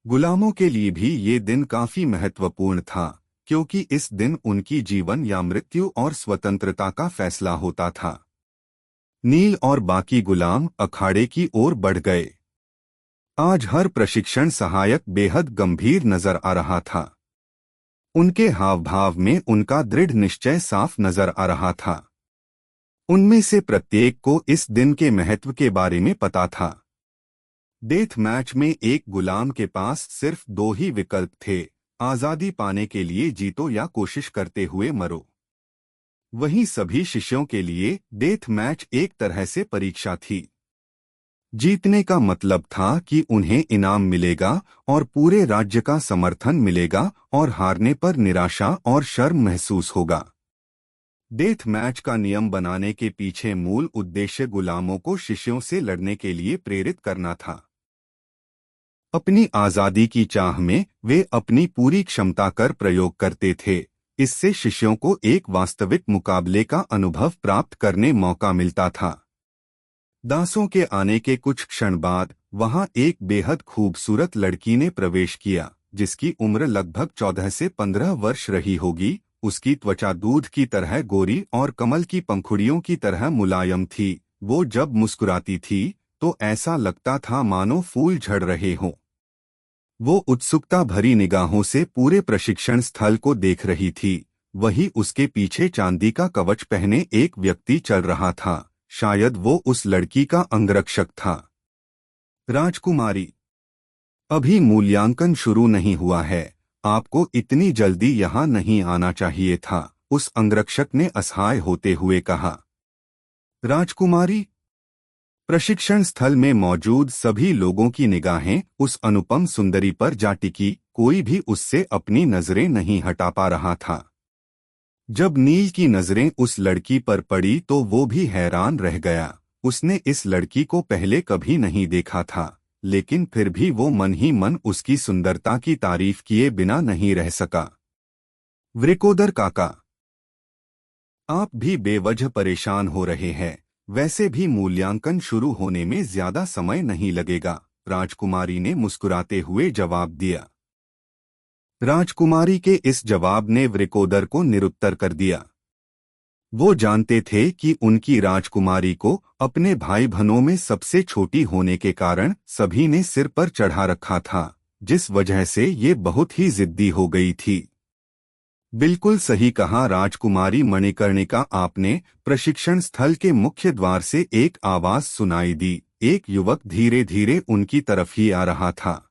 गुलामों के लिए भी ये दिन काफी महत्वपूर्ण था, क्योंकि इस दिन उनकी जीवन या मृत्यु और स्वतंत्रता का फैसला होता था। नील और बाकी गुलाम अखाड़े की ओर बढ़ गए। आज हर प्रशिक्षण सहायक बेहद गंभीर नजर आ रहा था। उनके हाव भाव में उनका दृढ़ निश्चय साफ नजर आ रहा था। उनमें से प्रत्येक को इस दिन के महत्व के बारे में पता था। डेथ मैच में एक गुलाम के पास सिर्फ 2 ही विकल्प थे, आजादी पाने के लिए जीतो या कोशिश करते हुए मरो। वहीं सभी शिष्यों के लिए डेथ मैच एक तरह से परीक्षा थी। जीतने का मतलब था कि उन्हें इनाम मिलेगा और पूरे राज्य का समर्थन मिलेगा, और हारने पर निराशा और शर्म महसूस होगा। डेथ मैच का नियम बनाने के पीछे मूल उद्देश्य गुलामों को शिष्यों से लड़ने के लिए प्रेरित करना था। अपनी आजादी की चाह में वे अपनी पूरी क्षमता कर प्रयोग करते थे। इससे शिष्यों को एक वास्तविक मुकाबले का अनुभव प्राप्त करने मौका मिलता था। दासों के आने के कुछ क्षण बाद वहां एक बेहद खूबसूरत लड़की ने प्रवेश किया, जिसकी उम्र लगभग 14 से 15 वर्ष रही होगी। उसकी त्वचा दूध की तरह गोरी और कमल की पंखुड़ियों की तरह मुलायम थी। वो जब मुस्कुराती थी तो ऐसा लगता था मानो फूल झड़ रहे हों। वो उत्सुकता भरी निगाहों से पूरे प्रशिक्षण स्थल को देख रही थी। वही उसके पीछे चांदी का कवच पहने एक व्यक्ति चल रहा था। शायद वो उस लड़की का अंगरक्षक था। राजकुमारी, अभी मूल्यांकन शुरू नहीं हुआ है, आपको इतनी जल्दी यहाँ नहीं आना चाहिए था, उस अंगरक्षक ने असहाय होते हुए कहा। राजकुमारी, प्रशिक्षण स्थल में मौजूद सभी लोगों की निगाहें उस अनुपम सुंदरी पर जा टिकी। कोई भी उससे अपनी नजरें नहीं हटा पा रहा था। जब नील की नजरें उस लड़की पर पड़ी तो वो भी हैरान रह गया। उसने इस लड़की को पहले कभी नहीं देखा था, लेकिन फिर भी वो मन ही मन उसकी सुंदरता की तारीफ किए बिना नहीं रह सका। वृकोदर काका, आप भी बेवजह परेशान हो रहे हैं। वैसे भी मूल्यांकन शुरू होने में ज्यादा समय नहीं लगेगा, राजकुमारी ने मुस्कुराते हुए जवाब दिया। राजकुमारी के इस जवाब ने वृकोदर को निरुत्तर कर दिया। वो जानते थे कि उनकी राजकुमारी को अपने भाई बहनों में सबसे छोटी होने के कारण सभी ने सिर पर चढ़ा रखा था, जिस वजह से ये बहुत ही जिद्दी हो गई थी। बिल्कुल सही कहा राजकुमारी मणिकर्णिका, आपने। प्रशिक्षण स्थल के मुख्य द्वार से एक आवाज सुनाई दी। एक युवक धीरे धीरे उनकी तरफ ही आ रहा था।